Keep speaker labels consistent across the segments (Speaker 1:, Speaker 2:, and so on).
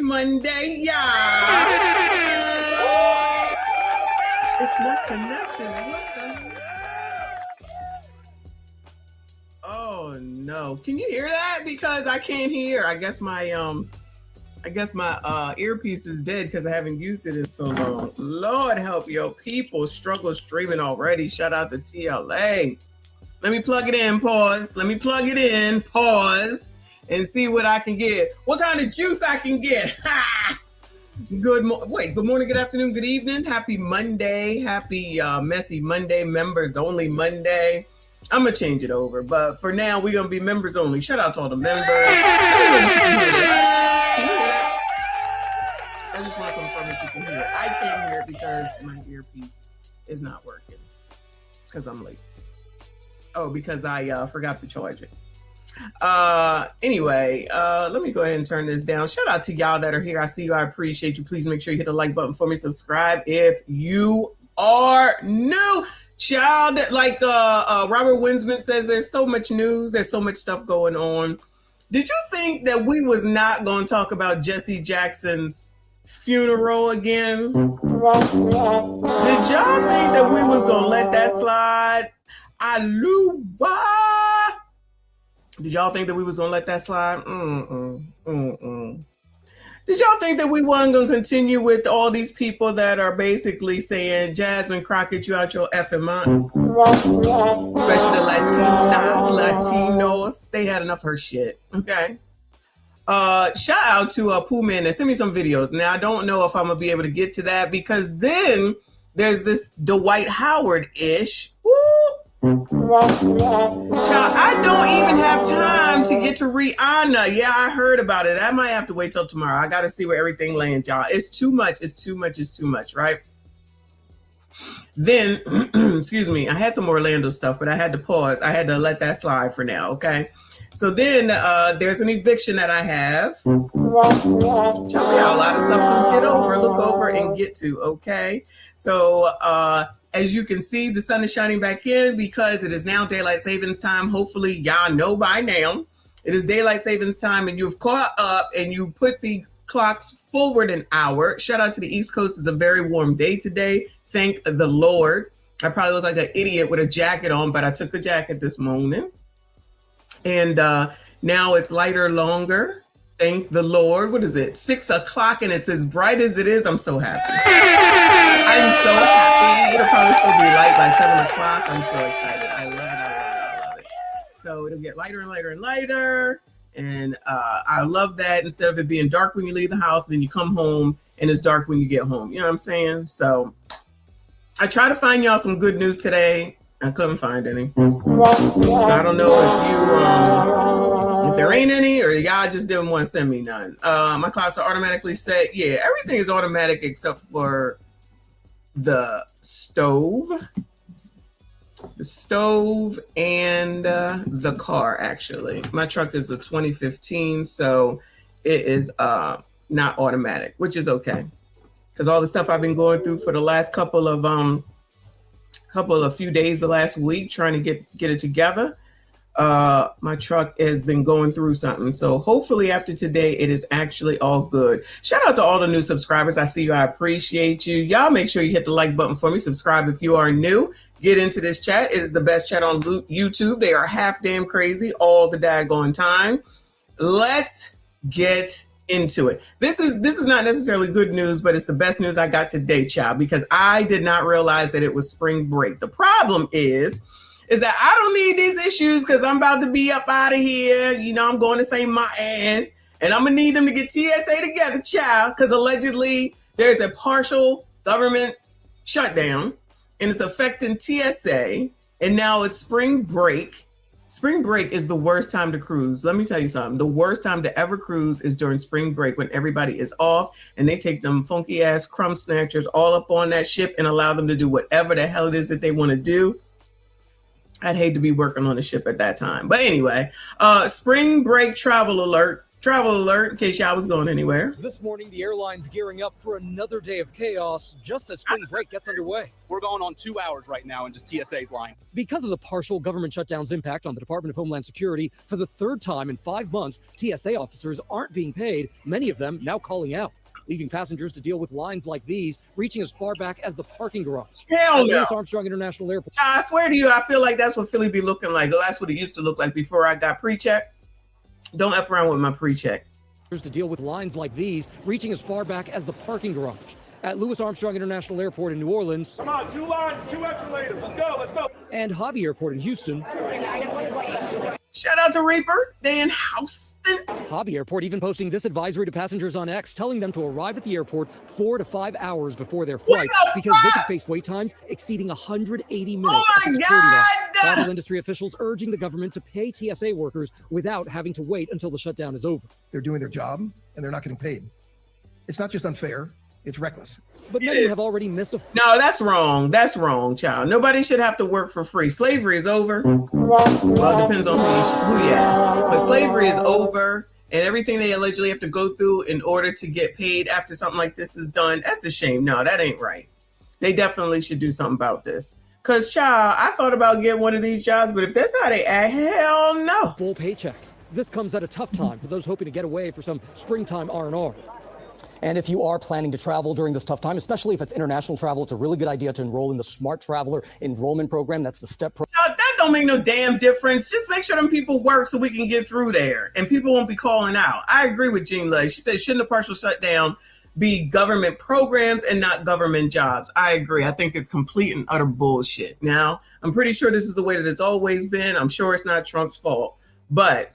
Speaker 1: Monday, y'all. It's not connected. What the heck? Oh no. Can you hear that? Because I can't hear. I guess my earpiece is dead because I haven't used it in so long. Lord help your people. Struggle streaming already. Shout out to TLA. Let me plug it in, pause. Let me plug it in, pause, and see what I can get. What kind of juice I can get. Ha! Good morning, good afternoon, good evening. Happy Monday. Happy Messy Monday, members only Monday. I'm going to change it over, but for now, we're going to be members only. Shout out to all the members. I just want to confirm that you can hear it. I can't hear it because my earpiece is not working because I'm late. Oh, because I forgot to charge it. Anyway, let me go ahead and turn this down. Shout out to y'all that are here. I see you. I appreciate you. Please make sure you hit the like button for me. Subscribe if you are new. Child, like Robert Winsman says, there's so much news. There's so much stuff going on. Did you think that we was not going to talk about Jesse Jackson's funeral again? Did y'all think that we was going to let that slide? Aluba. Did y'all think that we was gonna let that slide? Did y'all think that we weren't gonna continue with all these people that are basically saying, Jasmine Crockett, you out your effing mind? Especially the Latinos. They had enough of her shit. Okay. Shout out to Pooh Man that sent me some videos. Now I don't know if I'm gonna be able to get to that because then there's this Dwight Howard-ish. Woo! Child, I don't even have time to get to Rihanna. Yeah, I heard about it. I might have to wait till tomorrow. I got to see where everything lands, y'all. It's too much. It's too much. It's too much, right? Then, excuse me, I had some Orlando stuff, but I had to pause. I had to let that slide for now, okay? So then there's an eviction that I have. Child, we got a lot of stuff to look over, and get to, okay? So, as you can see, the sun is shining back in because it is now daylight savings time. Hopefully, y'all know by now it is daylight savings time and you've caught up and you put the clocks forward an hour. Shout out to the East Coast. It's a very warm day today. Thank the Lord. I probably look like an idiot with a jacket on, but I took a jacket this morning. And now it's lighter longer. Thank the Lord. What is it? 6 o'clock and it's as bright as it is. I'm so happy. I'm so happy. It'll probably still be light by 7 o'clock. I'm so excited. I love it. I love it. So it'll get lighter and lighter and lighter. And I love that instead of it being dark when you leave the house, then you come home and it's dark when you get home. You know what I'm saying? So I try to find y'all some good news today. I couldn't find any. So I don't know if there ain't any or y'all just didn't want to send me none. My clocks are automatically set. Yeah, everything is automatic except for the stove and the car. Actually, my truck is a 2015, so it is not automatic, which is okay because all the stuff I've been going through for the last couple of few days, the last week, trying to get it together. My truck has been going through something. So hopefully after today, it is actually all good. Shout out to all the new subscribers. I see you. I appreciate you. Y'all make sure you hit the like button for me. Subscribe if you are new. Get into this chat. It is the best chat on YouTube. They are half damn crazy all the daggone time. Let's get into it. This is not necessarily good news, but it's the best news I got today, child, because I did not realize that it was spring break. The problem is that I don't need these issues because I'm about to be up out of here. You know, I'm going to St. Martin and I'm going to need them to get TSA together, child, because allegedly there's a partial government shutdown and it's affecting TSA. And now it's spring break. Spring break is the worst time to cruise. Let me tell you something. The worst time to ever cruise is during spring break when everybody is off and they take them funky ass crumb snatchers all up on that ship and allow them to do whatever the hell it is that they want to do. I'd hate to be working on a ship at that time. But anyway, spring break travel alert. Travel alert in case y'all was going anywhere.
Speaker 2: This morning, the airline's gearing up for another day of chaos just as spring break gets underway.
Speaker 3: We're going on 2 hours right now in just TSA's line.
Speaker 2: Because of the partial government shutdown's impact on the Department of Homeland Security, for the third time in 5 months, TSA officers aren't being paid, many of them now calling out, leaving passengers to deal with lines like these, reaching as far back as the parking garage.
Speaker 1: Hell no.
Speaker 2: Louis Armstrong International Airport.
Speaker 1: I swear to you, I feel like that's what Philly be looking like. That's what it used to look like before I got pre-check. Don't F around with my pre-check.
Speaker 2: To deal with lines like these, reaching as far back as the parking garage. At Louis Armstrong International Airport in New Orleans.
Speaker 4: Come on, 2 lines, 2 escalators. Let's go.
Speaker 2: And Hobby Airport in Houston.
Speaker 1: Shout out to Reaper. They in Houston.
Speaker 2: Hobby Airport even posting this advisory to passengers on X, telling them to arrive at the airport 4 to 5 hours before their flight because they could face wait times exceeding 180 minutes.
Speaker 1: Oh my God!
Speaker 2: Travel industry officials urging the government to pay TSA workers without having to wait until the shutdown is over.
Speaker 5: They're doing their job and they're not getting paid. It's not just unfair, it's reckless.
Speaker 2: But many have already missed a...
Speaker 1: No, that's wrong. That's wrong, child. Nobody should have to work for free. Slavery is over. Well, it depends on who you ask. But slavery is over, and everything they allegedly have to go through in order to get paid after something like this is done, that's a shame. No, that ain't right. They definitely should do something about this. Because, child, I thought about getting one of these jobs, but if that's how they act, hell no.
Speaker 2: Full paycheck. This comes at a tough time for those hoping to get away for some springtime R&R. And if you are planning to travel during this tough time, especially if it's international travel, it's a really good idea to enroll in the Smart Traveler Enrollment Program. That's the STEP program.
Speaker 1: That don't make no damn difference. Just make sure them people work so we can get through there and people won't be calling out. I agree with Jean Lay. She said, shouldn't a partial shutdown be government programs and not government jobs? I agree. I think it's complete and utter bullshit. Now, I'm pretty sure this is the way that it's always been. I'm sure it's not Trump's fault, but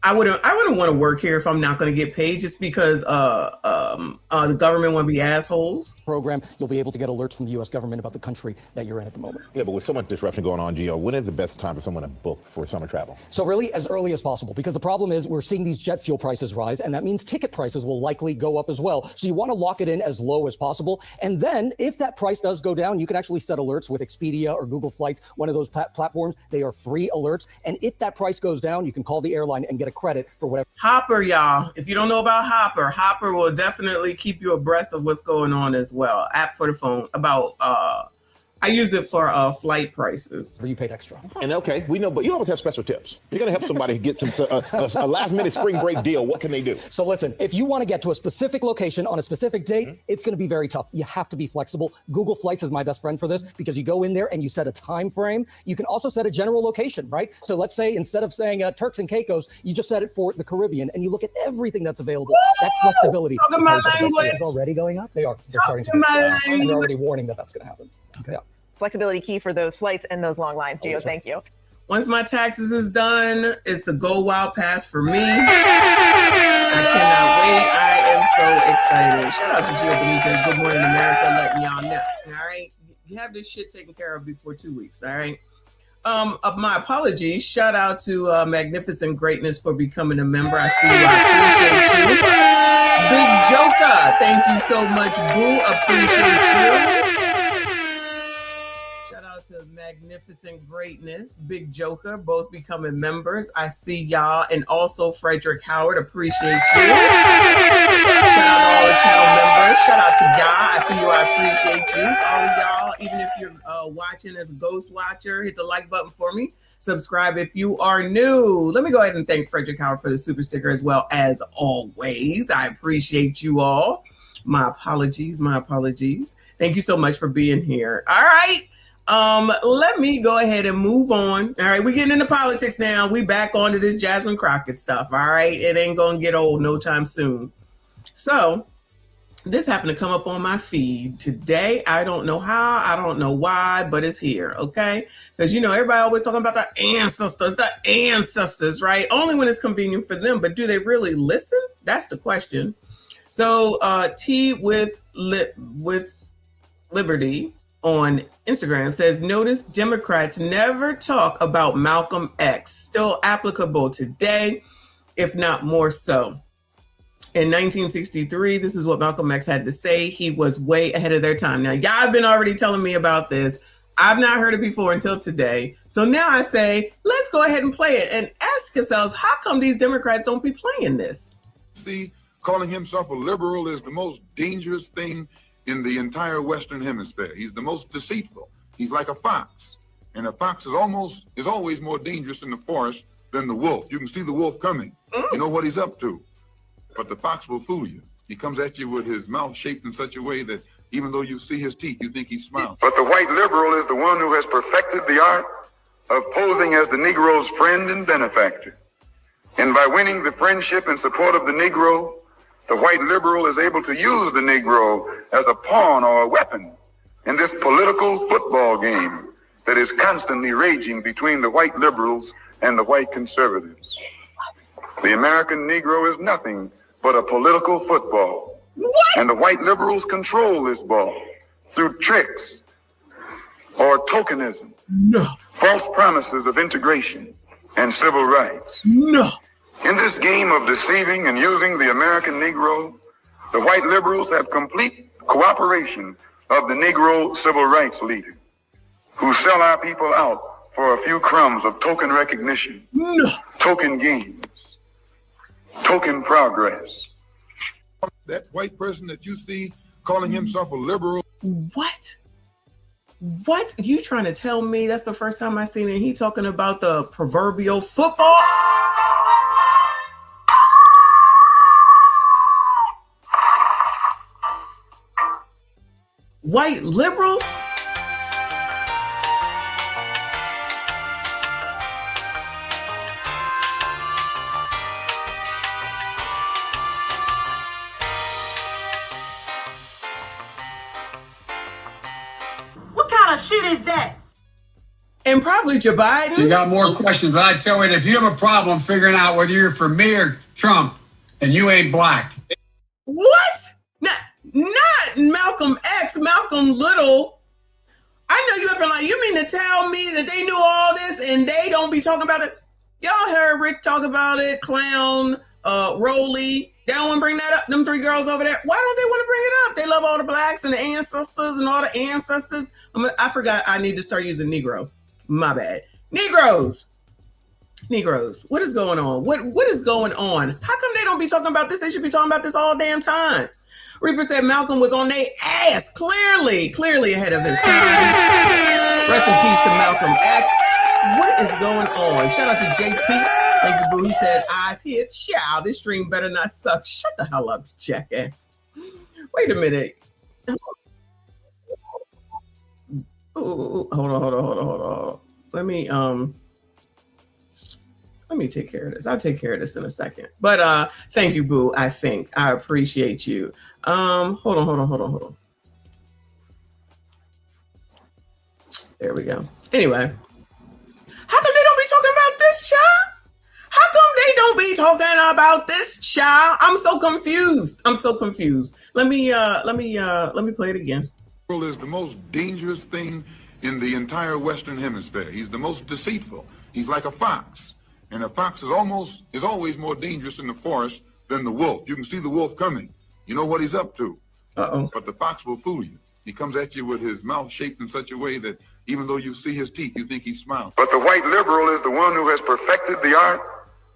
Speaker 1: I wouldn't want to work here if I'm not going to get paid just because the government want to be assholes.
Speaker 2: Program, you'll be able to get alerts from the U.S. government about the country that you're in at the moment.
Speaker 6: Yeah, but with so much disruption going on, Gio, when is the best time for someone to book for summer travel?
Speaker 2: So really as early as possible, because the problem is we're seeing these jet fuel prices rise, and that means ticket prices will likely go up as well. So you want to lock it in as low as possible. And then if that price does go down, you can actually set alerts with Expedia or Google Flights, one of those platforms. They are free alerts. And if that price goes down, you can call the airline and get a credit for whatever.
Speaker 1: Hopper, y'all. If you don't know about Hopper, Hopper will definitely keep you abreast of what's going on as well. App for the phone. I use it for flight prices.
Speaker 2: You paid extra.
Speaker 6: And okay, we know, but you always have special tips. You're going to help somebody get some a last minute spring break deal. What can they do?
Speaker 2: So listen, if you want to get to a specific location on a specific date, it's going to be very tough. You have to be flexible. Google Flights is my best friend for this because you go in there and you set a time frame. You can also set a general location, right? So let's say instead of saying Turks and Caicos, you just set it for the Caribbean and you look at everything that's available. That's flexibility.
Speaker 1: Talking my language.
Speaker 2: Is already going up. They are. They're starting to. And they're already warning that that's going to happen. Okay. Yeah.
Speaker 7: Flexibility key for those flights and those long lines, Gio. Thank you.
Speaker 1: Once my taxes is done, it's the Go Wild Pass for me. I cannot wait. I am so excited. Shout out to Gio Benitez. Good morning, America. Letting y'all know. All right. You have this shit taken care of before 2 weeks. All right. My apologies. Shout out to Magnificent Greatness for becoming a member. I see you. I appreciate you. Big Joker. Thank you so much, Boo. Appreciate you. To Magnificent Greatness, Big Joker, both becoming members. I see y'all, and also Frederick Howard, appreciate you. Shout out to all the channel members. Shout out to y'all. I see you. I appreciate you. All of y'all, even if you're watching as a ghost watcher, hit the like button for me. Subscribe if you are new. Let me go ahead and thank Frederick Howard for the super sticker as well as always. I appreciate you all. My apologies. Thank you so much for being here. All right. Let me go ahead and move on. All right, we're getting into politics now. We back onto this Jasmine Crockett stuff. All right, it ain't gonna get old no time soon. So this happened to come up on my feed today. I don't know how, I don't know why, but it's here. Okay, because everybody always talking about the ancestors, right? Only when it's convenient for them. But do they really listen? That's the question. So T with Liberty on Instagram says, notice Democrats never talk about Malcolm X, still applicable today, if not more so. In 1963, this is what Malcolm X had to say. He was way ahead of their time. Now, y'all have been already telling me about this. I've not heard it before until today. So now I say, let's let's go ahead and play it and ask yourselves, how come these Democrats don't be playing this?
Speaker 8: See, calling himself a liberal is the most dangerous thing in the entire Western Hemisphere. He's the most deceitful. He's like a fox. And a fox is always more dangerous in the forest than the wolf. You can see the wolf coming. You know what he's up to. But the fox will fool you. He comes at you with his mouth shaped in such a way that even though you see his teeth, you think he's smiling.
Speaker 9: But the white liberal is the one who has perfected the art of posing as the Negro's friend and benefactor. And by winning the friendship and support of the Negro, the white liberal is able to use the Negro as a pawn or a weapon in this political football game that is constantly raging between the white liberals and the white conservatives. The American Negro is nothing but a political football.
Speaker 1: What?
Speaker 9: And the white liberals control this ball through tricks or tokenism,
Speaker 1: No.
Speaker 9: false promises of integration and civil rights.
Speaker 1: No.
Speaker 9: In this game of deceiving and using the American Negro, the white liberals have complete cooperation of the Negro civil rights leader, who sell our people out for a few crumbs of token recognition,
Speaker 1: No.
Speaker 9: token gains, token progress.
Speaker 8: That white person that you see calling himself a liberal.
Speaker 1: What? What? You trying to tell me that's the first time I seen it? He talking about the proverbial football? White liberals?
Speaker 10: What kind of shit is that?
Speaker 1: And probably Joe Biden.
Speaker 11: You got more questions, but I tell you, if you have a problem figuring out whether you're for me or Trump, and you ain't black.
Speaker 1: What? Not Malcolm X, Malcolm Little. I know you ever like, you mean to tell me that they knew all this and they don't be talking about it? Y'all heard Rick talk about it, Clown, Rolly. They don't want to bring that up, them three girls over there. Why don't they want to bring it up? They love all the blacks and the ancestors and all the ancestors. I forgot I need to start using Negro. My bad. Negroes. What is going on? What is going on? How come they don't be talking about this? They should be talking about this all damn time. Reaper said Malcolm was on their ass, clearly ahead of his time. Rest in peace to Malcolm X. What is going on? Shout out to JP. Thank you, boo. He said, eyes here. Chow, this stream better not suck. Shut the hell up, jackass. Wait a minute. Ooh, hold on. Let me take care of this. I'll take care of this in a second. But thank you, boo. I appreciate you. Hold on. There we go. Anyway, how come they don't be talking about this, child? How come they don't be talking about this, child? I'm so confused. Let me play it again.
Speaker 8: Is the most dangerous thing in the entire Western Hemisphere. He's the most deceitful. He's like a fox. And a fox is always more dangerous in the forest than the wolf. You can see the wolf coming. You know what he's up to.
Speaker 1: Uh-oh.
Speaker 8: But the fox will fool you. He comes at you with his mouth shaped in such a way that even though you see his teeth, you think he's smiling.
Speaker 9: But the white liberal is the one who has perfected the art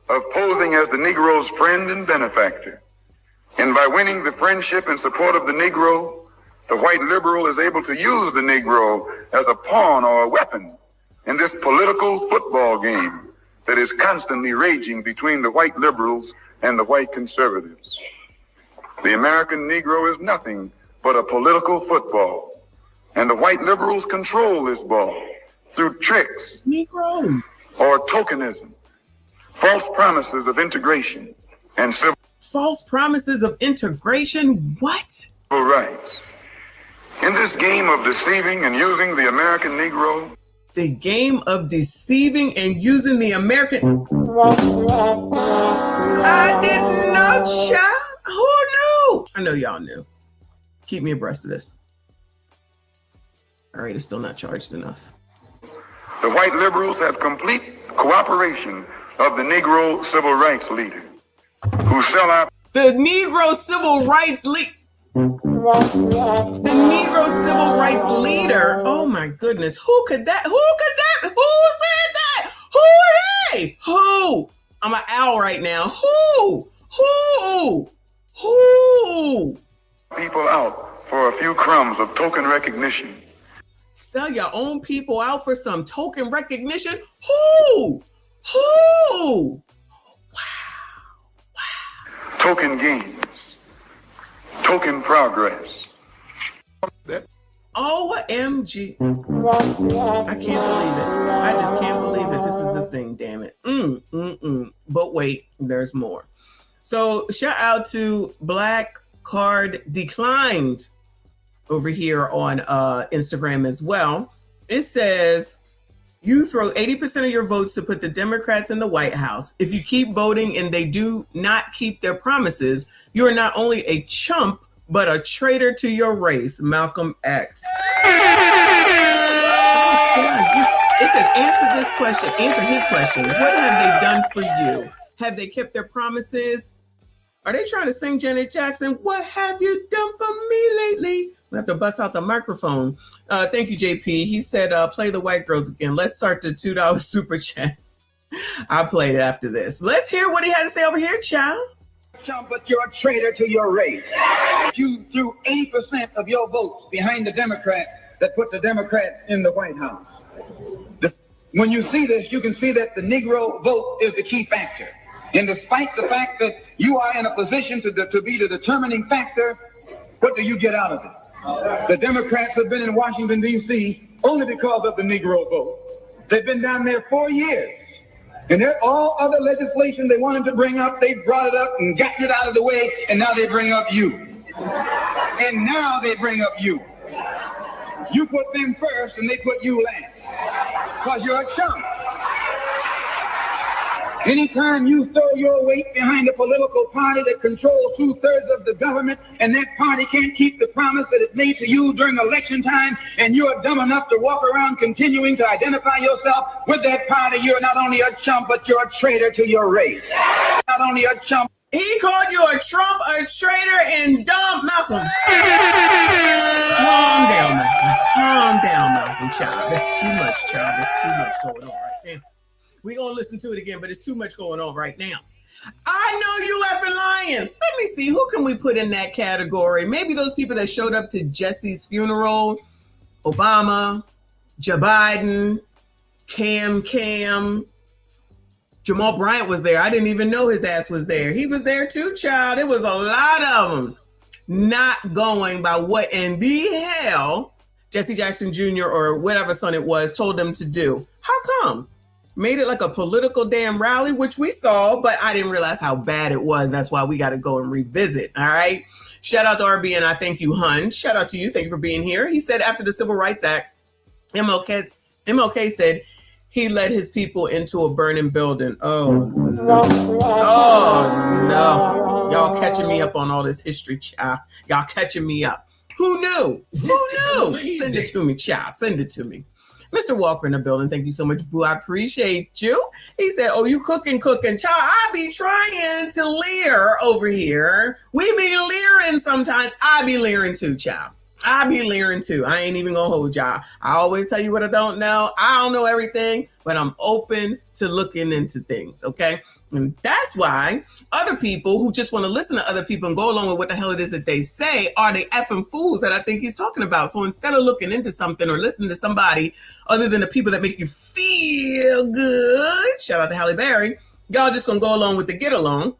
Speaker 9: of posing as the Negro's friend and benefactor. And by winning the friendship and support of the Negro, the white liberal is able to use the Negro as a pawn or a weapon in this political football game that is constantly raging between the white liberals and the white conservatives. The American Negro is nothing but a political football, and the white liberals control this ball through tricks
Speaker 1: Negro
Speaker 9: or tokenism, false promises of integration and civil
Speaker 1: What?
Speaker 9: rights. In this game of deceiving and using the American Negro,
Speaker 1: The game of deceiving and using the American. I didn't know, child. Who knew? I know y'all knew. Keep me abreast of this. All right, it's still not charged enough.
Speaker 9: the white liberals have complete cooperation of the Negro civil rights leader, who sell out.
Speaker 1: The Negro civil rights leader. The Negro civil rights leader. Oh my goodness. Who could that? Who said that? Who are they? Who? I'm an owl right now. Who?
Speaker 9: People out for a few crumbs of token recognition.
Speaker 1: Sell your own people out for some token recognition? Who? Wow.
Speaker 9: Token gains. Token progress.
Speaker 1: OMG. I can't believe it. I just can't believe that this is a thing, damn it. But wait, there's more. So shout out to Black Card Declined over here on Instagram as well. It says, you throw 80% of your votes to put the Democrats in the White House. If you keep voting and they do not keep their promises, you are not only a chump, but a traitor to your race. Malcolm X. It says, answer his question. What have they done for you? Have they kept their promises? Are they trying to sing Janet Jackson? What have you done for me lately? We have to bust out the microphone. Thank you, JP. He said, play the white girls again. Let's start the $2 super chat. I'll play it after this. Let's hear what he had to say over here, child.
Speaker 12: But you're a traitor to your race. You threw 80% of your votes behind the Democrats that put the Democrats in the White House. When you see this, you can see that the Negro vote is the key factor. And despite the fact that you are in a position to be the determining factor, what do you get out of it? The Democrats have been in Washington, D.C. only because of the Negro vote. They've been down there 4 years. And all other legislation they wanted to bring up, they brought it up and gotten it out of the way, and now they bring up you. And now they bring up you. You put them first and they put you last. Because you're a chump. Anytime you throw your weight behind a political party that controls 2/3 of the government, and that party can't keep the promise that it made to you during election time, and you're dumb enough to walk around continuing to identify yourself with that party, you're not only a chump, but you're a traitor to your race. Not only a chump.
Speaker 1: He called you a Trump, a traitor, and dumb. Malcolm. Calm down, Malcolm, child. That's too much, child. There's too much going on right now. We're going to listen to it again, but there's too much going on right now. I know you effing lying. Let me see. Who can we put in that category? Maybe those people that showed up to Jesse's funeral. Obama, Joe Biden, Cam. Jamal Bryant was there. I didn't even know his ass was there. He was there too, child. It was a lot of them not going by what in the hell Jesse Jackson Jr. or whatever son it was told them to do. How come? Made it like a political damn rally, which we saw, but I didn't realize how bad it was. That's why we got to go and revisit. All right. Shout out to RB and I thank you, hun. Shout out to you. Thank you for being here. He said after the Civil Rights Act, MLK said he led his people into a burning building. Oh, no. Oh, no. Y'all catching me up on all this history, child. Y'all catching me up. Who knew? Who knew? Send it to me, child. Send it to me. Mr. Walker in the building. Thank you so much, boo. I appreciate you. He said, oh, you cooking. Child, I be trying to leer over here. We be leering sometimes. I be leering too, child. I be leering too. I ain't even gonna hold y'all. I always tell you what I don't know. I don't know everything, but I'm open to looking into things, okay? And that's why other people who just want to listen to other people and go along with what the hell it is that they say are the effing fools that I think he's talking about. So instead of looking into something or listening to somebody other than the people that make you feel good, shout out to Halle Berry, y'all just gonna go along with the get along,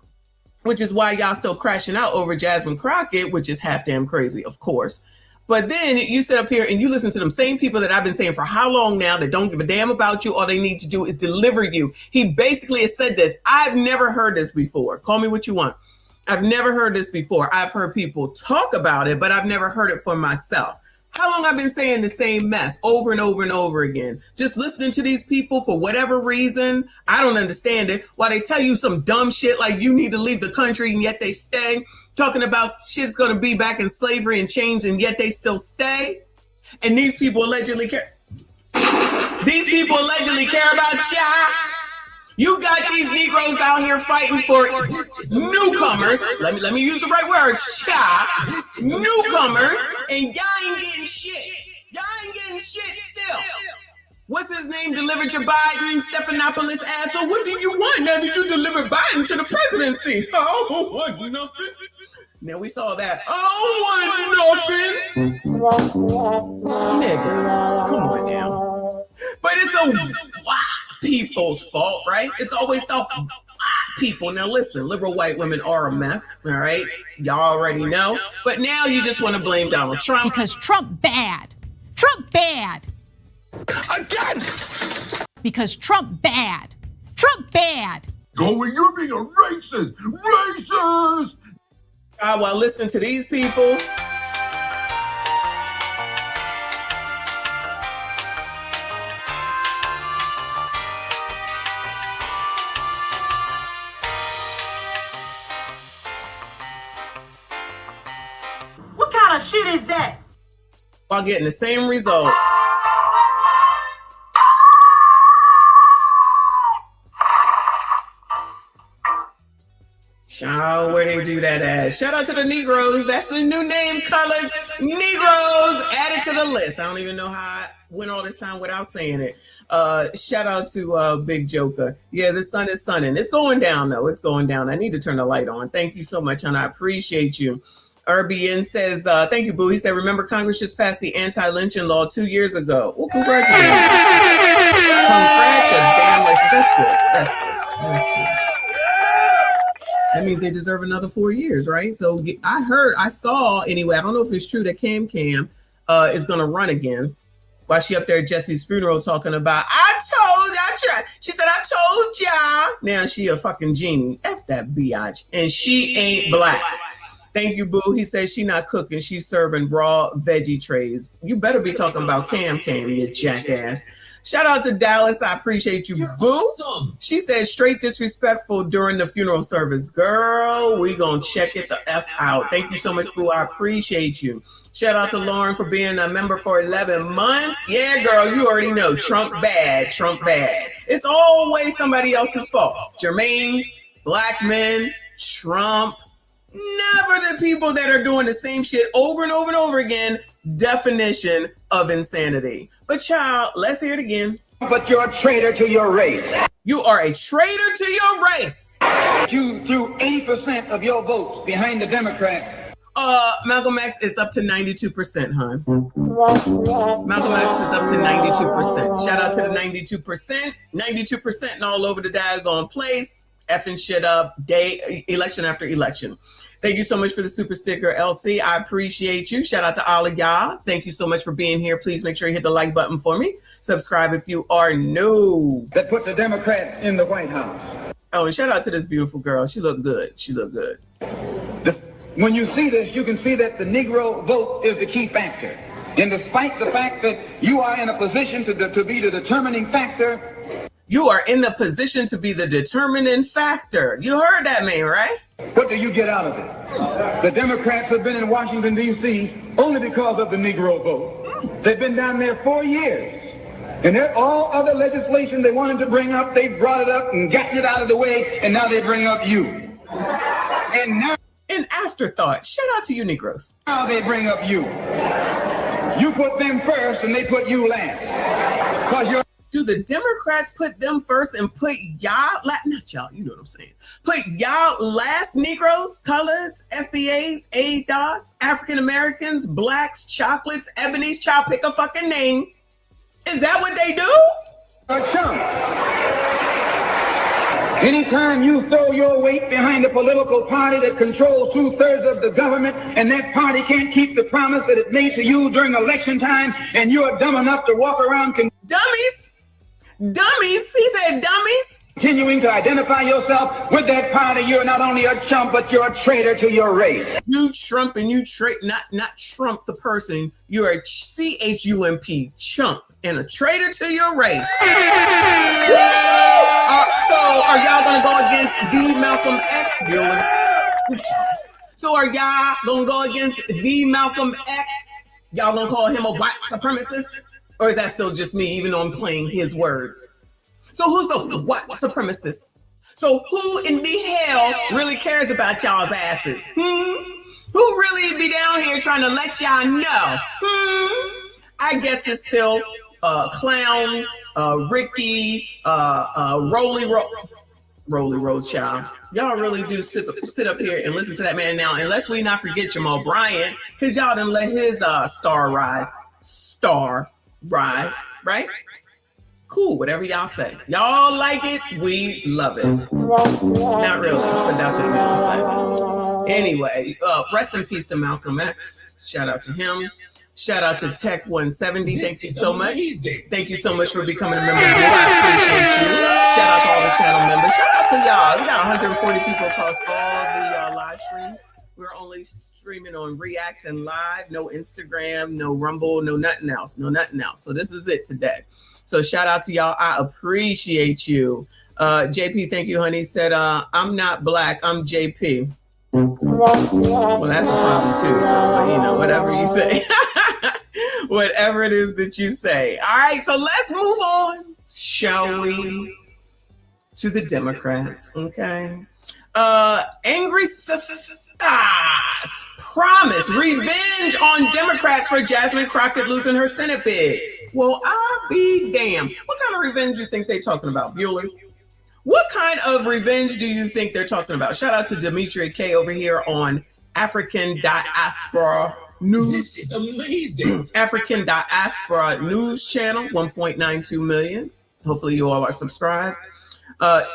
Speaker 1: which is why y'all still crashing out over Jasmine Crockett, which is half damn crazy, of course. But then you sit up here and you listen to them same people that I've been saying for how long now that don't give a damn about you. All they need to do is deliver you. He basically has said this. I've never heard this before. Call me what you want. I've never heard this before. I've heard people talk about it, but I've never heard it for myself. How long I've been saying the same mess over and over and over again? Just listening to these people for whatever reason. I don't understand it. Why they tell you some dumb shit like you need to leave the country and yet they stay. Talking about shit's going to be back in slavery and change, and yet they still stay. And these people allegedly care. These people allegedly care about y'all. You got these Negroes out here fighting for newcomers. Let me use the right word. Newcomers, and y'all ain't getting shit. Y'all ain't getting shit still. What's his name? Delivered your Biden, Stephanopoulos ass. So what do you want now that you delivered Biden to the presidency? I don't want nothing. Now we saw that. I don't want nothing. Nigga, come on now. But it's a white people's fault, right? It's always the white people. Now listen, liberal white women are a mess, all right? Y'all already know. But now you just want to blame Donald Trump.
Speaker 13: Because Trump bad. Trump bad.
Speaker 8: Again!
Speaker 13: Because Trump bad. Trump bad.
Speaker 8: Going, you're being a racist! Racist!
Speaker 1: Well, listen to these people.
Speaker 10: What kind of shit is that?
Speaker 1: While getting the same result. Child, where they do that at? Shout out to the Negroes. That's the new name, colors. Negroes added to the list. I don't even know how I went all this time without saying it. Shout out to Big Joker. Yeah, the sun is sunning. It's going down, though. It's going down. I need to turn the light on. Thank you so much, and I appreciate you. RBN says, thank you, Boo. He said, remember Congress just passed the anti-lynching law 2 years ago. Well, congratulations. Congratulations. That's good. That's good. That's good. That means they deserve another 4 years, right? So I saw anyway, I don't know if it's true that Cam is going to run again. While she up there at Jesse's funeral talking about, she said, I told y'all. Now she a fucking genie. F that biatch. And she ain't black. Thank you, Boo. He says she not cooking. She's serving raw veggie trays. You better be talking about Cam, you jackass. Shout out to Dallas. I appreciate you, Boo. Awesome. She said straight disrespectful during the funeral service. Girl, we gonna check it the F out. Thank you so much, Boo. I appreciate you. Shout out to Lauren for being a member for 11 months. Yeah, girl, you already know. Trump bad, Trump bad. It's always somebody else's fault. Jermaine, black men, Trump. Never the people that are doing the same shit over and over and over again. Definition of insanity. But child, let's hear it again.
Speaker 12: But you're a traitor to your race.
Speaker 1: You are a traitor to your race.
Speaker 12: You threw 80% of your votes behind the Democrats.
Speaker 1: Malcolm X is up to 92%, hon. Malcolm X is up to 92%. Shout out to the 92%. 92% and all over the daggone place. Effing shit up election after election. Thank you so much for the super sticker, LC. I appreciate you. Shout out to all of y'all. Thank you so much for being here. Please make sure you hit the like button for me. Subscribe if you are new.
Speaker 12: That put the Democrats in the White House.
Speaker 1: Oh, and shout out to this beautiful girl. She looked good. She looked good.
Speaker 12: When you see this, you can see that the Negro vote is the key factor. And despite the fact that you are in a position to be the determining factor,
Speaker 1: you are in the position to be the determining factor. You heard that, man, right?
Speaker 12: What do you get out of it? The Democrats have been in Washington, D.C. only because of the Negro vote. They've been down there 4 years. And all other legislation they wanted to bring up, they brought it up and gotten it out of the way, and now they bring up you. And now...
Speaker 1: An afterthought. Shout out to you, Negroes.
Speaker 12: Now they bring up you. You put them first, and they put you last. Because you're...
Speaker 1: Do the Democrats put them first and put y'all, not y'all, you know what I'm saying. Put y'all last, Negroes, coloreds, FBAs, ADOS, African Americans, blacks, chocolates, ebonies, child, pick a fucking name. Is that what they do?
Speaker 12: Anytime you throw your weight behind a political party that controls 2/3 of the government, and that party can't keep the promise that it made to you during election time, and you're dumb enough to walk around...
Speaker 1: Dummies! Dummies! He said dummies!
Speaker 12: Continuing to identify yourself with that party, you're not only a chump, but you're a traitor to your race.
Speaker 1: You Trump and you not Trump the person. You're a CHUMP, chump, and a traitor to your race. So are y'all gonna go against the Malcolm X, Bueller? So are y'all gonna go against the Malcolm X? Y'all gonna call him a white supremacist? Or is that still just me, even though I'm playing his words? So who's the white supremacist? So who in the hell really cares about y'all's asses? Who really be down here trying to let y'all know? I guess it's still clown Ricky, Roly Road Child. Y'all really do sit up here and listen to that man now. Unless we not forget Jamal Bryant, because y'all didn't let his star rise, right? Cool, whatever y'all say. Y'all like it, we love it. Not really, but that's what we gonna say. Anyway, rest in peace to Malcolm X. Shout out to him. Shout out to Tech 170. Thank you so much. Thank you so much for becoming a member. I appreciate you. Shout out to all the channel members. Shout out to y'all. We got 140 people across all the live streams. We're only streaming on Reacts and Live. No Instagram, no Rumble, no nothing else. So this is it today. So shout out to y'all. I appreciate you. JP, thank you, honey. Said, I'm not black. I'm JP. Well, that's a problem too. So, whatever you say. Whatever it is that you say. All right, so let's move on, shall we, to the Democrats, okay? Angry sisters promise revenge on Democrats for Jasmine Crockett losing her Senate bid. Well, I'll be damned. What kind of revenge do you think they're talking about, Bueller? What kind of revenge do you think they're talking about? Shout out to Demetria K over here on African Diaspora News.
Speaker 11: This is amazing.
Speaker 1: African Diaspora News Channel, 1.92 million. Hopefully you all are subscribed.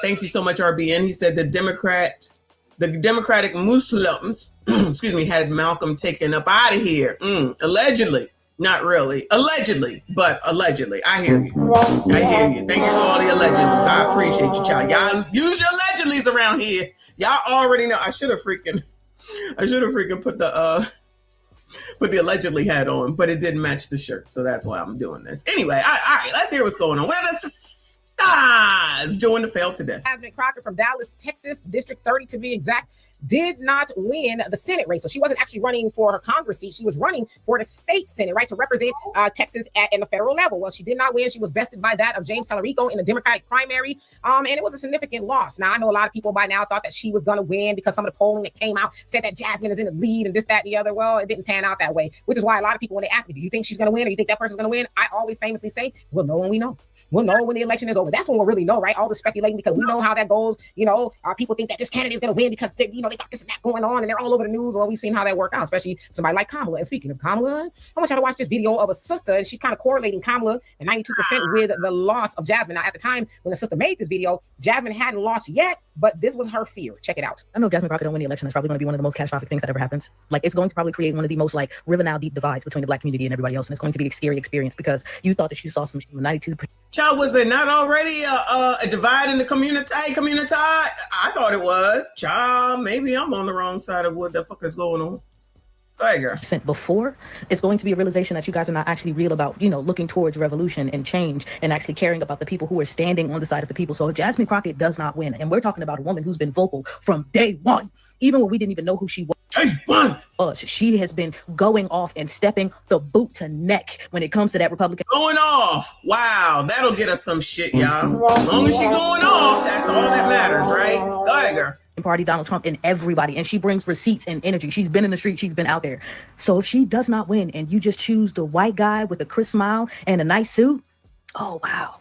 Speaker 1: Thank you so much, RBN. He said the Democratic Muslims, had Malcolm taken up out of here. Allegedly. Not really. Allegedly, but allegedly. I hear you. Thank you for all the allegedlys. I appreciate you, child. Y'all use your allegedlys around here. Y'all already know. I should have freaking put the allegedly hat on, but it didn't match the shirt, so that's why I'm doing this. Anyway, all right, let's hear what's going on. Where does the stars join the fail today?
Speaker 14: Jasmine Crockett from Dallas, Texas, District 30 to be exact, did not win the Senate race. So she wasn't actually running for her Congress seat. She was running for the state Senate, right, to represent Texas at the federal level. Well, she did not win. She was bested by that of James Tallarico in the Democratic primary, and it was a significant loss. Now, I know a lot of people by now thought that she was going to win because some of the polling that came out said that Jasmine is in the lead and this, that, and the other. Well, it didn't pan out that way, which is why a lot of people, when they ask me, do you think she's going to win or you think that person's going to win? I always famously say, we'll know when we know. We'll know when the election is over. That's when we'll really know, right? All the speculating, because we know how that goes. People think that this candidate is going to win because they got this and that going on and they're all over the news. Well, we've seen how that worked out, especially somebody like Kamala. And speaking of Kamala, I want y'all to watch this video of a sister, and she's kind of correlating Kamala and 92% with the loss of Jasmine. Now, at the time when the sister made this video, Jasmine hadn't lost yet, but this was her fear. Check it out.
Speaker 15: I know if Jasmine Crockett don't win the election, it's probably going to be one of the most catastrophic things that ever happens. Like, it's going to probably create one of the most river now deep divides between the black community and everybody else. And it's going to be a scary experience because you thought that you saw some 92%.
Speaker 1: Child, was it not already a divide in the community? I thought it was. Child, maybe I'm on the wrong side of what the fuck is going on.
Speaker 15: Before, it's going to be a realization that you guys are not actually real about, looking towards revolution and change and actually caring about the people who are standing on the side of the people. So if Jasmine Crockett does not win, and we're talking about a woman who's been vocal from day one, even when we didn't even know who she was. She has been going off and stepping the boot to neck when it comes to that Republican.
Speaker 1: Going off. Wow, that'll get us some shit, y'all. As long as she going off, that's all that matters, right? Go ahead, girl.
Speaker 15: Party Donald Trump and everybody, and she brings receipts and energy. She's been in the street, she's been out there. So if she does not win and you just choose the white guy with a crisp smile and a nice suit, oh wow,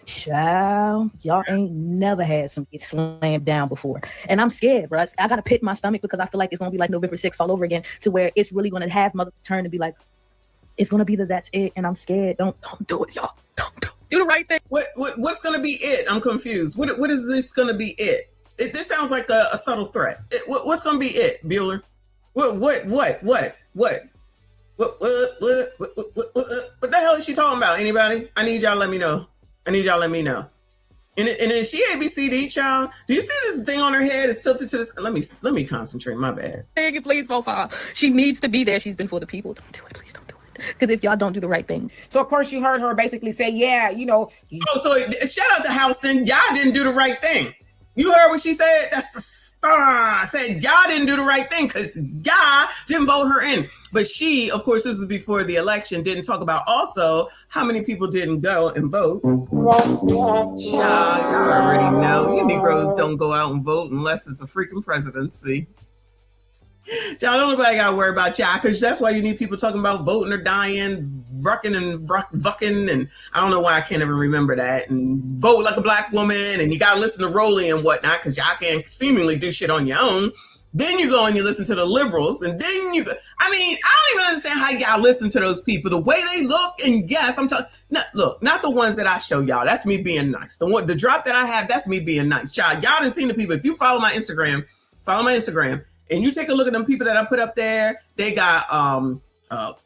Speaker 15: child, y'all ain't never had some get slammed down before. And I'm scared, bro. I gotta pit my stomach because I feel like it's gonna be like November 6th all over again, to where it's really gonna have mother's turn to be like, it's gonna be that's it, and I'm scared. Don't do it, y'all. Don't do the right thing.
Speaker 1: What's gonna be it? I'm confused. What is this gonna be it? This sounds like a subtle threat. What's gonna be it, Bueller? What the hell is she talking about? Anybody? I need y'all to let me know. And then she ABCD, child. Do you see this thing on her head? It's tilted to this. Let me concentrate. My bad.
Speaker 15: Thank you, please vote for her. She needs to be there. She's been for the people. Don't do it. Please don't do it. Because if y'all don't do the right thing.
Speaker 14: So of course you heard her basically say,
Speaker 1: so shout out to Houston. Y'all didn't do the right thing. You heard what she said? That's a star. Said y'all didn't do the right thing because y'all didn't vote her in. But she, of course, this was before the election, didn't talk about also how many people didn't go and vote. Child, y'all already know. You Negroes don't go out and vote unless it's a freaking presidency. Y'all don't nobody got to worry about y'all, because that's why you need people talking about voting or dying, rucking and vucking, and I don't know why I can't ever remember that, and vote like a black woman, and you got to listen to Rolly and whatnot, because y'all can't seemingly do shit on your own. Then you go and you listen to the liberals, and then you go, I mean, I don't even understand how y'all listen to those people, the way they look, and yes, I'm talking, look, not the ones that I show y'all, that's me being nice. The drop that I have, that's me being nice. Y'all done seen the people, if you follow my Instagram, and you take a look at them people that I put up there, they got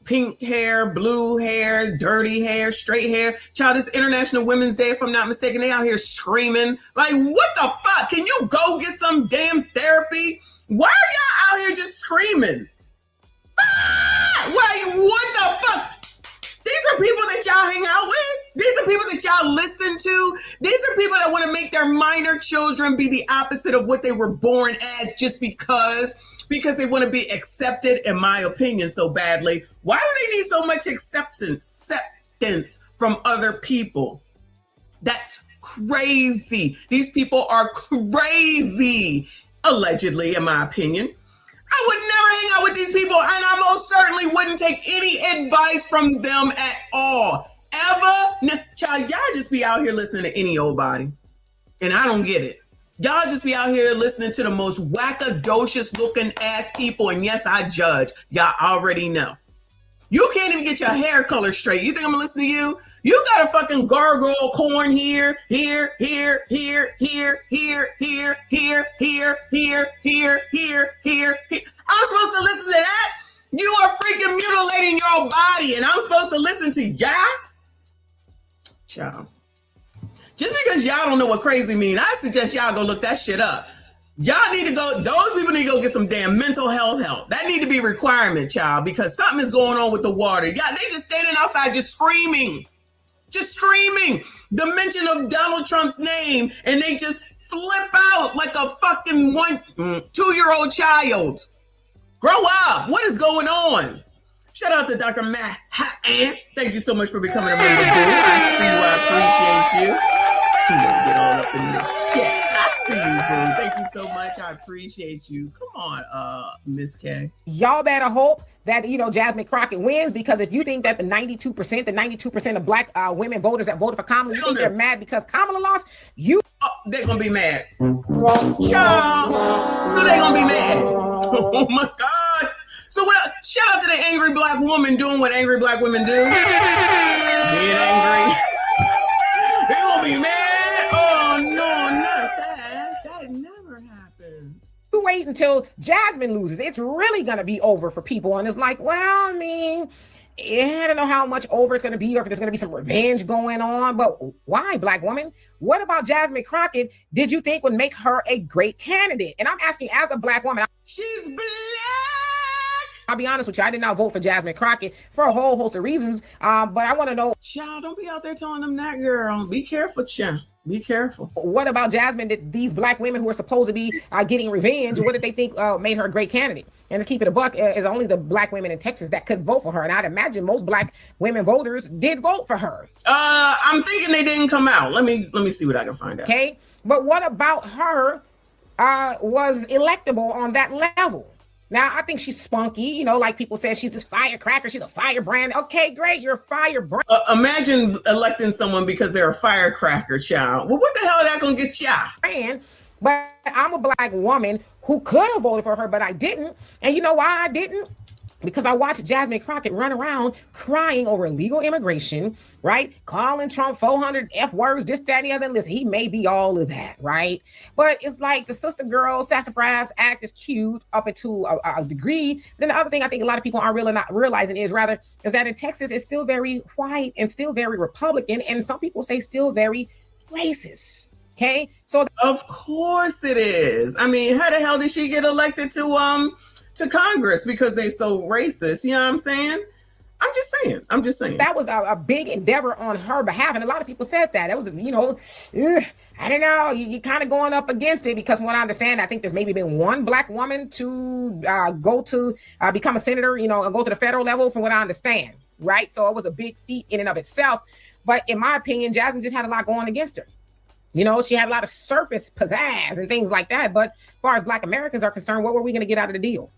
Speaker 1: pink hair, blue hair, dirty hair, straight hair. Child, it's International Women's Day, if I'm not mistaken. They out here screaming. Like, what the fuck? Can you go get some damn therapy? Why are y'all out here just screaming? Wait, what the fuck? These are people that y'all hang out with. These are people that y'all listen to. These are people that want to make their minor children be the opposite of what they were born as just because they want to be accepted, in my opinion, so badly. Why do they need so much acceptance from other people? That's crazy. These people are crazy, allegedly, in my opinion. I would never hang out with these people, and I most certainly wouldn't take any advice from them at all. Ever. Child, y'all just be out here listening to any old body, and I don't get it. Y'all just be out here listening to the most wackadocious looking ass people, and yes, I judge. Y'all already know. You can't even get your hair color straight. You think I'm gonna listen to you? You got a fucking gargoyle corn here. I'm supposed to listen to that? You are freaking mutilating your body, and I'm supposed to listen to y'all? Child. Just because y'all don't know what crazy mean, I suggest y'all go look that shit up. Y'all need to go, those people need to go get some damn mental health help. That need to be a requirement, child, because something is going on with the water. Yeah, they just standing outside just screaming. Just screaming the mention of Donald Trump's name, and they just flip out like a fucking 2-year-old child. Grow up. What is going on? Shout out to Dr. Matt Hatton. Thank you so much for becoming a member. I see you. I appreciate you. Get all up in this chat. I see you, boo. Thank you so much. I appreciate you. Come on, Miss K.
Speaker 14: Y'all better hope that, Jasmine Crockett wins, because if you think that the 92% of black women voters that voted for Kamala, you think they're mad because Kamala lost,
Speaker 1: they're going to be mad. Y'all. So they're going to be mad. Oh my God. So shout out to the angry black woman doing what angry black women do. Being angry. They're going to be mad. Oh, no, not that. That never happens.
Speaker 14: You wait until Jasmine loses. It's really going to be over for people. And it's like, well, I mean, I don't know how much over it's going to be, or if there's going to be some revenge going on. But why, black woman? What about Jasmine Crockett did you think would make her a great candidate? And I'm asking, as a black woman.
Speaker 1: She's black.
Speaker 14: I'll be honest with you, I did not vote for Jasmine Crockett for a whole host of reasons. But I want to know.
Speaker 1: Child, don't be out there telling them that, girl. Be careful, child. Be careful.
Speaker 14: What about Jasmine? That these black women who are supposed to be getting revenge, what did they think made her a great candidate? And let's keep it a buck, is only the black women in Texas that could vote for her. And I'd imagine most black women voters did vote for her.
Speaker 1: I'm thinking they didn't come out. Let me see what I can find out.
Speaker 14: Okay. But what about her was electable on that level? Now, I think she's spunky, like people say, she's this firecracker, she's a firebrand. Okay, great, you're a firebrand.
Speaker 1: Imagine electing someone because they're a firecracker, child. Well, what the hell is that gonna get y'all?
Speaker 14: But I'm a black woman who could have voted for her, but I didn't. And you know why I didn't? Because I watched Jasmine Crockett run around crying over illegal immigration, right? Calling Trump 400 F words, this, that, and the other. Listen, he may be all of that, right? But it's like the sister girl sassafras act is cute up into a degree. Then the other thing I think a lot of people aren't really not realizing is that in Texas, it's still very white and still very Republican. And some people say still very racist. Okay. So
Speaker 1: of course it is. I mean, how the hell did she get elected to Congress? Because they so racist, you know what I'm saying? I'm just saying.
Speaker 14: That was a big endeavor on her behalf. And a lot of people said that. It was, I don't know, you're kind of going up against it, because from what I understand, I think there's maybe been one black woman to go to become a senator, go to the federal level, from what I understand, right? So it was a big feat in and of itself. But in my opinion, Jasmine just had a lot going against her. She had a lot of surface pizzazz and things like that. But as far as black Americans are concerned, what were we going to get out of the deal?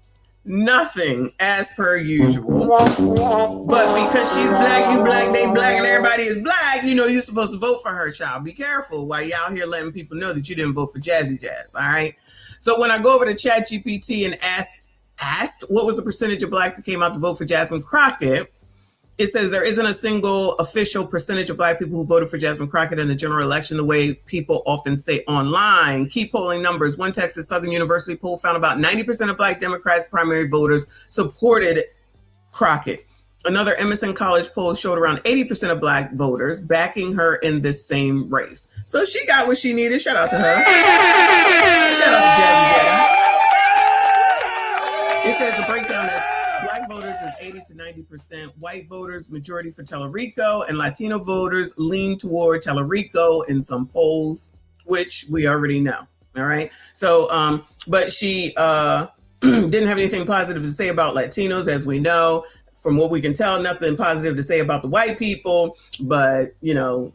Speaker 1: Nothing as per usual. But because she's black, you black, they black, and everybody is black, you know you're supposed to vote for her, child. Be careful while you're out here letting people know that you didn't vote for Jazzy Jazz, all right? So when I go over to ChatGPT and asked what was the percentage of blacks that came out to vote for Jasmine Crockett, it says there isn't a single official percentage of black people who voted for Jasmine Crockett in the general election the way people often say online. Key polling numbers. One Texas Southern University poll found about 90% of black Democrats primary voters supported Crockett. Another Emerson College poll showed around 80% of black voters backing her in this same race. So she got what she needed. Shout out to her. Shout out to Jazzy Jazz. It says the breakdown that black voters is 80 to 90%. White voters, majority for Tellerico, and Latino voters lean toward Tellerico in some polls, which we already know. All right. So, but she didn't have anything positive to say about Latinos, as we know. From what we can tell, nothing positive to say about the white people. But you know,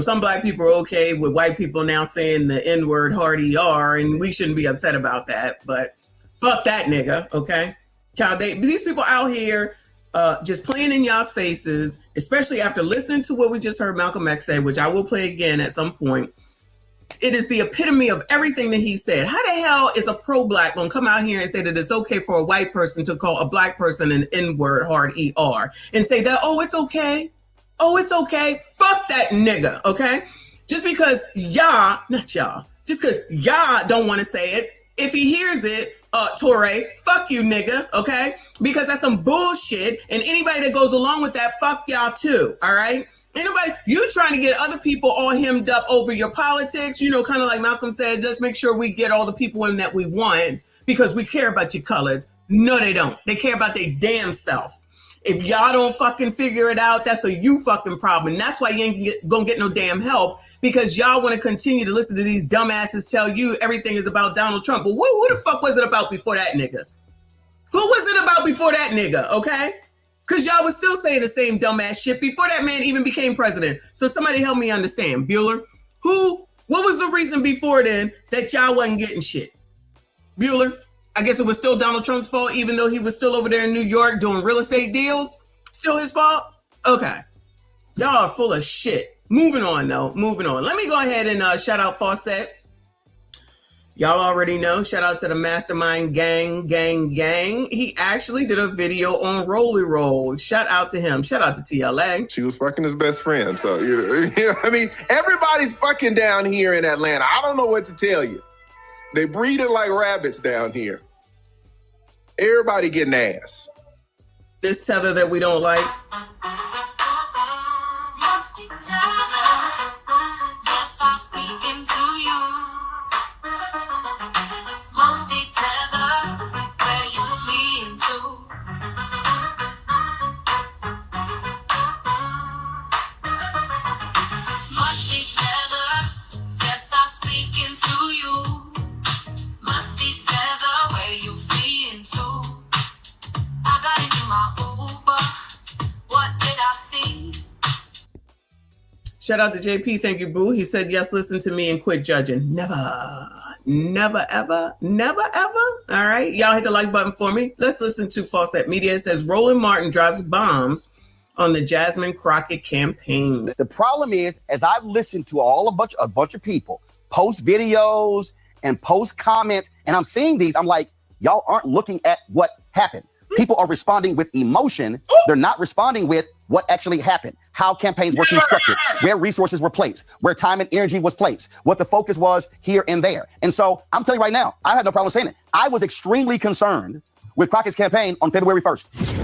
Speaker 1: some black people are okay with white people now saying the N-word hard ER, and we shouldn't be upset about that. But fuck that nigga, okay? Child, these people out here just playing in y'all's faces, especially after listening to what we just heard Malcolm X say, which I will play again at some point. It is the epitome of everything that he said. How the hell is a pro-black gonna come out here and say that it's okay for a white person to call a black person an N-word hard ER and say that, oh, it's okay. Oh, it's okay. Fuck that nigga, okay? Just because y'all, not y'all, just because y'all don't want to say it, if he hears it, Torre, fuck you, nigga, okay? Because that's some bullshit, and anybody that goes along with that, fuck y'all too, all right? Anybody, you trying to get other people all hemmed up over your politics, you know, kind of like Malcolm said, just make sure we get all the people in that we want because we care about your colors. No, they don't. They care about their damn self. If y'all don't fucking figure it out, that's a you fucking problem. That's why you ain't gonna get no damn help, because y'all want to continue to listen to these dumbasses tell you everything is about Donald Trump. But who the fuck was it about before that nigga? Who was it about before that nigga, okay? Because y'all was still saying the same dumbass shit before that man even became president. So somebody help me understand. Bueller, what was the reason before then that y'all wasn't getting shit? Bueller? I guess it was still Donald Trump's fault, even though he was still over there in New York doing real estate deals. Still his fault? Okay. Y'all are full of shit. Moving on, though. Moving on. Let me go ahead and shout out Fawcett. Y'all already know. Shout out to the Mastermind gang. He actually did a video on Rolly Roll. Shout out to him. Shout out to TLA.
Speaker 16: She was fucking his best friend. So, you know, I mean, everybody's fucking down here in Atlanta. I don't know what to tell you. They breeding like rabbits down here. Everybody getting ass.
Speaker 1: This tether that we don't like.
Speaker 17: Yes, I'm speaking to you. Musty tether, where you fleeing to? Musty tether, yes, I'm speaking to you. Musty tether, where you fleeing to? I got into my Uber. What did I see?
Speaker 1: Shout out to JP. Thank you, boo. He said, yes, listen to me and quit judging. Never, ever. All right. Y'all hit the like button for me. Let's listen to Fawcett Media. It says Roland Martin drops bombs on the Jasmine Crockett campaign.
Speaker 18: The problem is, as I've listened to a bunch of people post videos and post comments, and I'm seeing these, I'm like, y'all aren't looking at what happened. People are responding with emotion. They're not responding with what actually happened, how campaigns were constructed, where resources were placed, where time and energy was placed, what the focus was here and there. And so I'm telling you right now, I had no problem saying it. I was extremely concerned with Crockett's campaign on February 1st.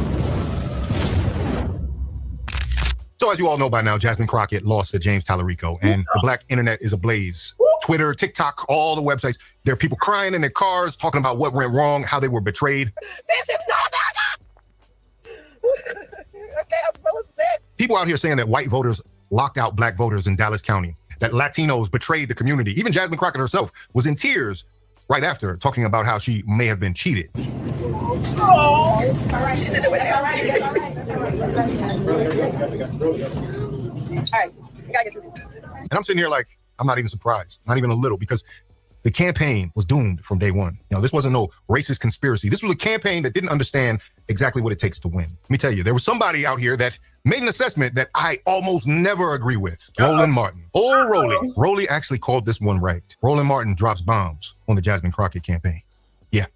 Speaker 6: So as you all know by now, Jasmine Crockett lost to James Tallarico, and the black internet is ablaze. Twitter, TikTok, all the websites. There are people crying in their cars, talking about what went wrong, how they were betrayed.
Speaker 19: This is not about that. Okay, I'm so upset.
Speaker 6: People out here saying that white voters locked out black voters in Dallas County, that Latinos betrayed the community. Even Jasmine Crockett herself was in tears right after, talking about how she may have been cheated.
Speaker 19: Oh, all right, she's in the way. All right, you gotta get through this.
Speaker 6: And I'm sitting here like, I'm not even surprised, not even a little, because The campaign was doomed from day one. This wasn't no racist conspiracy. This was a campaign that didn't understand exactly what it takes to win. Let me tell you, there was somebody out here that made an assessment that I almost never agree with. Roland Martin. Oh, Rolly. Rolly actually called this one right. Roland Martin drops bombs on the Jasmine Crockett campaign. Yeah.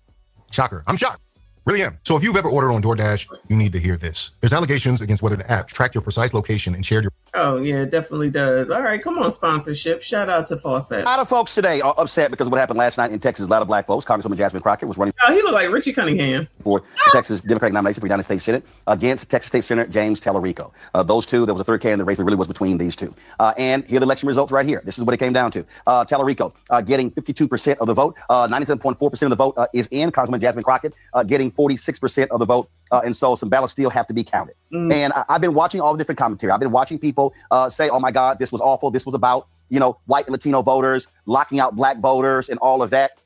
Speaker 6: Shocker. I'm shocked. Really am. So if you've ever ordered on DoorDash, you need to hear this. There's allegations against whether the app tracked your precise location and shared your...
Speaker 1: Oh, yeah, it definitely does. All right, come on, sponsorship. Shout out to Fawcett.
Speaker 18: A lot of folks today are upset because of what happened last night in Texas. A lot of black folks. Congresswoman Jasmine Crockett was running...
Speaker 1: Oh, he looked like Richie Cunningham.
Speaker 18: ...for the Texas Democratic nomination for United States Senate against Texas State Senator James Tallarico. Those two, there was a third candidate. The race really was between these two. And here are the election results right here. This is what it came down to. Tallarico getting 52% of the vote. 97.4% of the vote is in. Congresswoman Jasmine Crockett getting 46% of the vote. And so some ballots still have to be counted. And I've been watching all the different commentary. I've been watching people say, oh my God, this was awful. This was about, white and Latino voters, locking out black voters and all of that.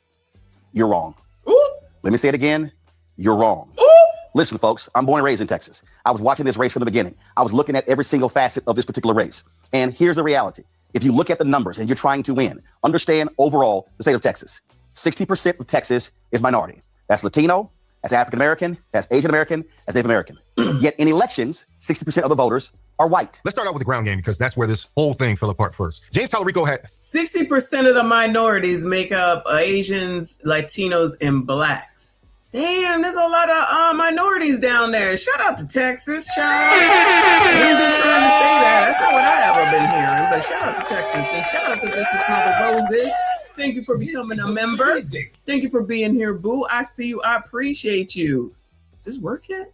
Speaker 18: You're wrong.
Speaker 1: Ooh.
Speaker 18: Let me say it again. You're wrong.
Speaker 1: Ooh.
Speaker 18: Listen, folks, I'm born and raised in Texas. I was watching this race from the beginning. I was looking at every single facet of this particular race. And here's the reality. If you look at the numbers and you're trying to win, understand overall the state of Texas. 60% of Texas is minority. That's Latino. That's African-American, that's Asian-American, that's Native American. Yet in elections, 60% of the voters are white.
Speaker 6: Let's start out with the ground game because that's where this whole thing fell apart first. James Tallarico had
Speaker 1: 60% of the minorities make up Asians, Latinos, and blacks. Damn, there's a lot of minorities down there. Shout out to Texas, child. I ain't been trying to say that. That's not what I ever been hearing. But shout out to Texas and shout out to Mrs. Mother Roses. Thank you for becoming a member. Thank you for being here, boo. I see you. I appreciate you. Does this work yet?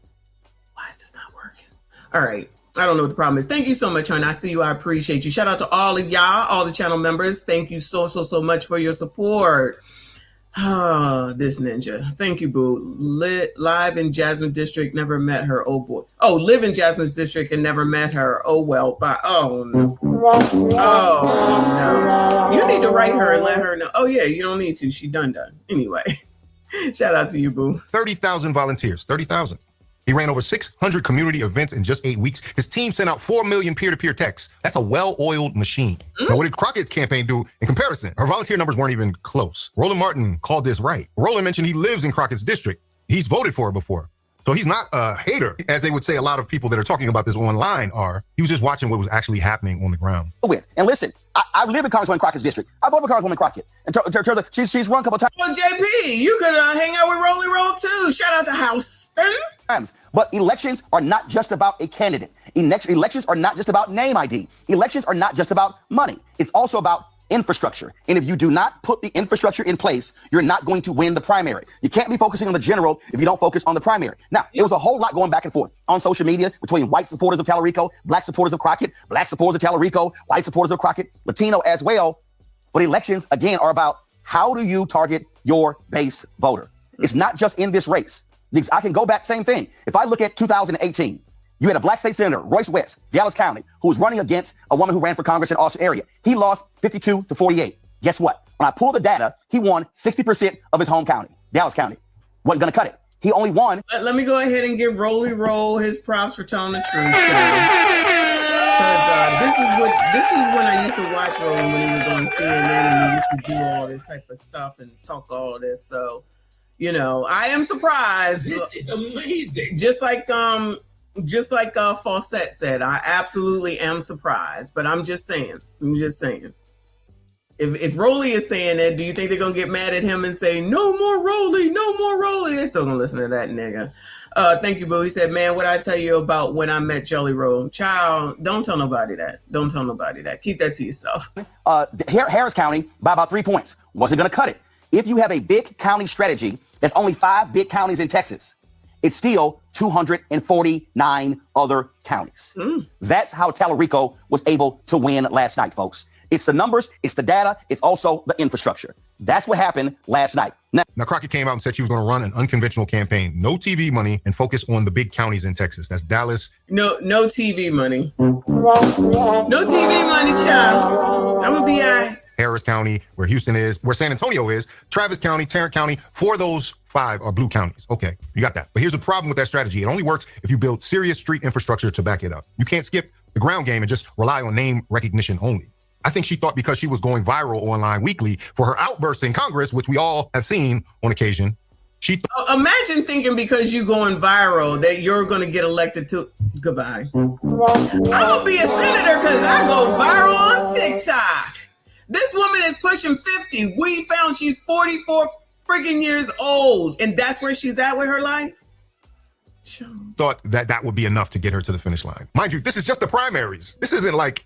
Speaker 1: Why is this not working? All right. I don't know what the problem is. Thank you so much, hon. I see you. I appreciate you. Shout out to all of y'all, all the channel members. Thank you so much for your support. Oh, this ninja. Thank you, boo. Live in Jasmine District, never met her. Oh, boy. Oh, live in Jasmine's District and never met her. Oh, well. Bye. Oh, no. Oh, no. You need to write her and let her know. Oh, yeah, you don't need to. She done. Anyway, shout out to you, boo.
Speaker 6: 30,000 volunteers. 30,000. He ran over 600 community events in just 8 weeks. His team sent out 4 million peer-to-peer texts. That's a well-oiled machine. Now, what did Crockett's campaign do in comparison? Her volunteer numbers weren't even close. Roland Martin called this right. Roland mentioned he lives in Crockett's district. He's voted for her before. So he's not a hater, as they would say a lot of people that are talking about this online are. He was just watching what was actually happening on the ground.
Speaker 18: And listen, I live in Congresswoman Crockett's district. I voted for Congresswoman Crockett. And she's run a couple times.
Speaker 1: Well, JP, you could hang out with Rolly Roll too. Shout out to Houston.
Speaker 18: But elections are not just about a candidate. Elections are not just about name ID. Elections are not just about money. It's also about infrastructure. And if you do not put the infrastructure in place, you're not going to win the primary. You can't be focusing on the general if you don't focus on the primary. Now, there was a whole lot going back and forth on social media between white supporters of Tallarico, black supporters of Crockett, black supporters of Tallarico, white supporters of Crockett, Latino as well. But elections, again, are about how do you target your base voter? It's not just in this race. I can go back, same thing. If I look at 2018, you had a black state senator, Royce West, Dallas County, who was running against a woman who ran for Congress in Austin area. He lost 52 to 48. Guess what? When I pull the data, he won 60% of his home county, Dallas County. Wasn't going to cut it. He only won.
Speaker 1: Let me go ahead and give Rolly Roll his props for telling the truth. Because this is when I used to watch Rolly when he was on CNN and he used to do all this type of stuff and talk all this. So, I am surprised.
Speaker 11: This is amazing.
Speaker 1: Just like Fawcett said, I absolutely am surprised, but I'm just saying. If Rolly is saying that, do you think they're going to get mad at him and say, no more Rolly, no more Rolly? They're still going to listen to that nigga. Thank you, boo. He said, man, what I tell you about when I met Jelly Roll? Child, don't tell nobody that. Don't tell nobody that. Keep that to yourself.
Speaker 18: Harris County by about 3 points. Wasn't going to cut it. If you have a big county strategy, there's only 5 big counties in Texas. It's still 249 other counties. That's how Tallarico was able to win last night, folks. It's the numbers, it's the data, it's also the infrastructure. That's what happened last night.
Speaker 6: Now, Crockett came out and said she was going to run an unconventional campaign. No TV money and focus on the big counties in Texas. That's Dallas.
Speaker 1: No TV money. No TV money, child. I'm going to be all right.
Speaker 6: Harris County, where Houston is, where San Antonio is, Travis County, Tarrant County, 4 of those 5 are blue counties. Okay, you got that. But here's the problem with that strategy. It only works if you build serious street infrastructure to back it up. You can't skip the ground game and just rely on name recognition only. I think she thought because she was going viral online weekly for her outbursts in Congress, which we all have seen on occasion,
Speaker 1: imagine thinking because you going viral that you're going to get elected to. Goodbye. I'm going to be a senator because I go viral on TikTok. This woman is pushing 50. We found she's 44 freaking years old, and that's where she's at with her life.
Speaker 6: Thought that would be enough to get her to the finish line. Mind you, this is just the primaries. This isn't like,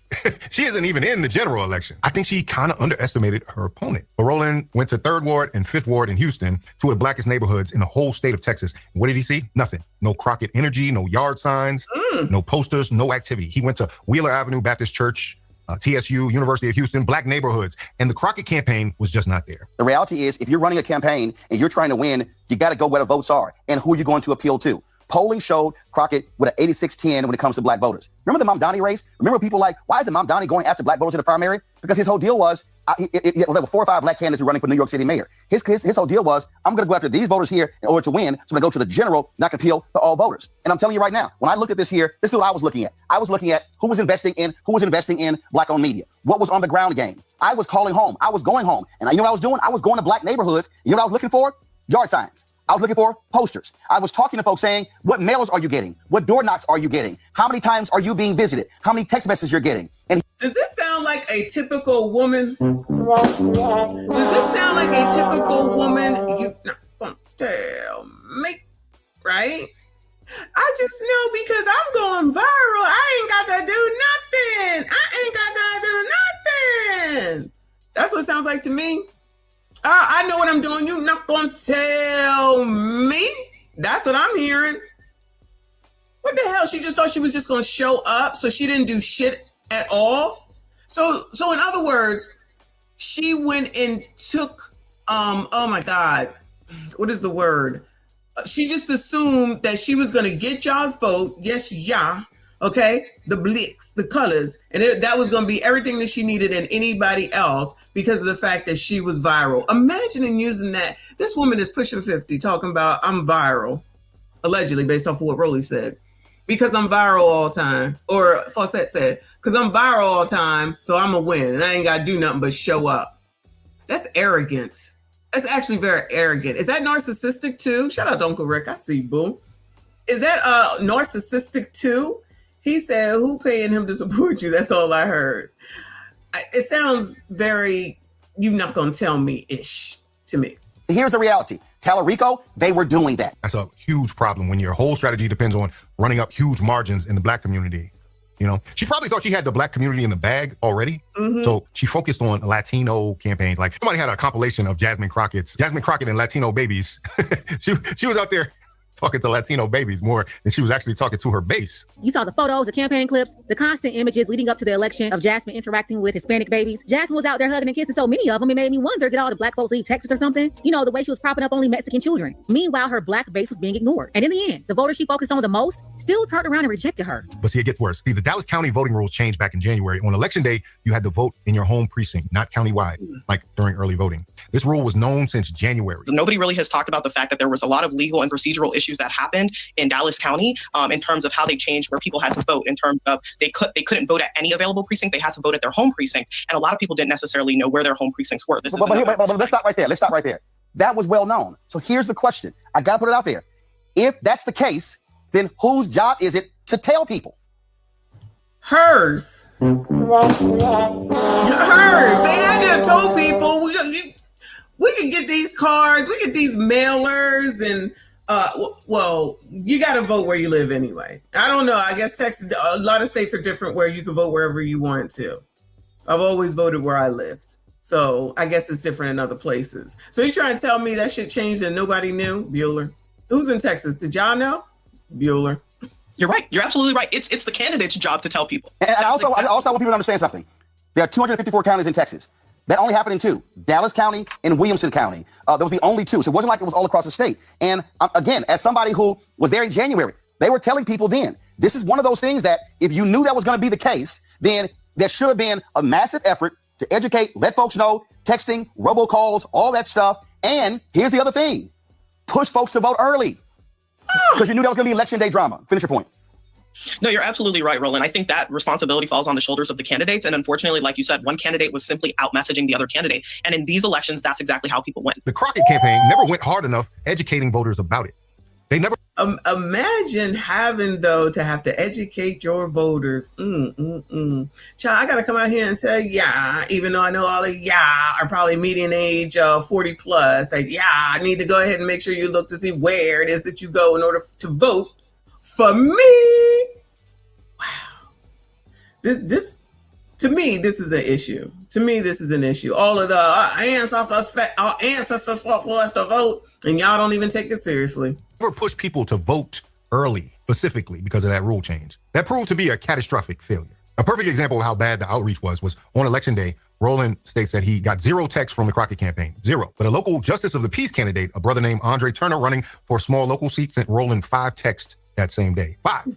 Speaker 6: she isn't even in the general election. I think she kind of underestimated her opponent. But Roland went to 3rd Ward and 5th Ward in Houston, 2 of the blackest neighborhoods in the whole state of Texas. What did he see? Nothing. No Crockett Energy, no yard signs, no posters, no activity. He went to Wheeler Avenue Baptist Church, TSU, University of Houston, black neighborhoods, and the Crockett campaign was just not there.
Speaker 18: The reality is, if you're running a campaign and you're trying to win, you got to go where the votes are and who you're going to appeal to. Polling showed Crockett with an 86-10 when it comes to black voters. Remember the Mamdani race? Remember people like, why is Mamdani going after black voters in the primary? Because his whole deal was, there were 4 or 5 black candidates who were running for New York City mayor. His whole deal was, I'm going to go after these voters here in order to win, so I'm going to go to the general, not appeal to all voters. And I'm telling you right now, when I looked at this here, this is what I was looking at. I was looking at who was investing in black-owned media. What was on the ground game? I was calling home. I was going home. And you know what I was doing? I was going to black neighborhoods. You know what I was looking for? Yard signs. I was looking for posters. I was talking to folks saying, what mailers are you getting? What door knocks are you getting? How many times are you being visited? How many text messages you're getting? And
Speaker 1: does this sound like a typical woman? Does this sound like a typical woman? You not gonna tell me, right? I just know because I'm going viral. I ain't got to do nothing. That's what it sounds like to me. I know what I'm doing. You're not going to tell me. That's what I'm hearing. What the hell? She just thought she was just going to show up, so she didn't do shit at all. So in other words, she went and took, oh my God, what is the word? She just assumed that she was going to get y'all's vote. Yes, yeah. Okay, the blicks, the colors, and that was going to be everything that she needed and anybody else because of the fact that she was viral. Imagine using that. This woman is pushing 50 talking about I'm viral, allegedly based off of what Rolly said, because I'm viral all the time, or Fawcett said, because I'm viral all the time, so I'm going to win and I ain't got to do nothing but show up. That's arrogance. That's actually very arrogant. Is that narcissistic too? Shout out to Uncle Rick. I see, boo. Is that narcissistic too? He said, who paying him to support you? That's all I heard. It sounds very, you're not going to tell me-ish to me.
Speaker 18: Here's the reality. Tallarico, they were doing that.
Speaker 6: That's a huge problem when your whole strategy depends on running up huge margins in the black community. You know, she probably thought she had the black community in the bag already. So she focused on Latino campaigns. Like somebody had a compilation of Jasmine Crockett and Latino babies. she was out there talking to Latino babies more than she was actually talking to her base.
Speaker 20: You saw the photos, the campaign clips, the constant images leading up to the election of Jasmine interacting with Hispanic babies. Jasmine was out there hugging and kissing so many of them, it made me wonder, did all the black folks leave Texas or something? You know, the way she was propping up only Mexican children. Meanwhile, her black base was being ignored. And in the end, the voters she focused on the most still turned around and rejected her.
Speaker 6: But see, it gets worse. See, the Dallas County voting rules changed back in January. On election day, you had to vote in your home precinct, not countywide, like during early voting. This rule was known since January.
Speaker 21: Nobody really has talked about the fact that there was a lot of legal and procedural issues that happened in Dallas County in terms of how they changed where people had to vote, in terms of they couldn't vote at any available precinct. They had to vote at their home precinct. And a lot of people didn't necessarily know where their home precincts were.
Speaker 18: But let's stop right there. Let's stop right there. That was well known. So here's the question. I got to put it out there. If that's the case, then whose job is it to tell people?
Speaker 1: Hers. Hers. They had to have told people, we can get these cards, we get these mailers, and well, you got to vote where you live anyway. I don't know. I guess Texas, a lot of states are different where you can vote wherever you want to. I've always voted where I lived. So I guess it's different in other places. So you trying to tell me that shit changed and nobody knew? Bueller. Who's in Texas? Did y'all know? Bueller.
Speaker 21: You're right. You're absolutely right. It's the candidate's job to tell people.
Speaker 18: And I also want people to understand something. There are 254 counties in Texas. That only happened in 2, Dallas County and Williamson County. That was the only 2. So it wasn't like it was all across the state. And again, as somebody who was there in January, they were telling people then, this is one of those things that if you knew that was going to be the case, then there should have been a massive effort to educate, let folks know, texting, robocalls, all that stuff. And here's the other thing, push folks to vote early because you knew that was going to be election day drama. Finish your point.
Speaker 21: No, you're absolutely right, Roland. I think that responsibility falls on the shoulders of the candidates. And unfortunately, like you said, one candidate was simply out messaging the other candidate. And in these elections, that's exactly how people win.
Speaker 6: The Crockett campaign never went hard enough educating voters about it. They never.
Speaker 1: Imagine having, though, to have to educate your voters. Child, I got to come out here and tell yeah, even though I know all of yeah are probably median age 40 plus. Like, yeah, I need to go ahead and make sure you look to see where it is that you go in order to vote for me. Wow. This to me, this is an issue. To me, this is an issue. All of the ancestors fought for us to vote, and y'all don't even take it seriously.
Speaker 6: Never push people to vote early, specifically because of that rule change. That proved to be a catastrophic failure. A perfect example of how bad the outreach was on election day. Roland states that he got 0 texts from the Crockett campaign, 0. But a local justice of the peace candidate, a brother named Andre Turner, running for a small local seat, sent Roland 5 texts that same day. 5.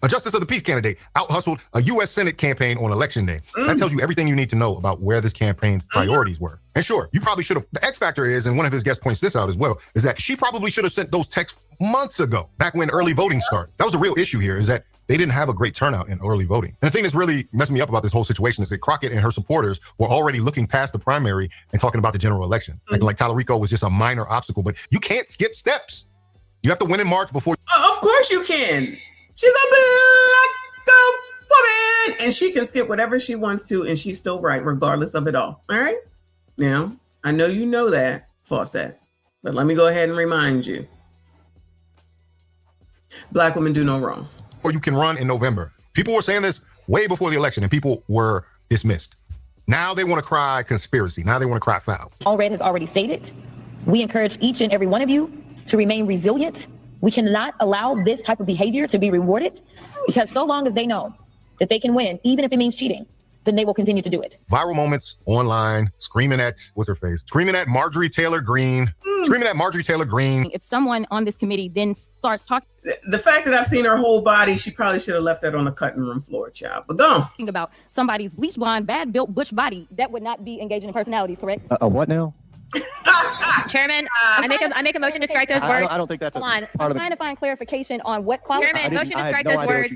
Speaker 6: A justice of the peace candidate out-hustled a U.S. Senate campaign on election day. That tells you everything you need to know about where this campaign's priorities were. And sure, you probably should have. The X factor is, and one of his guests points this out as well, is that she probably should have sent those texts months ago, back when early voting started. That was the real issue here, is that they didn't have a great turnout in early voting. And the thing that's really messed me up about this whole situation is that Crockett and her supporters were already looking past the primary and talking about the general election. Like Tallarico was just a minor obstacle, but you can't skip steps. You have to win in March before.
Speaker 1: Of course you can. She's a black woman, and she can skip whatever she wants to, and she's still right, regardless of it all. All right? Now, I know you know that, Fawcett, but let me go ahead and remind you. Black women do no wrong.
Speaker 6: Or you can run in November. People were saying this way before the election, and people were dismissed. Now they want to cry conspiracy. Now they want to cry foul.
Speaker 15: All Red has already stated, we encourage each and every one of you to remain resilient. We cannot allow this type of behavior to be rewarded, because so long as they know that they can win, even if it means cheating, then they will continue to do it.
Speaker 6: Viral moments online, screaming at, what's her face? Screaming at Marjorie Taylor Greene. Screaming at Marjorie Taylor Greene.
Speaker 3: If someone on this committee then starts talking.
Speaker 1: The fact that I've seen her whole body, she probably should have left that on the cutting room floor, child. But go on.
Speaker 3: About somebody's bleach blonde, bad built butch body, that would not be engaging in personalities, correct?
Speaker 22: What now?
Speaker 23: Chairman, I make a motion to strike those words.
Speaker 22: I don't think that's
Speaker 3: I'm trying to find clarification on what quality.
Speaker 23: Chairman, motion to strike those words.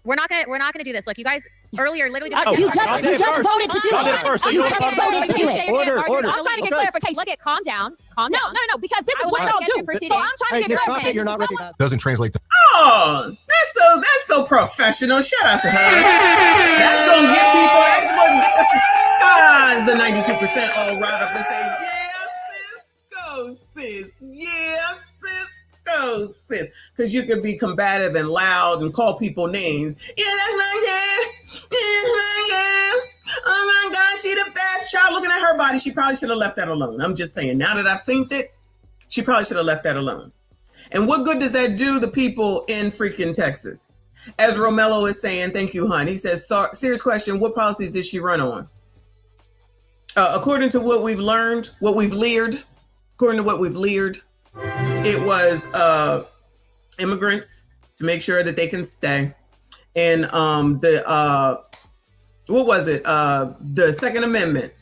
Speaker 23: We're not gonna do this. Look, you guys earlier literally just
Speaker 3: you just voted to do it.
Speaker 22: I did it first. So you just voted to do it. Order.
Speaker 3: I'm trying to get clarification.
Speaker 23: Look, calm down. Calm down.
Speaker 3: No, because this is what y'all do. So I'm trying to get clarification.
Speaker 22: You're not recognized.
Speaker 6: Doesn't translate to.
Speaker 1: Oh, that's so professional. Shout out to her. That's gonna get people. That's gonna get the 92% all right up and say, yes, sis, go, sis. Yes, sis. Go, sis, because you could be combative and loud and call people names. Yeah, that's my girl. Yeah, that's my girl. Oh my God, she the best. Child, looking at her body, she probably should have left that alone. I'm just saying, now that I've seen it, she probably should have left that alone. And what good does that do the people in freaking Texas? As Romello is saying, thank you, hon. He says, serious question, what policies did she run on? According to what we've learned, it was immigrants to make sure that they can stay. And the Second Amendment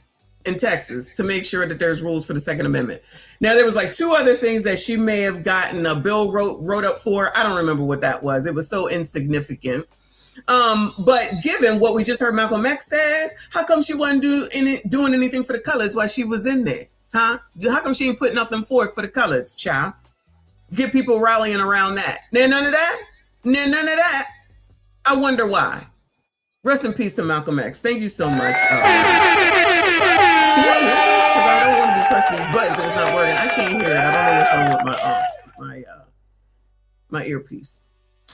Speaker 1: in Texas to make sure that there's rules for the Second Amendment. Now, there was like 2 other things that she may have gotten a bill wrote up for. I don't remember what that was. It was so insignificant. But given what we just heard Malcolm X said, how come she wasn't doing anything for the colors while she was in there? Huh? How come she ain't put nothing forth for the colors, child? Get people rallying around that. None of that. I wonder why. Rest in peace to Malcolm X. Thank you so much. Can you hear this? Because I don't want to be pressing these buttons and it's not working. I can't hear it. I don't know what's wrong with my earpiece.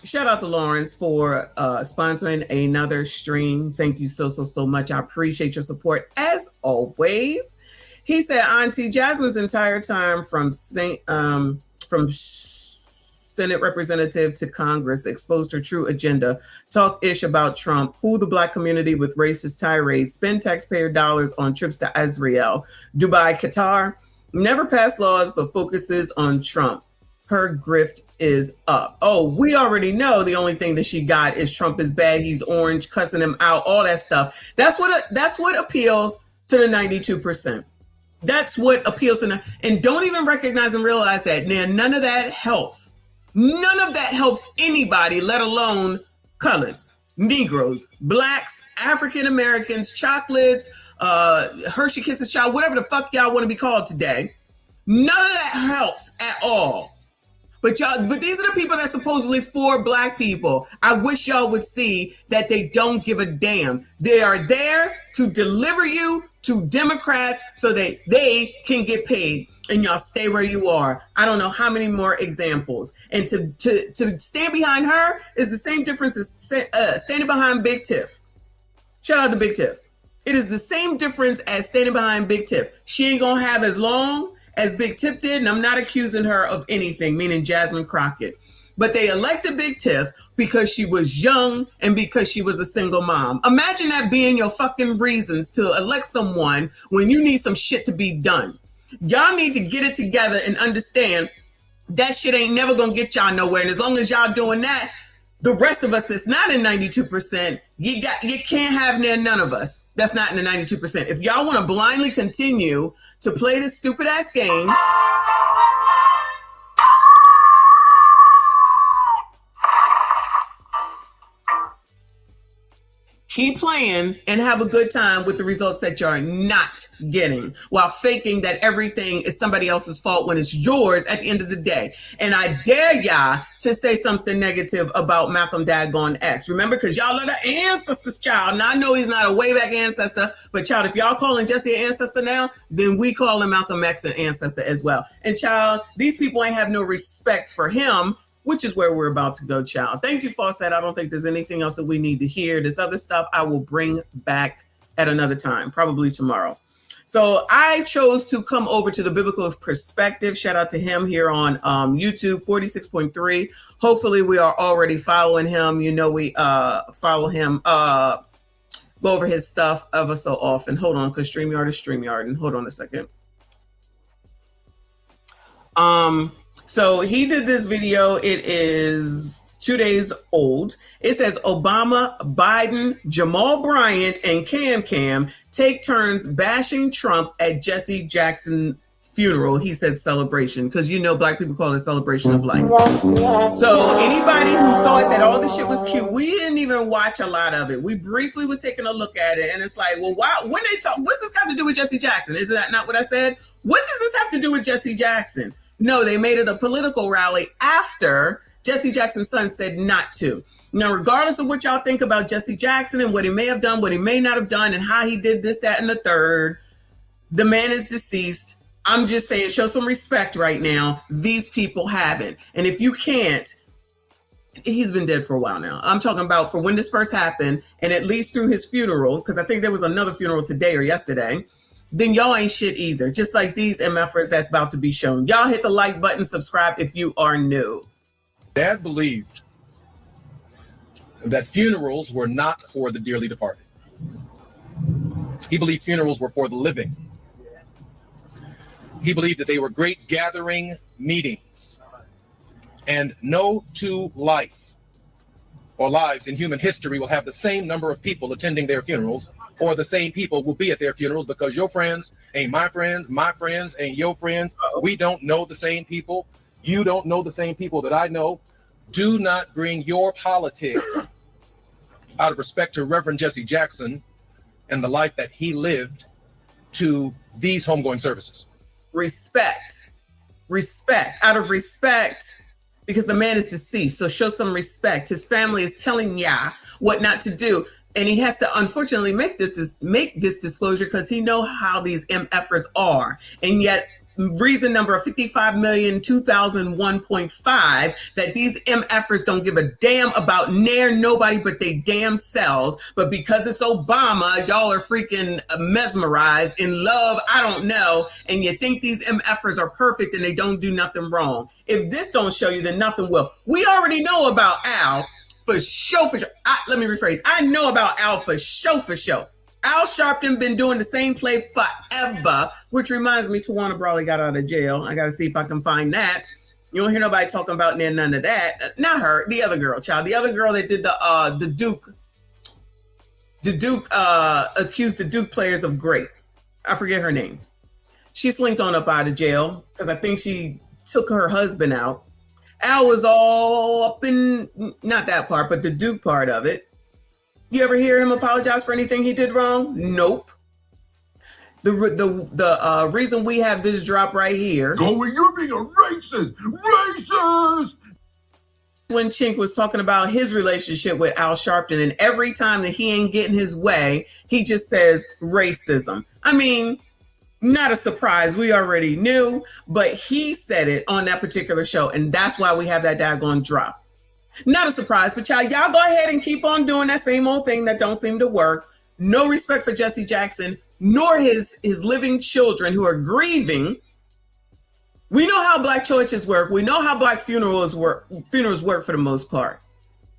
Speaker 1: Shout out to Lawrence for sponsoring another stream. Thank you so much. I appreciate your support as always. He said, Auntie, Jasmine's entire time from Senate representative to Congress exposed her true agenda, talk ish about Trump, fool the Black community with racist tirades, spend taxpayer dollars on trips to Israel, Dubai, Qatar, never passed laws but focuses on Trump. Her grift is up. Oh, we already know the only thing that she got is Trump is bad, he's orange, cussing him out, all that stuff. That's what appeals to the 92%. That's what appeals to them. And don't even recognize and realize that. Now, none of that helps. None of that helps anybody, let alone coloreds, Negroes, blacks, African Americans, chocolates, Hershey Kisses child, whatever the fuck y'all want to be called today. None of that helps at all. But these are the people that supposedly for black people. I wish y'all would see that they don't give a damn. They are there to deliver you to Democrats so that they can get paid. And y'all stay where you are. I don't know how many more examples. And to stand behind her is the same difference as standing behind Big Tiff. Shout out to Big Tiff. It is the same difference as standing behind Big Tiff. She ain't gonna have as long as Big Tiff did, and I'm not accusing her of anything, meaning Jasmine Crockett. But they elected Big Tiff because she was young and because she was a single mom. Imagine that being your fucking reasons to elect someone when you need some shit to be done. Y'all need to get it together and understand that shit ain't never gonna get y'all nowhere. And as long as y'all doing that, the rest of us that's not in 92%, you can't have none of us that's not in the 92%. If y'all want to blindly continue to play this stupid ass game, keep playing and have a good time with the results that you're not getting while faking that everything is somebody else's fault when it's yours at the end of the day. And I dare y'all to say something negative about Malcolm Daggone X. Remember, because y'all are the ancestors, child. Now, I know he's not a way back ancestor, but child, if y'all calling Jesse an ancestor now, then we calling Malcolm X an ancestor as well. And child, these people ain't have no respect for him, which is where we're about to go, child. Thank you, Fawcett. I don't think there's anything else that we need to hear. This other stuff I will bring back at another time, probably tomorrow. So I chose to come over to the Biblical Perspective. Shout out to him here on YouTube, 46.3. Hopefully we are already following him. You know, we follow him, go over his stuff ever so often. Hold on, because StreamYard is StreamYard. And hold on a second. So he did this video. It is 2 days old. It says Obama, Biden, Jamal Bryant, and Cam take turns bashing Trump at Jesse Jackson funeral. He said celebration, because you know black people call it celebration of life. So anybody who thought that all this shit was cute, we didn't even watch a lot of it. We briefly was taking a look at it, and it's like, well, why, when they talk, what's this got to do with Jesse Jackson? Isn't that not what I said? What does this have to do with Jesse Jackson? No, they made it a political rally after Jesse Jackson's son said not to. Now, regardless of what y'all think about Jesse Jackson and what he may have done, what he may not have done, and how he did this, that, and the third, the man is deceased. I'm just saying, show some respect right now. These people haven't. And if you can't, he's been dead for a while now. I'm talking about for when this first happened, and at least through his funeral, because I think there was another funeral today or yesterday, then y'all ain't shit either. Just like these MFers that's about to be shown. Y'all hit the like button, subscribe if you are new.
Speaker 2: Dad believed that funerals were not for the dearly departed. He believed funerals were for the living. He believed that they were great gathering meetings. And no two lives in human history will have the same number of people attending their funerals, or the same people will be at their funerals, because your friends ain't my friends ain't your friends. We don't know the same people. You don't know the same people that I know. Do not bring your politics out of respect to Reverend Jesse Jackson and the life that he lived to these homegoing services.
Speaker 1: Respect, out of respect, because the man is deceased. So show some respect. His family is telling ya what not to do. And he has to unfortunately make this disclosure because he know how these MFers are. And yet reason number 55,002,001.5 that these MFers don't give a damn about nobody but they damn selves. But because it's Obama, y'all are freaking mesmerized in love. I don't know. And you think these MFers are perfect and they don't do nothing wrong. If this don't show you, then nothing will. We already know about Al. For sure. Let me rephrase. I know about Al for sure. Al Sharpton been doing the same play forever, which reminds me, Tawana Brawley got out of jail. I got to see if I can find that. You don't hear nobody talking about none of that. Not her, the other girl, child. The other girl that did the Duke. The Duke accused the Duke players of grape. I forget her name. She slinked on up out of jail because I think she took her husband out. Al was all up in, not that part, but the Duke part of it. You ever hear him apologize for anything he did wrong? Nope. The reason we have this drop right here.
Speaker 8: You're being a racist! Racist!
Speaker 1: When Chink was talking about his relationship with Al Sharpton, and every time that he ain't getting his way, he just says racism. I mean, not a surprise. We already knew, but he said it on that particular show, and that's why we have that daggone drop. Not a surprise, but y'all go ahead and keep on doing that same old thing that don't seem to work. No respect for Jesse Jackson, nor his living children who are grieving. We know how black churches work. We know how black funerals work for the most part.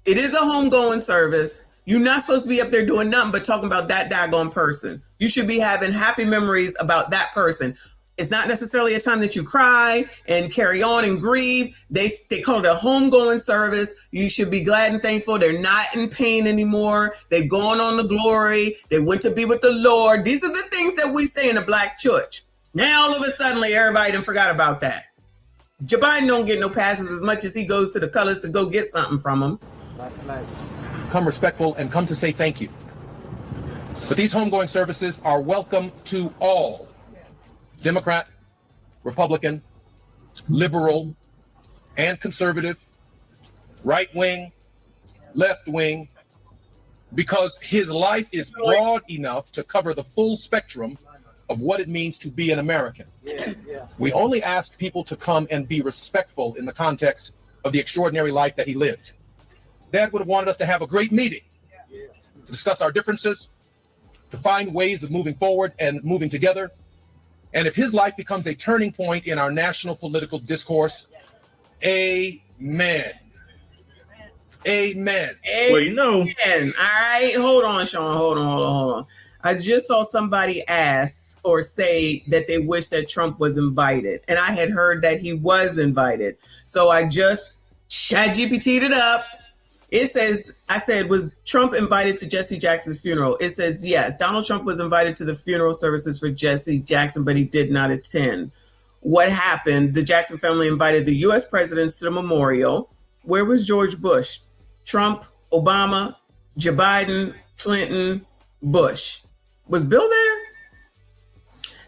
Speaker 1: It is a homegoing service. You're not supposed to be up there doing nothing but talking about that daggone person. You should be having happy memories about that person. It's not necessarily a time that you cry and carry on and grieve. They call it a homegoing service. You should be glad and thankful. They're not in pain anymore. They've gone on to glory. They went to be with the Lord. These are the things that we say in the black church. Now, all of a sudden, everybody done forgot about that. Joe Biden don't get no passes as much as he goes to the colors to go get something from them.
Speaker 2: Come respectful and come to say thank you. But these homegoing services are welcome to all. Democrat, Republican, liberal, and conservative, right wing, left wing, because his life is broad enough to cover the full spectrum of what it means to be an American. We only ask people to come and be respectful in the context of the extraordinary life that he lived. Dad would have wanted us to have a great meeting to discuss our differences, to find ways of moving forward and moving together. And if his life becomes a turning point in our national political discourse, amen. Amen.
Speaker 1: Well, you know. All right, hold on, Sean. Hold on. I just saw somebody ask or say that they wish that Trump was invited. And I had heard that he was invited. So I just ChatGPT'd it up. It says, I said, was Trump invited to Jesse Jackson's funeral? It says, yes, Donald Trump was invited to the funeral services for Jesse Jackson, but he did not attend. What happened? The Jackson family invited the U.S. presidents to the memorial. Where was George Bush? Trump, Obama, Joe Biden, Clinton, Bush. Was Bill there?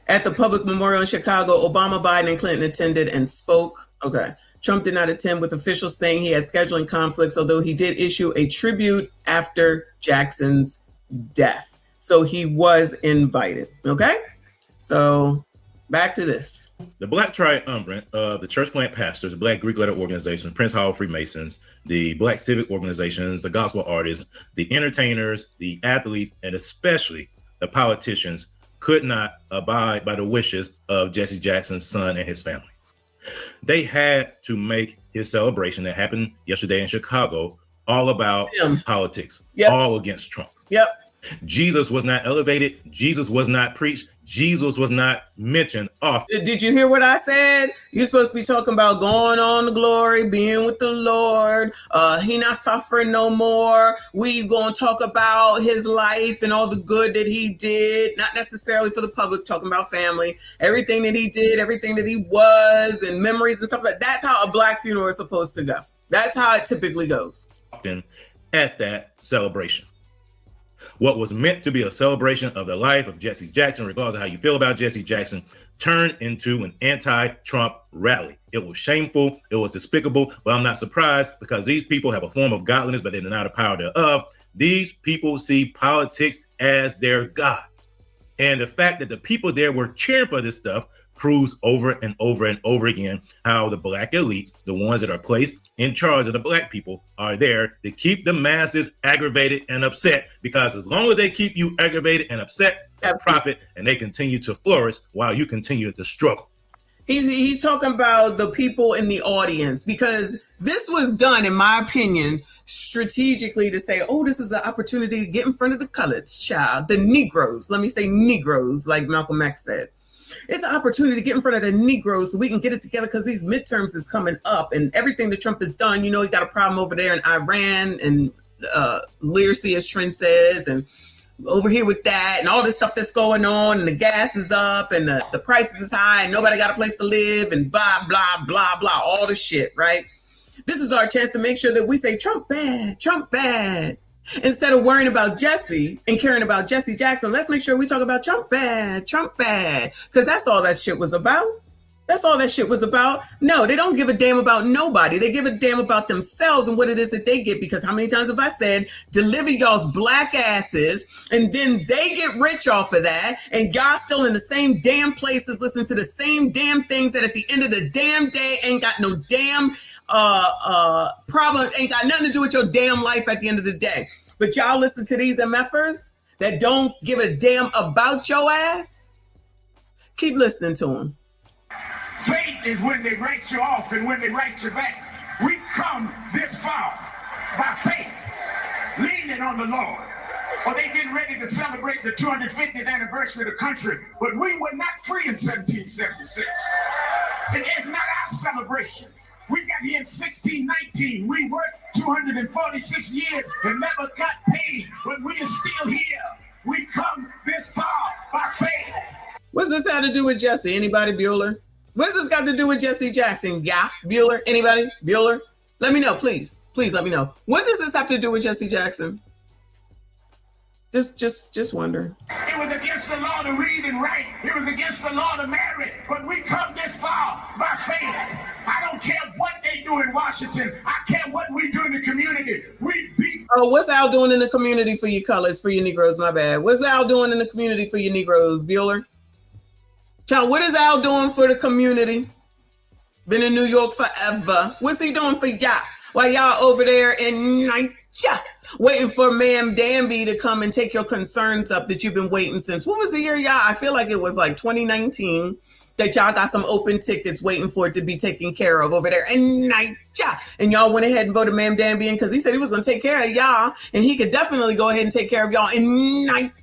Speaker 1: At the public memorial in Chicago, Obama, Biden, and Clinton attended and spoke. Okay. Trump did not attend, with officials saying he had scheduling conflicts, although he did issue a tribute after Jackson's death. So he was invited. Okay. So back to this.
Speaker 4: The Black Triumvirate of the church plant pastors, the Black Greek letter organizations, Prince Hall Freemasons, the Black civic organizations, the gospel artists, the entertainers, the athletes, and especially the politicians could not abide by the wishes of Jesse Jackson's son and his family. They had to make his celebration that happened yesterday in Chicago all about politics, all against Trump. Jesus was not elevated. Jesus was not preached. Jesus was not mentioned often.
Speaker 1: Did you hear what I said? You're supposed to be talking about going on to glory, being with the Lord. He not suffering no more. We going to talk about his life and all the good that he did. Not necessarily for the public, talking about family. Everything that he did, everything that he was, and memories and stuff like that. That's how a black funeral is supposed to go. That's how it typically goes.
Speaker 4: At that celebration. What was meant to be a celebration of the life of Jesse Jackson, regardless of how you feel about Jesse Jackson, turned into an anti-Trump rally. It was shameful. It was despicable, but I'm not surprised because these people have a form of godliness, but they deny the power thereof. These people see politics as their God. And the fact that the people there were cheering for this stuff proves over and over and over again how the black elites, the ones that are placed in charge of the black people, are there to keep the masses aggravated and upset, because as long as they keep you aggravated and upset, they profit and they continue to flourish while you continue to struggle.
Speaker 1: He's talking about the people in the audience, because this was done, in my opinion, strategically to say, oh, this is an opportunity to get in front of the colored child, the Negroes. Let me say Negroes, like Malcolm X said. It's an opportunity to get in front of the Negroes so we can get it together, because these midterms is coming up and everything that Trump has done. You know, he got a problem over there in Iran and literacy, as Trent says, and over here with that and all this stuff that's going on, and the gas is up and the prices is high and nobody got a place to live and blah, blah, blah, blah, all the shit, right? This is our chance to make sure that we say Trump bad, Trump bad. Instead of worrying about Jesse and caring about Jesse Jackson, let's make sure we talk about Trump bad, because that's all that shit was about. That's all that shit was about. No, they don't give a damn about nobody. They give a damn about themselves and what it is that they get, because how many times have I said, deliver y'all's black asses, and then they get rich off of that, and y'all still in the same damn places, listen to the same damn things that at the end of the damn day ain't got no damn problem, ain't got nothing to do with your damn life at the end of the day. But y'all listen to these MFers that don't give a damn about your ass. Keep listening to them.
Speaker 5: Faith is when they write you off and when they write you back. We come this far by faith, leaning on the Lord. Or they getting ready to celebrate the 250th anniversary of the country, but we were not free in 1776. And it's not our celebration. We got here in 1619. We worked 246 years and never got paid, but we are still here. We come this far by faith.
Speaker 1: What's this have to do with Jesse? Anybody, Bueller? What's this got to do with Jesse Jackson? Yeah, Bueller? Anybody? Bueller? Let me know, please. Please let me know. What does this have to do with Jesse Jackson? Just wonder.
Speaker 5: It was against the law to read and write. It was against the law to marry. But we come this far by faith. I don't care what they do in Washington. I care what we do in the community. We beat.
Speaker 1: Oh, what's Al doing in the community for your colors, for your Negroes? My bad. What's Al doing in the community for your Negroes, Bueller? Child, what is Al doing for the community? Been in New York forever. What's he doing for y'all? While y'all over there in Nigeria, waiting for Ma'am Danby to come and take your concerns up that you've been waiting since. What was the year, y'all? I feel like it was like 2019 that y'all got some open tickets waiting for it to be taken care of over there in Nigeria. And y'all went ahead and voted Ma'am Danby in because he said he was going to take care of y'all, and he could definitely go ahead and take care of y'all in Nigeria.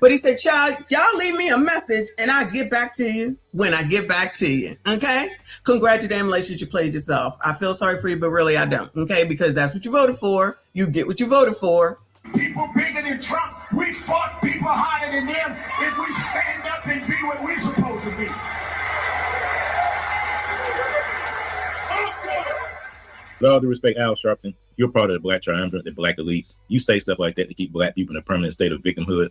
Speaker 1: But he said, child, y'all leave me a message and I'll get back to you when I get back to you. Okay? Congratulations, you played yourself. I feel sorry for you, but really I don't. Okay? Because that's what you voted for. You get what you voted for.
Speaker 5: People bigger than Trump. We fought people harder than them if we stand up and be what we're supposed to be.
Speaker 4: With all due respect, Al Sharpton, you're part of the Black Triumvirate, the Black elites. You say stuff like that to keep Black people in a permanent state of victimhood.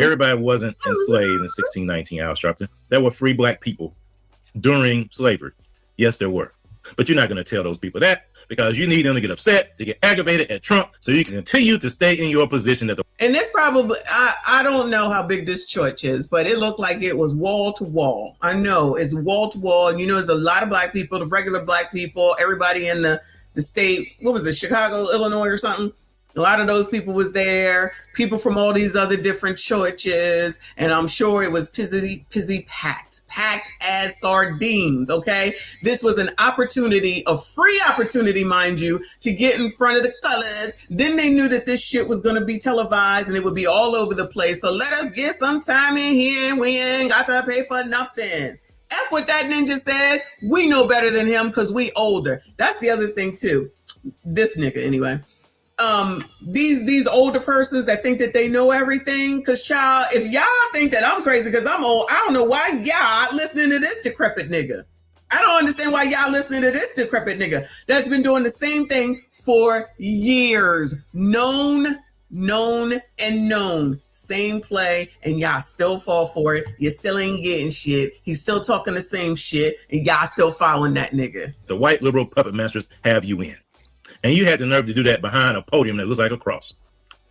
Speaker 4: Everybody wasn't enslaved in 1619, Al Sharpton. There were free Black people during slavery. Yes, there were. But you're not going to tell those people that, because you need them to get upset, to get aggravated at Trump, so you can continue to stay in your position.
Speaker 1: And this probably, I don't know how big this church is, but it looked like it was wall to wall. I know it's wall to wall. You know, there's a lot of Black people, the regular Black people, everybody in the state, what was it, Chicago, Illinois or something? A lot of those people was there, people from all these other different churches, and I'm sure it was pizzy packed as sardines, okay? This was an opportunity, a free opportunity, mind you, to get in front of the colors. Then they knew that this shit was gonna be televised and it would be all over the place. So let us get some time in here and we ain't got to pay for nothing. F what that ninja said. We know better than him because we older. That's the other thing too. This nigga anyway. These older persons that think that they know everything. Because child, if y'all think that I'm crazy because I'm old, I don't know why y'all listening to this decrepit nigga. I don't understand why y'all listening to this decrepit nigga that's been doing the same thing for years. Known. Same play, and y'all still fall for it. You still ain't getting shit. He's still talking the same shit, and y'all still following that nigga.
Speaker 4: The white liberal puppet masters have you in. And you had the nerve to do that behind a podium that looks like a cross,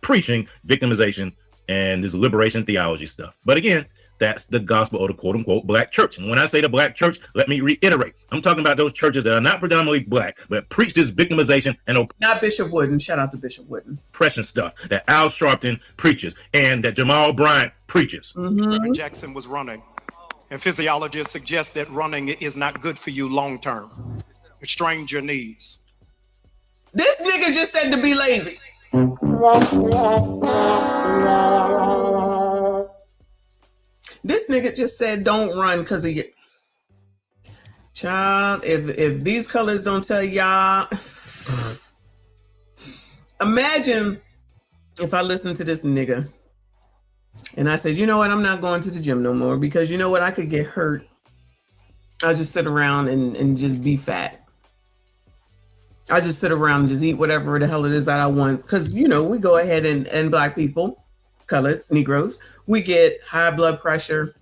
Speaker 4: preaching victimization and this liberation theology stuff. But again, that's the gospel of the quote unquote Black church. And when I say the Black church, let me reiterate, I'm talking about those churches that are not predominantly Black, but preach this victimization and
Speaker 1: not Bishop Wooden. Shout out to Bishop Wooden.
Speaker 4: Oppression stuff that Al Sharpton preaches and that Jamal Bryant preaches.
Speaker 7: Jackson was running, and physiologists suggest that running is not good for you long term. It strains your knees.
Speaker 1: This nigga just said to be lazy. This nigga just said don't run because of you. Child, if these colors don't tell y'all, imagine if I listen to this nigga and I said, you know what, I'm not going to the gym no more because you know what, I could get hurt. I'll just sit around and just be fat. I just sit around and just eat whatever the hell it is that I want. Because, you know, we go ahead and black people, coloreds, Negroes, we get high blood pressure,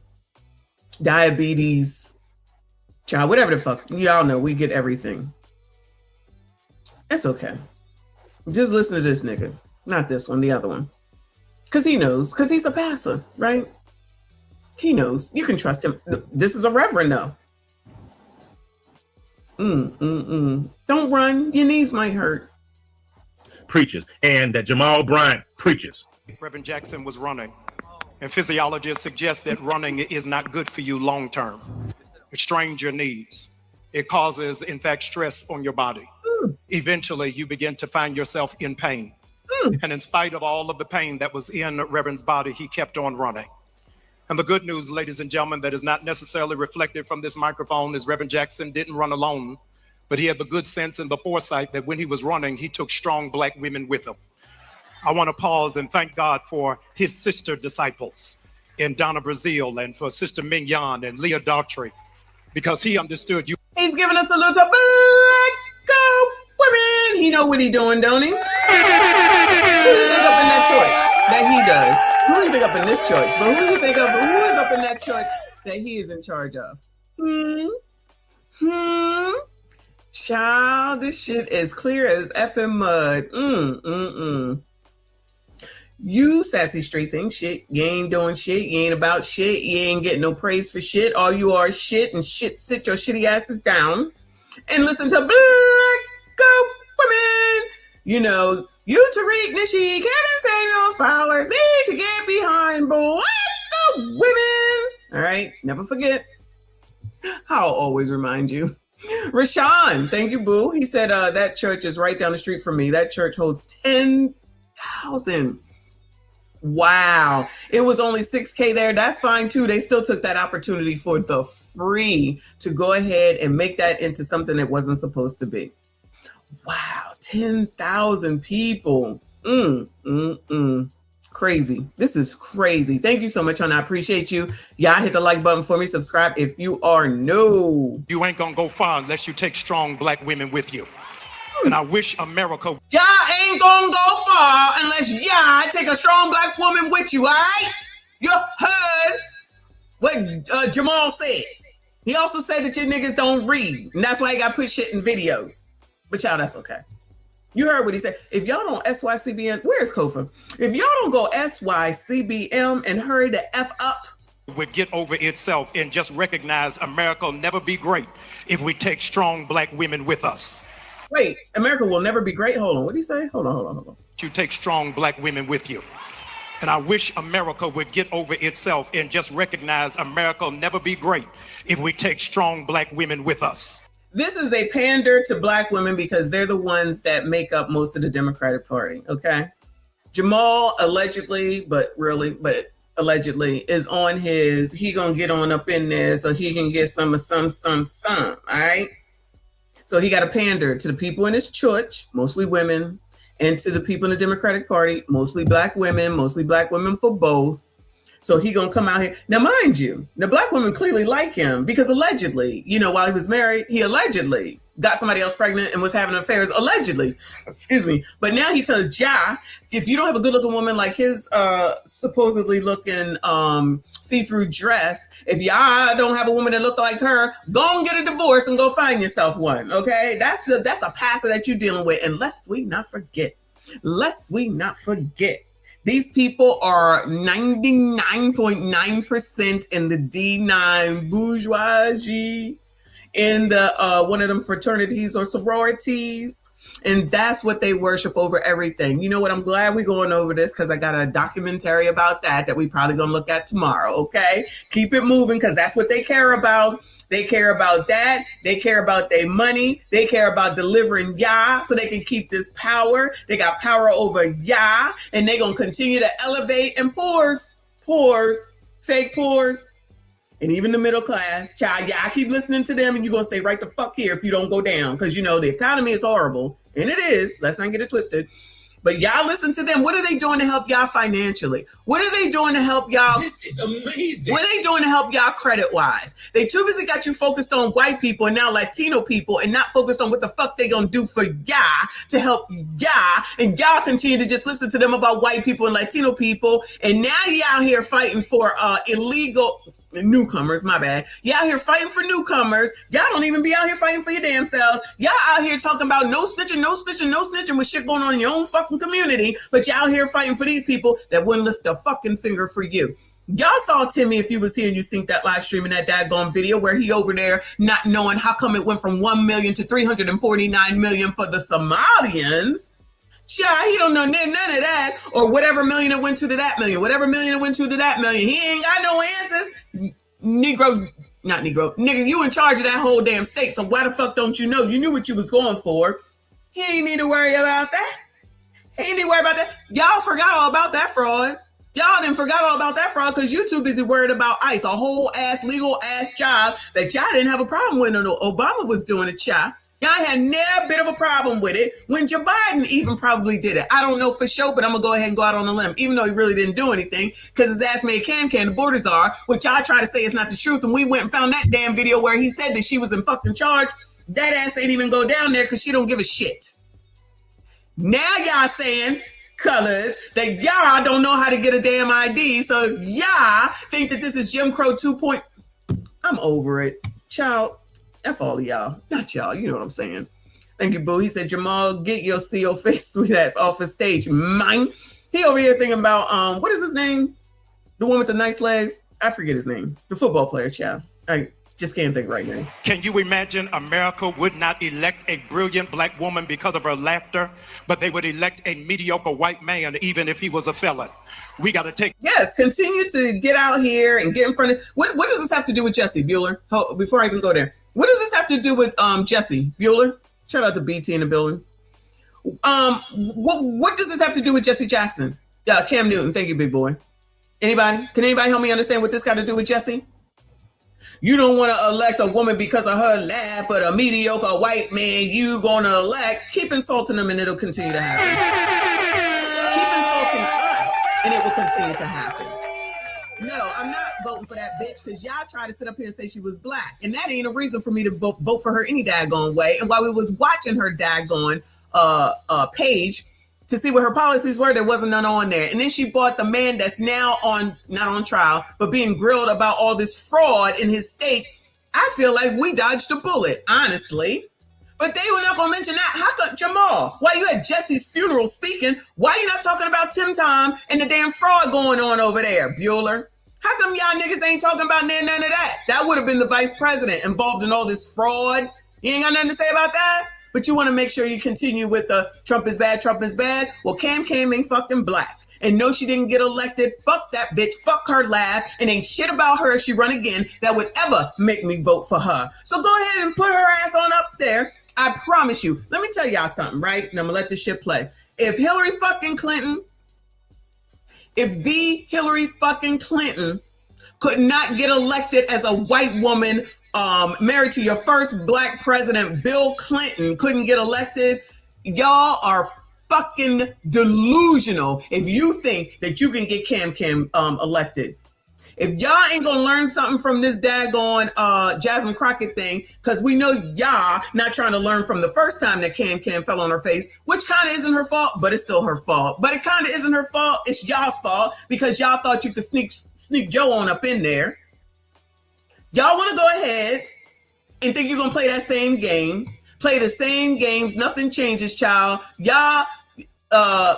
Speaker 1: diabetes, child, whatever the fuck. Y'all know we get everything. It's okay. Just listen to this nigga. Not this one, the other one. Because he knows. Because he's a pastor, right? He knows. You can trust him. This is a reverend, though. Don't run. Your knees might hurt.
Speaker 4: Preaches. And that Jamal Bryant preaches.
Speaker 7: Reverend Jackson was running, and physiologists suggest that running is not good for you long term. It strains your knees. It causes, in fact, stress on your body. Eventually, you begin to find yourself in pain. And in spite of all of the pain that was in Reverend's body, he kept on running. And the good news, ladies and gentlemen, that is not necessarily reflected from this microphone is Reverend Jackson didn't run alone, but he had the good sense and the foresight that when he was running, he took strong black women with him. I want to pause and thank God for his sister disciples in Donna Brazil and for Sister Mignon and Leah Daughtry, because he understood you.
Speaker 1: He's giving us a little black go women. He know what he doing, don't he? Who do you think up in that church that he does? Who do you think up in this church? But who do you think of? Who is up in that church that he is in charge of? Child, this shit is clear as effing mud. You sassy streets ain't shit. You ain't doing shit. You ain't about shit. You ain't getting no praise for shit. All you are is shit, and shit. Sit your shitty asses down and listen to Black Go Women. You know, you, Tariq Nishi, Kevin Samuels, Fowlers need to get behind Black Go Women. All right, never forget. I'll always remind you. Rashawn, thank you, boo. He said that church is right down the street from me. That church holds 10,000. Wow. It was only 6K there. That's fine too. They still took that opportunity for the free to go ahead and make that into something that wasn't supposed to be. Wow. 10,000 people. Crazy. This is crazy. Thank you so much, hon. I appreciate you. Y'all hit the like button for me. Subscribe if you are new.
Speaker 7: You ain't gonna go far unless you take strong black women with you. And I wish America.
Speaker 1: Y'all ain't gonna go far unless y'all take a strong black woman with you, all right? You heard what Jamal said. He also said that your niggas don't read, and that's why he got put shit in videos. But y'all, that's okay. You heard what he said. If y'all don't SYCBM, where's Kofa? If y'all don't go SYCBM and hurry the F up,
Speaker 7: would get over itself and just recognize America will never be great if we take strong black women with us.
Speaker 1: Wait, America will never be great? Hold on, what did he say? Hold on.
Speaker 7: You take strong black women with you. And I wish America would get over itself and just recognize America will never be great if we take strong black women with us.
Speaker 1: This is a pander to black women because they're the ones that make up most of the Democratic Party, okay? Jamal allegedly, allegedly is on his, he gonna get on up in there so he can get some, all right? So he got to pander to the people in his church, mostly women, and to the people in the Democratic Party, mostly black women for both. So he gonna come out here. Now, mind you, the black women clearly like him because allegedly, you know, while he was married, he allegedly got somebody else pregnant and was having affairs, allegedly. Excuse me. But now he tells Ja, if you don't have a good looking woman like his supposedly looking see-through dress, if y'all don't have a woman that look like her, go and get a divorce and go find yourself one. Okay, that's the pastor that you're dealing with. And lest we not forget, these people are 99.9% in the D9 bourgeoisie, in the one of them fraternities or sororities, and that's what they worship over everything. You know what? I'm glad we're going over this because I got a documentary about that we probably gonna look at tomorrow. Okay, keep it moving because that's what they care about. They care about that. They care about their money. They care about delivering Yah so they can keep this power. They got power over Yah, and they're going to continue to elevate and poors, fake poors, and even the middle class. Child, I keep listening to them, and you're going to stay right the fuck here if you don't go down because, you know, the economy is horrible, and it is. Let's not get it twisted. But y'all listen to them. What are they doing to help y'all financially? What are they doing to help y'all?
Speaker 9: This is amazing.
Speaker 1: What are they doing to help y'all credit-wise? They too busy got you focused on white people and now Latino people and not focused on what the fuck they gonna do for y'all to help y'all. And y'all continue to just listen to them about white people and Latino people. And now y'all here fighting for illegal newcomers, my bad. Y'all out here fighting for newcomers. Y'all don't even be out here fighting for your damn selves. Y'all out here talking about no snitching, no snitching, no snitching with shit going on in your own fucking community. But y'all out here fighting for these people that wouldn't lift a fucking finger for you. Y'all saw Timmy, if you was here and you synced that live stream in that daggone video where he over there not knowing how come it went from 1 million to 349 million for the Somalians. Child, he don't know none of that, or whatever million it went to that million, whatever million it went to that million. He ain't got no answers. Nigga, you in charge of that whole damn state, so why the fuck don't you know? You knew what you was going for. He ain't need to worry about that. He ain't need to worry about that. Y'all forgot all about that fraud. Y'all didn't forgot all about that fraud because you too busy worried about ICE, a whole ass legal ass job that y'all didn't have a problem with. Obama was doing it, child. Y'all had never bit of a problem with it when Joe Biden even probably did it. I don't know for sure, but I'm going to go ahead and go out on a limb, even though he really didn't do anything because his ass made can the borders are, which y'all try to say is not the truth. And we went and found that damn video where he said that she was in fucking charge. That ass ain't even go down there because she don't give a shit. Now y'all saying, colors, that y'all don't know how to get a damn ID. So y'all think that this is Jim Crow 2. I'm over it. Child. F all of y'all. Not y'all. You know what I'm saying. Thank you, boo. He said, Jamal, get your CO face sweet ass off the stage. Mine. He over here thinking about, what is his name? The one with the nice legs? I forget his name. The football player, child. I just can't think right now.
Speaker 7: Can you imagine America would not elect a brilliant black woman because of her laughter, but they would elect a mediocre white man even if he was a felon? We got to take...
Speaker 1: Yes, continue to get out here and get in front of... What does this have to do with Jesse Bueller? Before I even go there. What does this have to do with Jesse Bueller? Shout out to BT in the building. What does this have to do with Jesse Jackson? Yeah, Cam Newton. Thank you, big boy. Anybody? Can anybody help me understand what this got to do with Jesse? You don't want to elect a woman because of her laugh, but a mediocre white man you gonna elect. Keep insulting them and it'll continue to happen. Keep insulting us and it will continue to happen. No, I'm not voting for that bitch because y'all tried to sit up here and say she was black. And that ain't a reason for me to vote for her any daggone way. And while we was watching her daggone page to see what her policies were, there wasn't none on there. And then she bought the man that's now not on trial, but being grilled about all this fraud in his state. I feel like we dodged a bullet, honestly. But they were not going to mention that. How come, Jamal, while you at Jesse's funeral speaking, why you not talking about Tim Tom and the damn fraud going on over there, Bueller? How come y'all niggas ain't talking about none of that? That would have been the vice president involved in all this fraud. You ain't got nothing to say about that? But you want to make sure you continue with the Trump is bad, Trump is bad. Well, Cam ain't fucking black. And no, she didn't get elected. Fuck that bitch. Fuck her laugh. And ain't shit about her if she run again that would ever make me vote for her. So go ahead and put her ass on up there. I promise you. Let me tell y'all something, right? And I'm going to let this shit play. If the Hillary fucking Clinton could not get elected as a white woman, married to your first black president, Bill Clinton, couldn't get elected, y'all are fucking delusional if you think that you can get Cam elected. If y'all ain't gonna learn something from this daggone Jasmine Crockett thing, because we know y'all not trying to learn from the first time that Cam fell on her face, which kind of isn't her fault, but it's still her fault. But it kind of isn't her fault. It's y'all's fault because y'all thought you could sneak Joe on up in there. Y'all want to go ahead and think you're gonna play that same game, play the same games. Nothing changes, child. Y'all.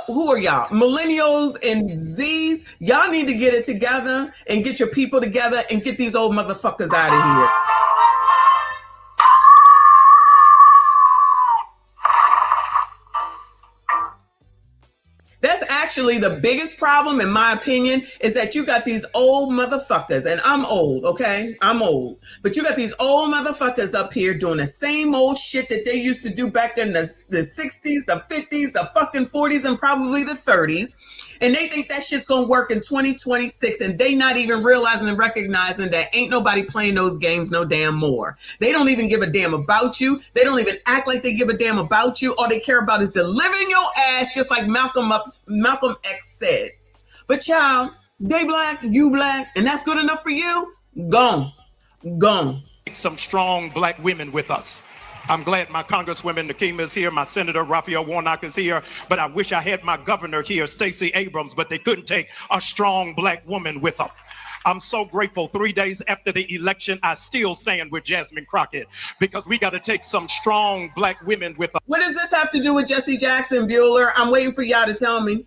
Speaker 1: Who are y'all? Millennials and Z's, y'all need to get it together and get your people together and get these old motherfuckers out of here. That's actually the biggest problem, in my opinion, is that you got these old motherfuckers, and I'm old, okay? I'm old. But you got these old motherfuckers up here doing the same old shit that they used to do back in the 60s, the 50s, the fucking 40s, and probably the 30s. And they think that shit's gonna work in 2026, and they not even realizing and recognizing that ain't nobody playing those games no damn more. They don't even give a damn about you. They don't even act like they give a damn about you. All they care about is delivering your ass, just like Malcolm X said. But child, they black, you black, and that's good enough for you? Gone.
Speaker 7: Some strong black women with us. I'm glad my Congresswoman Nakima is here, my Senator Raphael Warnock is here, but I wish I had my governor here, Stacey Abrams, but they couldn't take a strong black woman with them. I'm so grateful 3 days after the election, I still stand with Jasmine Crockett because we got to take some strong black women with us.
Speaker 1: What does this have to do with Jesse Jackson, Bueller? I'm waiting for y'all to tell me.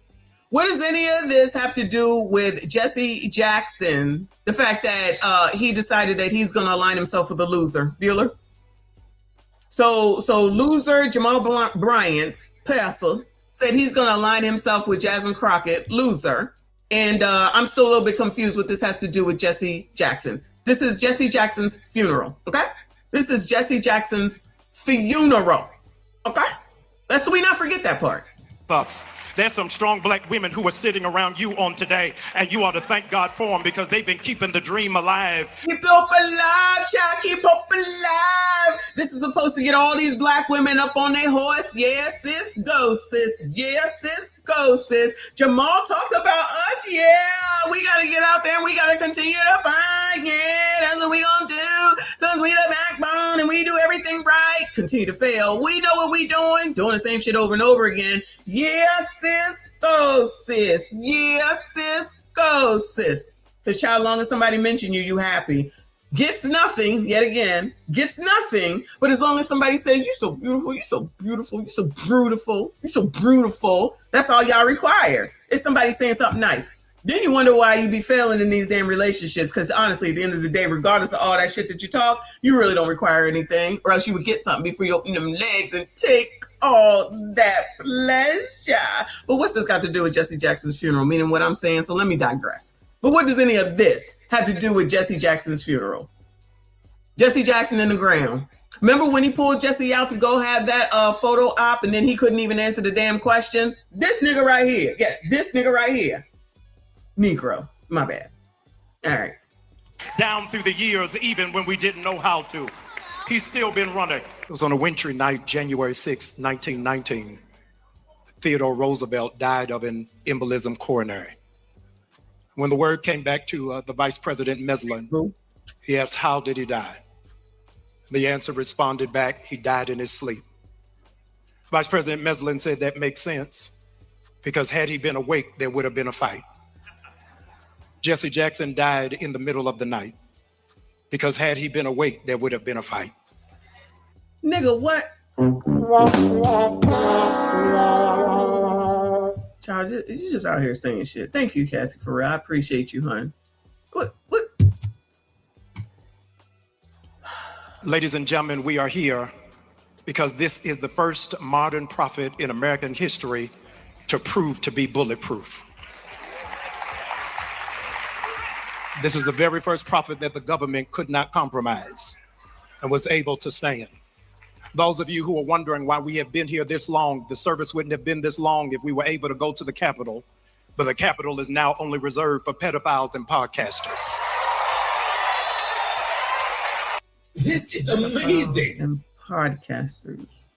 Speaker 1: What does any of this have to do with Jesse Jackson? The fact that he decided that he's going to align himself with a loser, Bueller? So loser Jamal Bryant, passer, said he's going to align himself with Jasmine Crockett, loser. And I'm still a little bit confused what this has to do with Jesse Jackson. This is Jesse Jackson's funeral, okay? This is Jesse Jackson's funeral, okay? Let's we not forget that part.
Speaker 7: There's some strong black women who are sitting around you on today, and you ought to thank God for them because they've been keeping the dream alive.
Speaker 1: Keep hope alive, child. Keep hope alive. This is supposed to get all these black women up on their horse. Yeah, sis, go, sis. Yeah, sis, go, sis. Jamal talked about us. Yeah, we got to get out there and we got to continue to fight. Yeah, that's what we going to do because we the backbone and we do everything right. Continue to fail. We know what we doing the same shit over and over again. Yeah, sis, go, sis. Yeah, sis, go, sis. Because child, long as somebody mention you, you happy. Gets nothing, yet again, gets nothing. But as long as somebody says, you so beautiful, you so beautiful, you so beautiful, you so beautiful, that's all y'all require. It's somebody saying something nice. Then you wonder why you be failing in these damn relationships. Because honestly, at the end of the day, regardless of all that shit that you talk, you really don't require anything. Or else you would get something before you open them legs and take all that pleasure. But what's this got to do with Jesse Jackson's funeral? Meaning what I'm saying, so let me digress. But what does any of this have to do with Jesse Jackson's funeral? Jesse Jackson in the ground. Remember when he pulled Jesse out to go have that photo op and then he couldn't even answer the damn question? This nigga right here. Yeah, this nigga right here. Negro. My bad. All right.
Speaker 7: Down through the years, even when we didn't know how to. He's still been running. It was on a wintry night, January 6, 1919. Theodore Roosevelt died of an embolism coronary. When the word came back to the Vice President Meslin, he asked, how did he die? The answer responded back, he died in his sleep. Vice President Meslin said that makes sense because had he been awake, there would have been a fight. Jesse Jackson died in the middle of the night because had he been awake, there would have been a fight.
Speaker 1: Nigga, what? Child, you just out here saying shit. Thank you, Cassie, for real. I appreciate you, hon. What?
Speaker 7: Ladies and gentlemen, we are here because this is the first modern prophet in American history to prove to be bulletproof. This is the very first prophet that the government could not compromise and was able to stand. Those of you who are wondering why we have been here this long, the service wouldn't have been this long if we were able to go to the Capitol, but the Capitol is now only reserved for pedophiles and podcasters.
Speaker 1: This is amazing. And podcasters.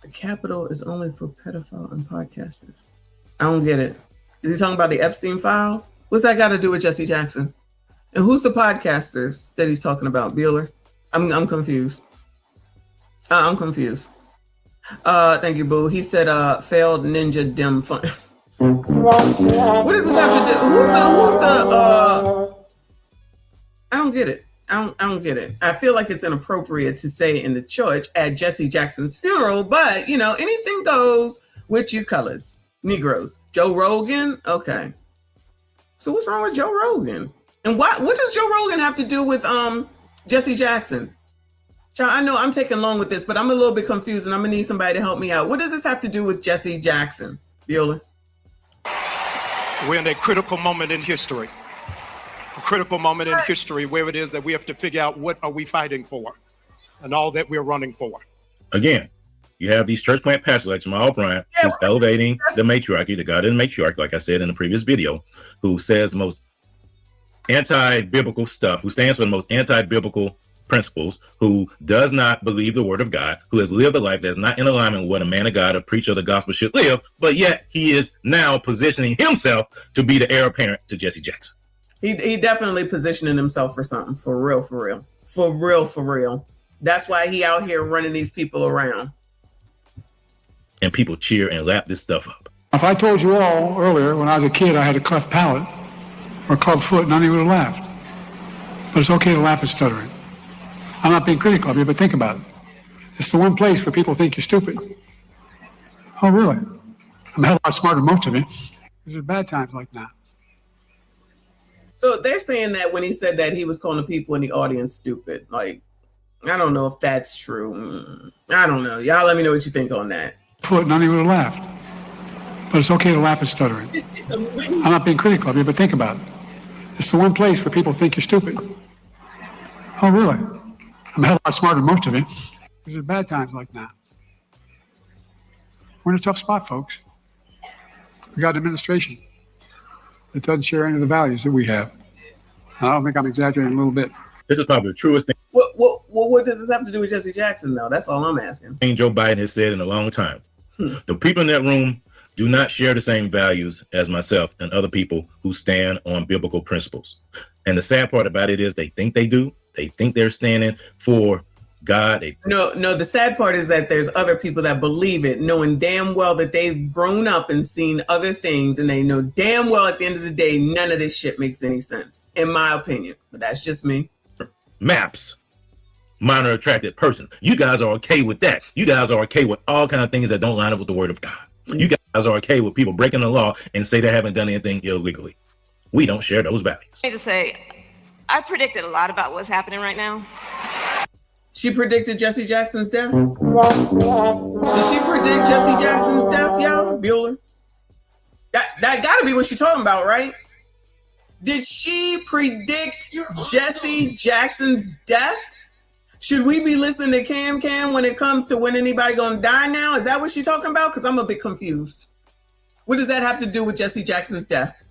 Speaker 1: The Capitol is only for pedophile and podcasters. I don't get it. Is he talking about the Epstein files? What's that got to do with Jesse Jackson? And who's the podcasters that he's talking about, Bueller? I'm confused. I'm confused. Thank you, Boo. He said failed ninja dim fun. What does this have to do? Who's the I don't get it. I don't get it. I feel like it's inappropriate to say in the church at Jesse Jackson's funeral, but you know, anything goes with you colors. Negroes. Joe Rogan? Okay. So what's wrong with Joe Rogan? And what does Joe Rogan have to do with Jesse Jackson? Child, I know I'm taking long with this, but I'm a little bit confused and I'm gonna need somebody to help me out. What does this have to do with Jesse Jackson, Bueller?
Speaker 7: We're in a critical moment in history. A critical moment in history where it is that we have to figure out what are we fighting for and all that we're running for.
Speaker 4: Again, you have these church plant pastors like Jamal Bryant, who's elevating the matriarchy, the God in the matriarch, like I said in the previous video, who says most anti-biblical stuff, who stands for the most anti-biblical principles, who does not believe the word of God, who has lived a life that's not in alignment with what a man of God, a preacher of the gospel should live, but yet he is now positioning himself to be the heir apparent to Jesse Jackson.
Speaker 1: He definitely positioning himself for something, for real, for real, for real, for real. That's why he out here running these people around.
Speaker 4: And people cheer and lap this stuff up.
Speaker 9: If I told you all earlier when I was a kid I had a cleft palate or a club foot, none of you would have laughed. But it's okay to laugh at stuttering. I'm not being critical of you, but think about it. It's the one place where people think you're stupid. Oh, really? I'm a hell of a lot smarter than most of you. There's bad times like that.
Speaker 1: So they're saying that when he said that, he was calling the people in the audience stupid. Like, I don't know if that's true. I don't know. Y'all let me know what you think on that.
Speaker 9: Foot, none of you would have laughed. But it's okay to laugh at stuttering. I'm not being critical of you, but think about it. It's the one place where people think you're stupid. Oh, really? I'm a hell of a lot smarter than most of you. There's bad times like that. We're in a tough spot, folks. We got an administration that doesn't share any of the values that we have. And I don't think I'm exaggerating a little bit.
Speaker 4: This is probably the truest thing.
Speaker 1: What does this have to do with Jesse Jackson, though? That's all I'm asking.
Speaker 4: Joe Biden has said in a long time. The people in that room do not share the same values as myself and other people who stand on biblical principles. And the sad part about it is they think they do. They think they're standing for God.
Speaker 1: No, the sad part is that there's other people that believe it, knowing damn well that they've grown up and seen other things, and they know damn well at the end of the day, none of this shit makes any sense, in my opinion. But that's just me.
Speaker 4: Maps. Minor attracted person. You guys are okay with that. You guys are okay with all kinds of things that don't line up with the word of God. You guys are okay with people breaking the law and say they haven't done anything illegally. We don't share those values.
Speaker 10: I need to say, I predicted a lot about what's happening right now.
Speaker 1: She predicted Jesse Jackson's death? Did she predict Jesse Jackson's death, y'all? Bueller? That gotta be what she's talking about, right? Did she predict Jesse Jackson's death? Should we be listening to Cam when it comes to when anybody gonna die now? Is that what she's talking about? Because I'm a bit confused. What does that have to do with Jesse Jackson's death?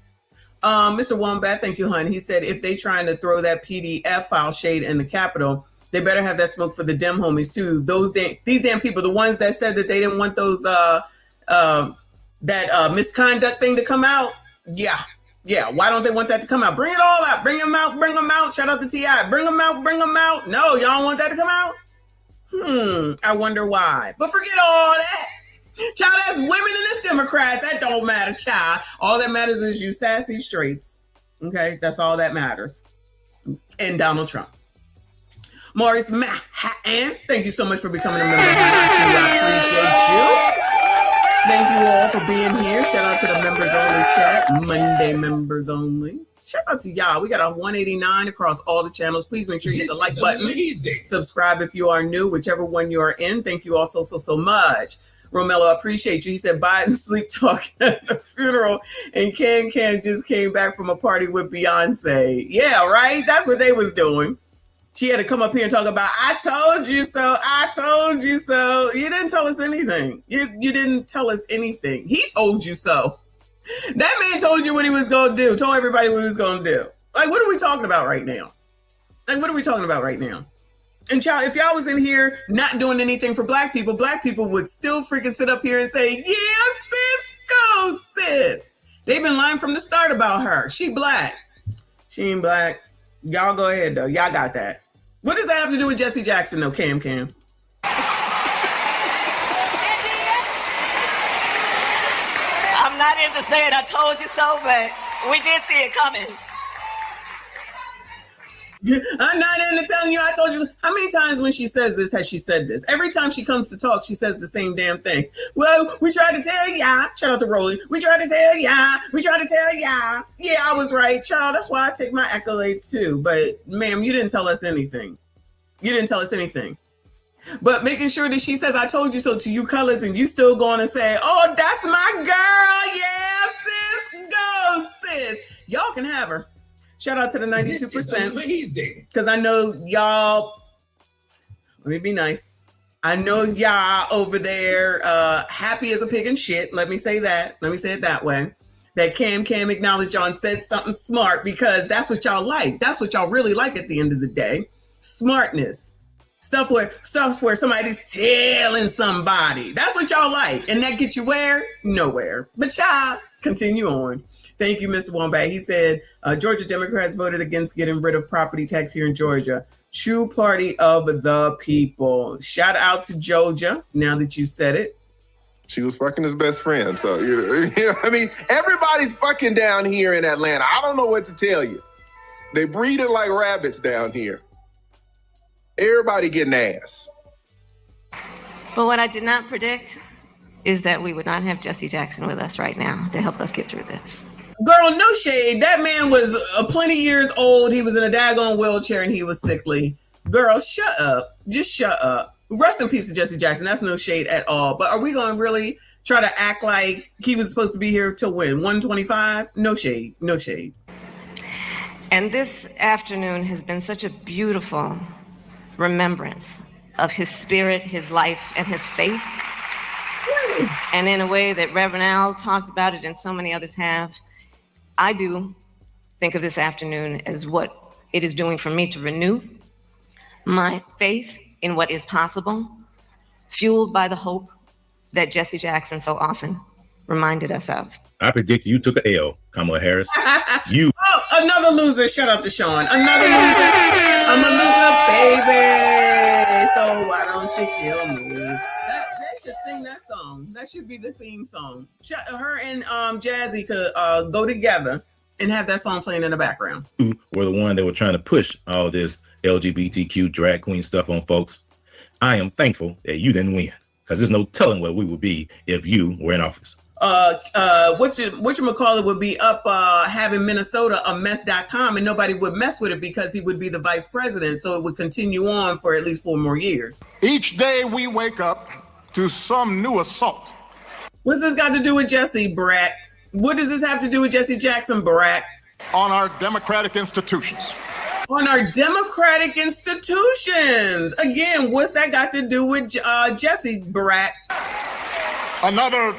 Speaker 1: Mr. Wombat, thank you, hon. He said if they trying to throw that PDF file shade in the Capitol, they better have that smoke for the Dem homies too. These damn people, the ones that said that they didn't want those misconduct thing to come out. Yeah. Why don't they want that to come out? Bring it all out. Bring them out. Shout out to T.I. Bring them out. No, y'all don't want that to come out? I wonder why. But forget all that. Child, that's women in this Democrats. That don't matter, child. All that matters is you sassy straights. Okay, that's all that matters. And Donald Trump. Maurice Manhattan, thank you so much for becoming a member. I appreciate you. Thank you all for being here. Shout out to the members only chat. Monday members only. Shout out to y'all. We got a 189 across all the channels. Please make sure you hit the like button. Amazing. Subscribe if you are new, whichever one you are in. Thank you all so much. Romello, I appreciate you. He said Biden sleep talking at the funeral, and Can just came back from a party with Beyonce. Yeah, right? That's what they was doing. She had to come up here and talk about, I told you so. I told you so. You didn't tell us anything. You didn't tell us anything. He told you so. That man told you what he was going to do. Told everybody what he was going to do. Like, what are we talking about right now? And child, if y'all was in here not doing anything for black people would still freaking sit up here and say, yeah, sis, go, sis. They've been lying from the start about her. She black. She ain't black. Y'all go ahead, though. Y'all got that. What does that have to do with Jesse Jackson, though, Cam?
Speaker 10: I'm not into saying I told you so, but we did see it coming.
Speaker 1: I'm not into telling you I told you. How many times when she says this has she said this? Every time she comes to talk, she says the same damn thing. Well, we tried to tell ya. Shout out to Rolly. We tried to tell ya. Yeah, I was right, child. That's why I take my accolades too. But ma'am, you didn't tell us anything. But making sure that she says I told you so to you colors, and you still going to say, oh, that's my girl. Yeah, sis, go, Y'all can have her. Shout out to the 92%.
Speaker 12: This is amazing.
Speaker 1: Because I know y'all, let me be nice. I know y'all over there happy as a pig in shit. Let me say that. Let me say it that way. That Cam acknowledged y'all and said something smart, because that's what y'all like. That's what y'all really like at the end of the day. Smartness. Stuff where somebody's telling somebody. That's what y'all like. And that gets you where? Nowhere. But y'all continue on. Thank you, Mr. Wombat. He said, Georgia Democrats voted against getting rid of property tax here in Georgia. True party of the people. Shout out to Georgia, now that you said it.
Speaker 16: She was fucking his best friend. So, I mean, everybody's fucking down here in Atlanta. I don't know what to tell you. They breeding like rabbits down here. Everybody getting ass.
Speaker 10: But what I did not predict is that we would not have Jesse Jackson with us right now to help us get through this.
Speaker 1: Girl, no shade. That man was plenty years old. He was in a daggone wheelchair and he was sickly. Girl, shut up. Just shut up. Rest in peace to Jesse Jackson. That's no shade at all. But are we going to really try to act like he was supposed to be here till when? 125? No shade. No shade.
Speaker 10: And this afternoon has been such a beautiful remembrance of his spirit, his life, and his faith. And in a way that Reverend Al talked about it and so many others have, I do think of this afternoon as what it is doing for me to renew my faith in what is possible, fueled by the hope that Jesse Jackson so often reminded us of.
Speaker 4: I predict you took an L, Kamala Harris. You.
Speaker 1: Oh, another loser. Shut up to Sean. Another loser. I'm a loser, baby. So why don't you kill me? They should sing that song. That should be the theme song. Her and Jazzy could go together and have that song playing in the background.
Speaker 4: Were the one that were trying to push all this LGBTQ drag queen stuff on folks. I am thankful that you didn't win, because there's no telling where we would be if you were in office.
Speaker 1: Whatchamacallit would be up having Minnesota a mess.com, and nobody would mess with it because he would be the vice president. So it would continue on for at least 4 more years.
Speaker 7: Each day we wake up to some new assault.
Speaker 1: What's this got to do with Jesse, Brat? What does this have to do with Jesse Jackson, Brat?
Speaker 7: On our democratic institutions.
Speaker 1: On our democratic institutions. Again, what's that got to do with Jesse, Brat?
Speaker 7: Another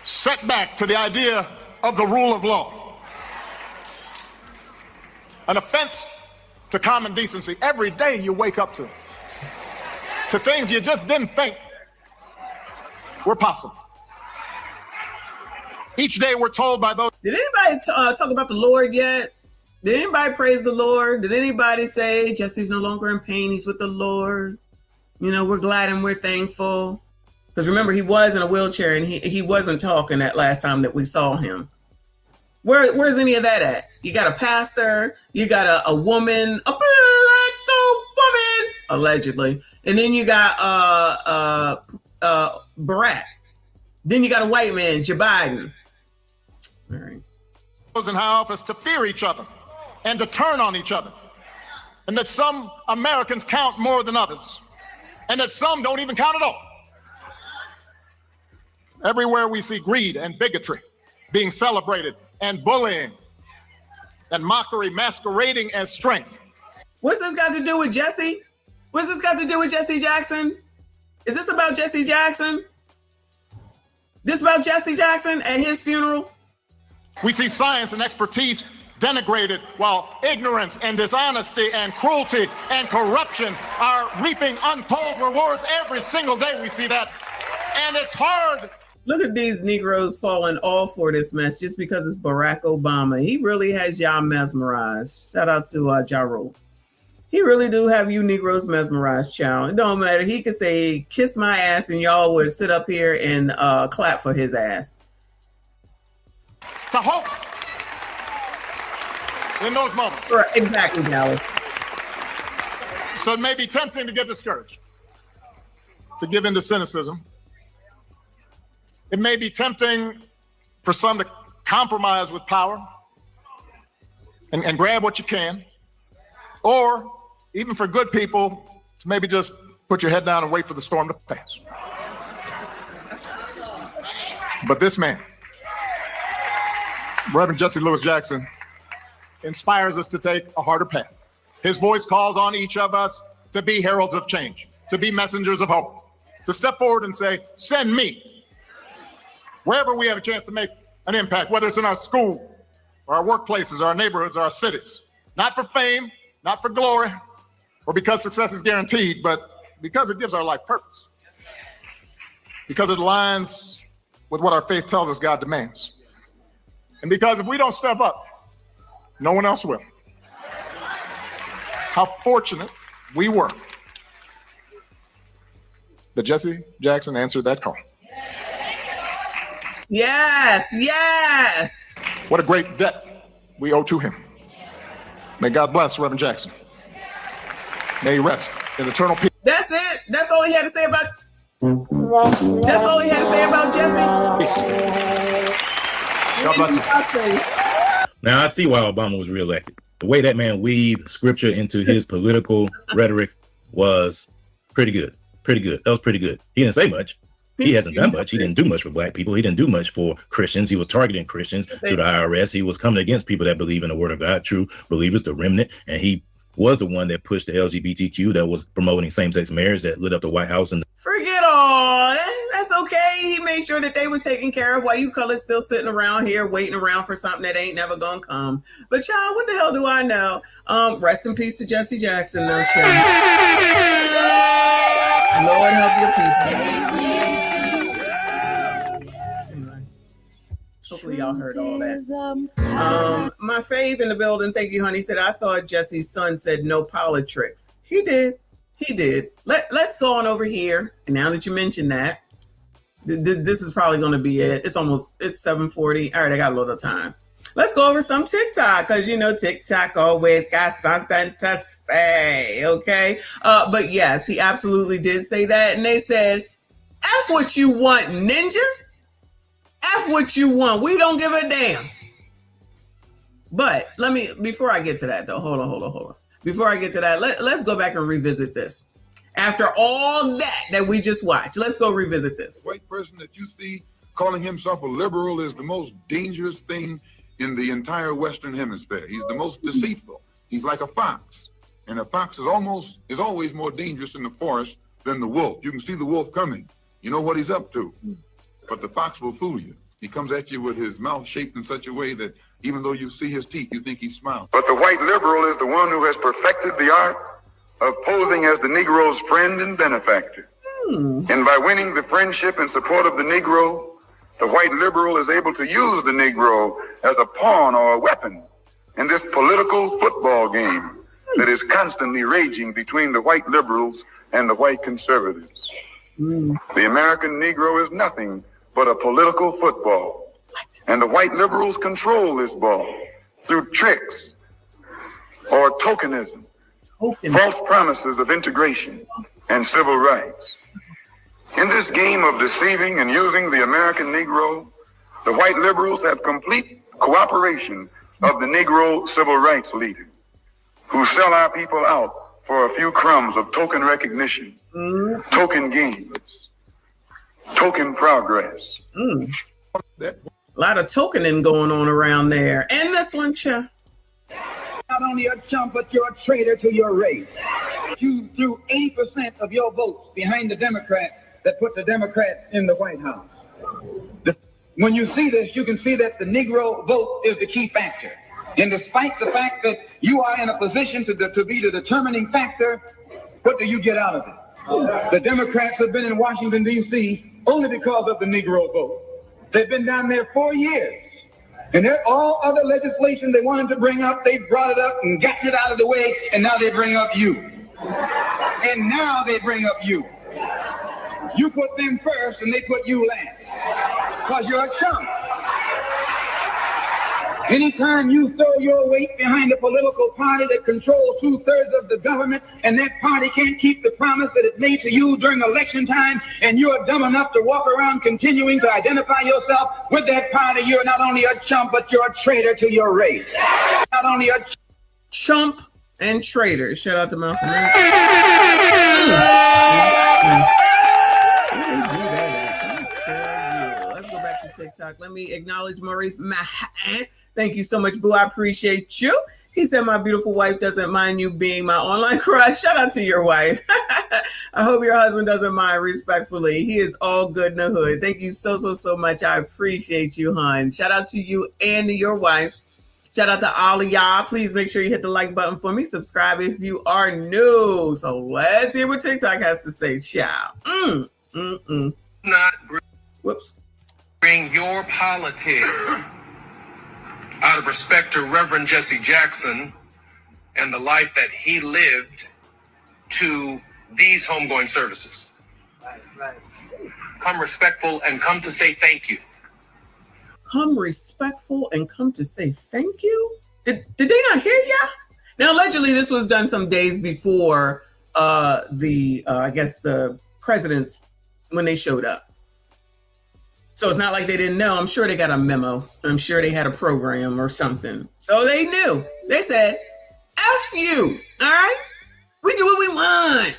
Speaker 7: setback to the idea of the rule of law. An offense to common decency. Every day you wake up to things you just didn't think were possible. Each day we're told by those.
Speaker 1: Did anybody talk about the Lord yet? Did anybody praise the Lord? Did anybody say Jesse's no longer in pain? He's with the Lord. You know, we're glad and we're thankful. Because remember, he was in a wheelchair and he wasn't talking that last time that we saw him. Where's any of that at? You got a pastor, you got a woman, a black woman, allegedly. And then you got Barack. Then you got a white man, Joe Biden. All right.
Speaker 7: Those in high office to fear each other and to turn on each other. And that some Americans count more than others. And that some don't even count at all. Everywhere we see greed and bigotry being celebrated and bullying and mockery masquerading as strength.
Speaker 1: What's this got to do with Jesse? What's this got to do with Jesse Jackson? Is this about Jesse Jackson? This about Jesse Jackson at his funeral?
Speaker 7: We see science and expertise denigrated while ignorance and dishonesty and cruelty and corruption are reaping untold rewards every single day. We see that. And it's hard.
Speaker 1: Look at these Negroes falling all for this mess just because it's Barack Obama. He really has y'all mesmerized. Shout out to Ja Rule. He really do have you Negroes mesmerized, child. It don't matter. He could say, kiss my ass, and y'all would sit up here and clap for his ass.
Speaker 7: To hope in those moments.
Speaker 1: Right, exactly, Dallas.
Speaker 7: So it may be tempting to get discouraged, to give in to cynicism. It may be tempting for some to compromise with power and grab what you can, or even for good people to maybe just put your head down and wait for the storm to pass. But this man, Reverend Jesse Louis Jackson, inspires us to take a harder path. His voice calls on each of us to be heralds of change, to be messengers of hope, to step forward and say, send me. Wherever we have a chance to make an impact, whether it's in our school, or our workplaces, or our neighborhoods, or our cities. Not for fame, not for glory, or because success is guaranteed, but because it gives our life purpose. Because it aligns with what our faith tells us God demands. And because if we don't step up, no one else will. How fortunate we were that Jesse Jackson answered that call.
Speaker 1: Yes, yes.
Speaker 7: What a great debt we owe to him. May God bless Reverend Jackson. May he rest in eternal peace.
Speaker 1: That's it. That's all he had to say about. That's all he had to say about Jesse.
Speaker 7: God bless him.
Speaker 4: Now I see why Obama was reelected. The way that man weaved scripture into his political rhetoric was pretty good. Pretty good. That was pretty good. He didn't say much. He hasn't done much. He didn't do much for black people. He didn't do much for Christians. He was targeting Christians through the IRS. He was coming against people that believe in the word of God, true believers, the remnant. And he was the one that pushed the LGBTQ, that was promoting same-sex marriage, that lit up the White House. And
Speaker 1: Forget all. That's okay. He made sure that they was taken care of while you colors still sitting around here waiting around for something that ain't never gonna come. But child, what the hell do I know? Rest in peace to Jesse Jackson, though. Lord help your people. Hopefully y'all heard all that. My fave in the building, thank you, honey, said, I thought Jesse's son said no politics. He did. He did. Let's go on over here. And now that you mentioned that, this is probably going to be it. It's 7:40. All right, I got a little time. Let's go over some TikTok, because you know TikTok always got something to say, okay? But yes, he absolutely did say that. And they said, F what you want, ninja. F what you want. We don't give a damn. But before I get to that though, hold on. Before I get to that, let's go back and revisit this. After all that we just watched, let's go revisit this.
Speaker 8: The white person that you see calling himself a liberal is the most dangerous thing in the entire Western Hemisphere. He's the most deceitful. He's like a fox. And a fox is always more dangerous in the forest than the wolf. You can see the wolf coming. You know what he's up to. But the fox will fool you. He comes at you with his mouth shaped in such a way that even though you see his teeth, you think he's smiling.
Speaker 12: But the white liberal is the one who has perfected the art of posing as the Negro's friend and benefactor. And by winning the friendship and support of the Negro, the white liberal is able to use the Negro as a pawn or a weapon in this political football game that is constantly raging between the white liberals and the white conservatives. The American Negro is nothing but a political football. And the white liberals control this ball through tricks or tokenism, false promises of integration and civil rights. In this game of deceiving and using the American Negro, the white liberals have complete cooperation of the Negro civil rights leaders who sell our people out for a few crumbs of token recognition, token gains, token progress.
Speaker 1: A lot of tokening going on around there. And this one, Cha.
Speaker 13: Not only a chump, but you're a traitor to your race. You threw 80% of your votes behind the Democrats that put the Democrats in the White House. When you see this, you can see that the Negro vote is the key factor. And despite the fact that you are in a position to be the determining factor, what do you get out of it? The Democrats have been in Washington, D.C. only because of the Negro vote. They've been down there 4 years. And all other legislation they wanted to bring up, they brought it up and gotten it out of the way, and now they bring up you. And now they bring up you. You put them first and they put you last. Because you're a chump. Anytime you throw your weight behind a political party that controls 2/3 of the government, and that party can't keep the promise that it made to you during election time, and you're dumb enough to walk around continuing to identify yourself with that party, you're not only a chump, but you're a traitor to your race. Not only a
Speaker 1: chump and traitor. Shout out to Malcolm X. Let's go back to TikTok. Let me acknowledge Maurice Mahan. Thank you so much, boo. I appreciate you. He said my beautiful wife doesn't mind you being my online crush. Shout out to your wife. I hope your husband doesn't mind, respectfully. He is all good in the hood. Thank you so much. I appreciate you, hon. Shout out to you and your wife. Shout out to all of y'all. Please make sure you hit the like button for me. Subscribe if you are new. So let's hear what TikTok has to say, child.
Speaker 2: Not
Speaker 1: Whoops.
Speaker 2: bring your politics out of respect to Reverend Jesse Jackson and the life that he lived to these homegoing services.
Speaker 1: Right.
Speaker 2: Come respectful and come to say thank you.
Speaker 1: Come respectful and come to say thank you? Did they not hear ya? Now, allegedly, this was done some days before I guess the presidents, when they showed up. So it's not like they didn't know. I'm sure they got a memo. I'm sure they had a program or something. So they knew. They said, F you, all right? We do what we want.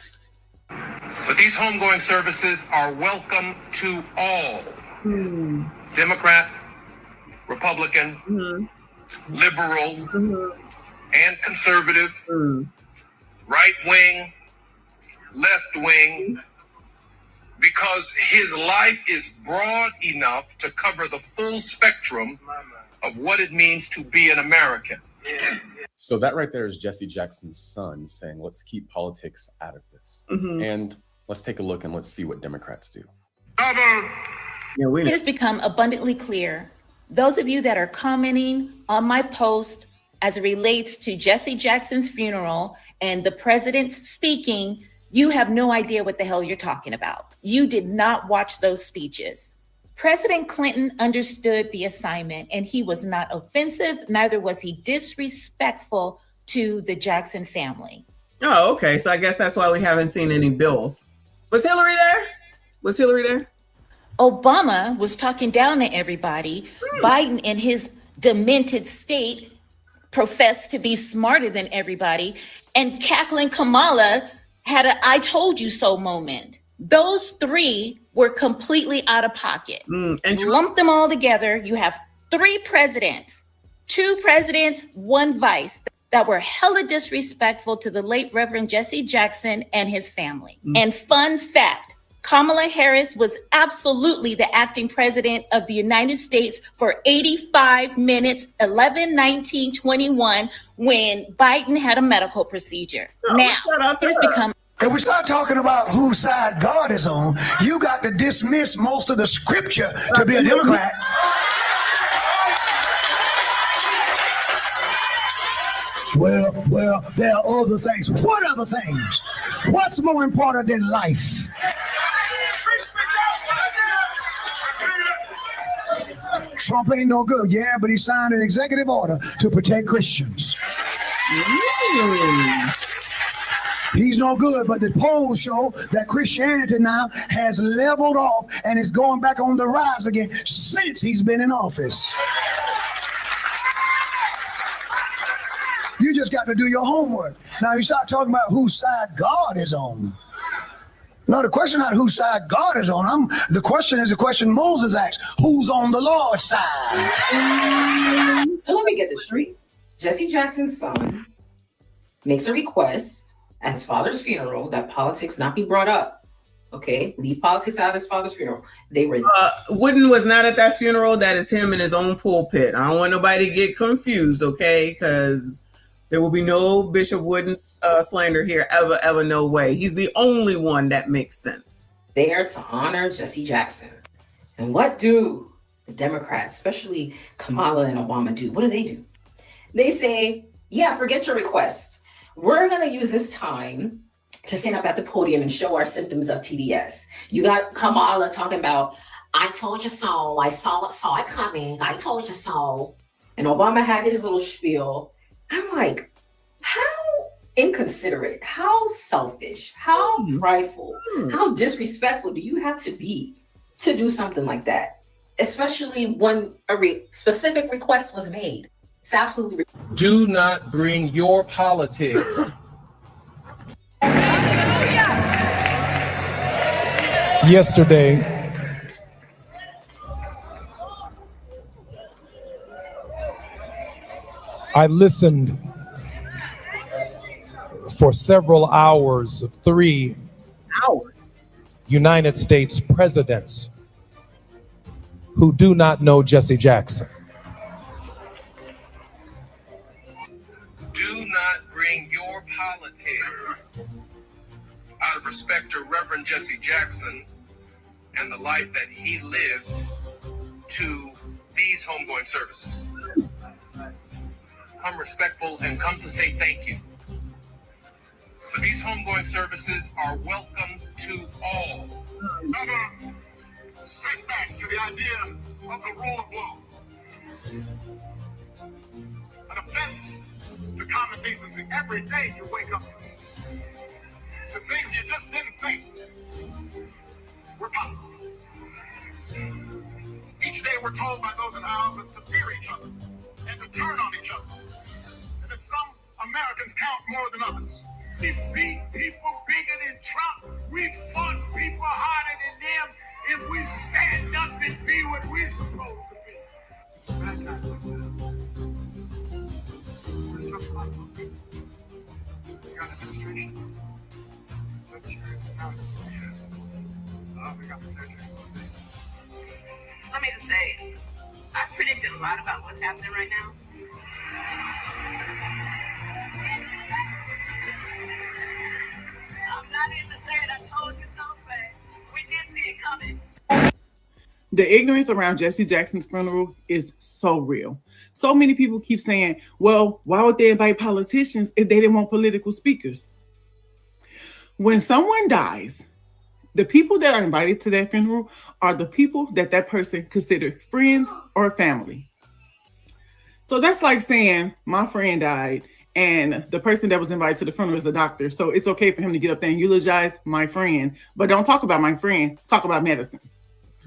Speaker 2: But these homegoing services are welcome to all. Democrat, Republican, liberal, and conservative, right wing, left wing, because his life is broad enough to cover the full spectrum of what it means to be an American.
Speaker 14: So that right there is Jesse Jackson's son saying, let's keep politics out of this. And let's take a look and let's see what Democrats do.
Speaker 17: It has become abundantly clear, those of you that are commenting on my post as it relates to Jesse Jackson's funeral and the president speaking, you have no idea what the hell you're talking about. You did not watch those speeches. President Clinton understood the assignment and he was not offensive, neither was he disrespectful to the Jackson family.
Speaker 1: Oh, okay. So I guess that's why we haven't seen any bills. Was Hillary there?
Speaker 17: Obama was talking down to everybody. Biden, in his demented state, professed to be smarter than everybody. And cackling Kamala had a I told you so moment. Those three were completely out of pocket. And lump them all together. You have 3 presidents, 2 presidents, 1 vice that were hella disrespectful to the late Reverend Jesse Jackson and his family. And fun fact, Kamala Harris was absolutely the acting president of the United States for 85 minutes, 11, 19, 21, when Biden had a medical procedure. Now, it has become...
Speaker 19: If we start talking about whose side God is on, you got to dismiss most of the scripture to be a Democrat. Well, there are other things. What other things? What's more important than life? Trump ain't no good. Yeah, but he signed an executive order to protect Christians. He's no good, but the polls show that Christianity now has leveled off and is going back on the rise again since he's been in office. You just got to do your homework. Now you start talking about whose side God is on. No, the question not whose side God is on. The question is the question Moses asked, who's on the Lord's side?
Speaker 24: So let me get this straight. Jesse Jackson's son makes a request at his father's funeral that politics not be brought up. Okay, leave politics out of his father's funeral. They were
Speaker 1: Wooden was not at that funeral. That is him in his own pulpit. I don't want nobody to get confused, okay? Because there will be no Bishop Wooden slander here ever, no way. He's the only one that makes sense.
Speaker 24: there to honor Jesse Jackson. And what do the Democrats, especially Kamala and Obama, do? What do? They say, yeah, forget your request. We're going to use this time to stand up at the podium and show our symptoms of TDS. You got Kamala talking about, I told you so, I saw it coming, I told you so. And Obama had his little spiel. I'm like, how inconsiderate, how selfish, how prideful, how disrespectful do you have to be to do something like that? Especially when a specific request was made. It's absolutely ridiculous.
Speaker 2: Do not bring your politics.
Speaker 25: Yesterday,
Speaker 11: I listened for several hours of 3 United States presidents who do not know Jesse Jackson.
Speaker 2: Do not bring your politics out of respect to Reverend Jesse Jackson and the life that he lived to these homegoing services. Come respectful and come to say thank you. But these homegoing services are welcome to all.
Speaker 5: Another setback to the idea of the rule of law. An offense to common decency. Every day you wake up to things you just didn't think were possible. Each day we're told by those in our office to fear each other and to turn on each other. And that some Americans count more than others. We beat people bigger than Trump. We fought people harder than them. If we stand up and be what we're supposed to be.
Speaker 10: Let me just say, I predicted a lot about what's happening right now. I'm not in to say it, I told you so, but we did see it coming.
Speaker 18: The ignorance around Jesse Jackson's funeral is so real. So many people keep saying, well, why would they invite politicians if they didn't want political speakers? When someone dies, the people that are invited to that funeral are the people that that person considered friends or family. So that's like saying my friend died and the person that was invited to the funeral is a doctor. So it's okay for him to get up there and eulogize my friend, but don't talk about my friend, talk about medicine.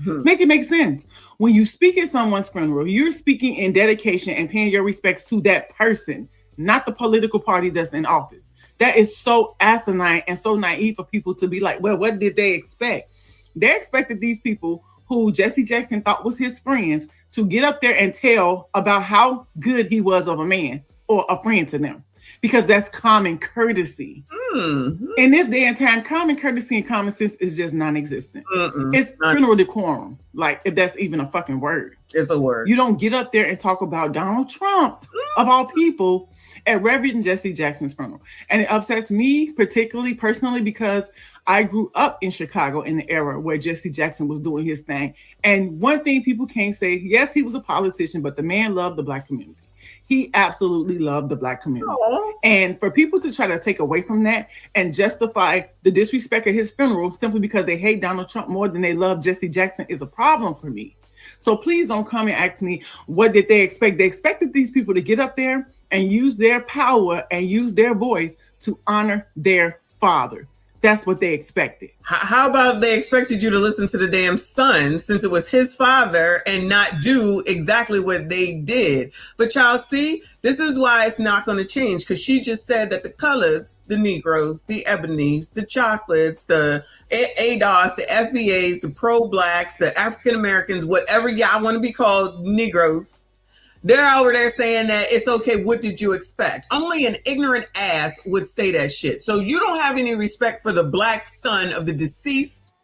Speaker 18: Make it make sense. When you speak at someone's funeral, you're speaking in dedication and paying your respects to that person, not the political party that's in office. That is so asinine and so naive for people to be like, well, what did they expect? They expected these people who Jesse Jackson thought was his friends to get up there and tell about how good he was of a man or a friend to them, because that's common courtesy. In this day and time, common courtesy and common sense is just non-existent. It's funeral decorum, like if that's even a fucking word.
Speaker 1: It's a word.
Speaker 18: You don't get up there and talk about Donald Trump, of all people, at Reverend Jesse Jackson's funeral. And it upsets me particularly personally because I grew up in Chicago in the era where Jesse Jackson was doing his thing. And one thing people can't say, yes, he was a politician, but the man loved the Black community. He absolutely loved the Black community. And for people to try to take away from that and justify the disrespect at his funeral simply because they hate Donald Trump more than they love Jesse Jackson is a problem for me. So please don't come and ask me, what did they expect? They expected these people to get up there and use their power and use their voice to honor their father. That's what they expected.
Speaker 1: How about they expected you to listen to the damn son since it was his father and not do exactly what they did? But y'all see, this is why it's not going to change, because she just said that the coloreds, the Negroes, the Ebonies, the Chocolates, the ADOS, the FBAs, the pro-blacks, the African Americans, whatever y'all want to be called, Negroes, they're over there saying that it's okay. What did you expect? Only an ignorant ass would say that shit. So you don't have any respect for the Black son of the deceased,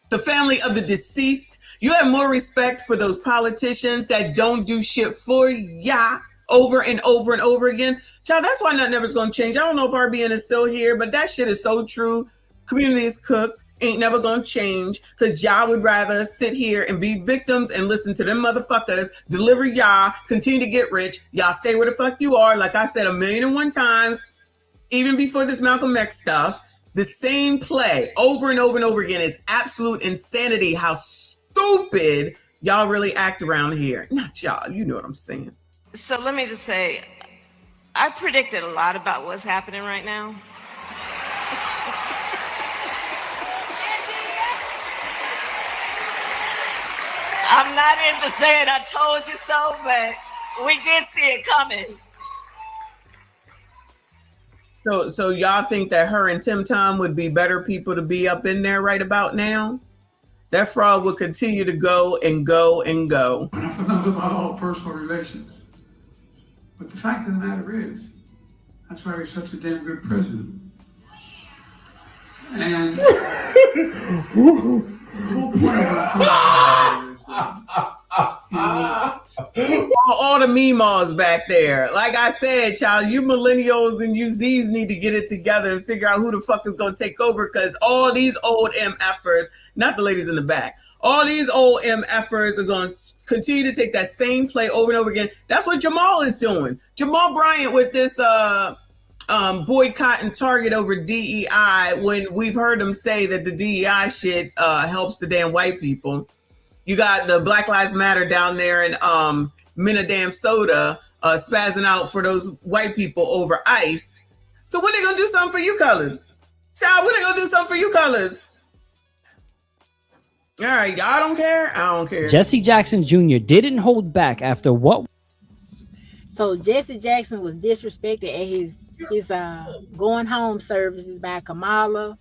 Speaker 1: the family of the deceased. You have more respect for those politicians that don't do shit for ya over and over and over again. Child, that's why nothing ever's going to change. I don't know if RBN is still here, but that shit is so true. Community is cooked. Ain't never gonna change, because y'all would rather sit here and be victims and listen to them motherfuckers deliver y'all, continue to get rich. Y'all stay where the fuck you are. Like I said 1,000,001 times, even before this Malcolm X stuff, the same play over and over and over again. It's absolute insanity how stupid y'all really act around here. Not y'all, you know what I'm saying.
Speaker 10: So let me just say, I predicted a lot about what's happening right now. I'm not into saying I told you so, but we did see it coming.
Speaker 1: So y'all think that her and Tim Tom would be better people to be up in there right about now? That fraud will continue to go and go and go.
Speaker 9: I'm familiar with my own personal relations. But the fact of the matter is, that's why he's such a damn good president. And the whole point of
Speaker 1: all the meemaws back there. Like I said, child, you millennials and you Z's need to get it together and figure out who the fuck is going to take over, because all these old MFers, not the ladies in the back, all these old MFers are going to continue to take that same play over and over again. That's what Jamal is doing. Jamal Bryant with this boycotting Target over DEI, when we've heard them say that the DEI shit helps the damn white people. You got the Black Lives Matter down there in Minnesota spazzing out for those white people over ICE. So when they gonna do something for you colors? Child, when they gonna do something for you colors? All right, y'all don't care? I don't care.
Speaker 15: Jesse Jackson Jr. didn't hold back after what?
Speaker 20: So Jesse Jackson was disrespected at his going home services by Kamala,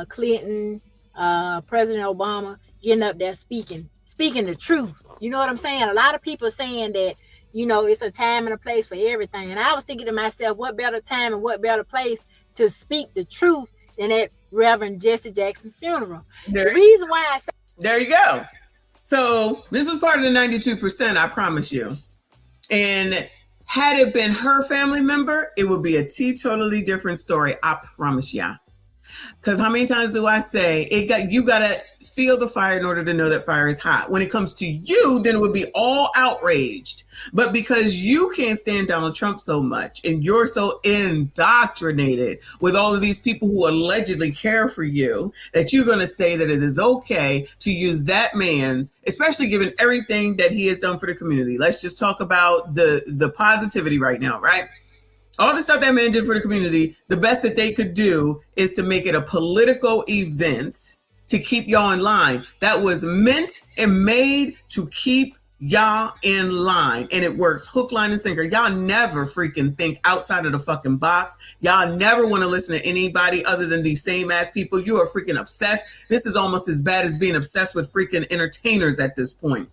Speaker 20: Clinton, President Obama, getting up there speaking the truth. You know what I'm saying? A lot of people saying that, you know, it's a time and a place for everything. And I was thinking to myself, what better time and what better place to speak the truth than at Reverend Jesse Jackson's funeral? The reason why I say—
Speaker 1: There you go. So this was part of the 92%, I promise you. And had it been her family member, it would be a totally different story. I promise ya. Because how many times do I say you gotta feel the fire in order to know that fire is hot? When it comes to you, then it would be all outraged. But because you can't stand Donald Trump so much and you're so indoctrinated with all of these people who allegedly care for you, that you're going to say that it is okay to use that man's, especially given everything that he has done for the community. Let's just talk about the positivity right now, right? All the stuff that man did for the community, the best that they could do is to make it a political event to keep y'all in line. That was meant and made to keep y'all in line. And it works hook, line, and sinker. Y'all never freaking think outside of the fucking box. Y'all never want to listen to anybody other than these same ass people. You are freaking obsessed. This is almost as bad as being obsessed with freaking entertainers at this point.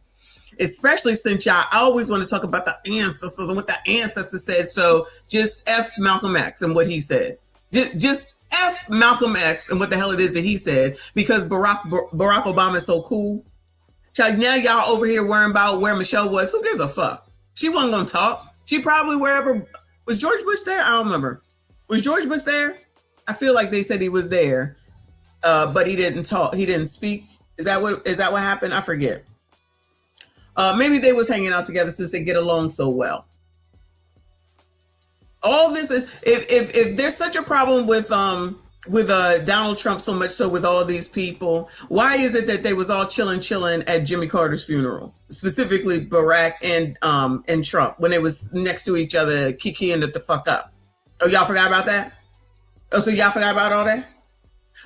Speaker 1: Especially since y'all always want to talk about the ancestors and what the ancestors said. So just F Malcolm X and what he said. Just F Malcolm X and what the hell it is that he said, because Barack Obama is so cool. Child, now y'all over here worrying about where Michelle was. Who gives a fuck? She wasn't going to talk. She probably wherever. Was George Bush there? I don't remember. Was George Bush there? I feel like they said he was there, but he didn't talk. He didn't speak. Is that what happened? I forget. Maybe they was hanging out together since they get along so well. All this is, if there's such a problem with Donald Trump, so much so with all these people, why is it that they was all chilling at Jimmy Carter's funeral, specifically Barack and Trump, when they was next to each other, kikiing it the fuck up? Oh, y'all forgot about that? Oh, so y'all forgot about all that?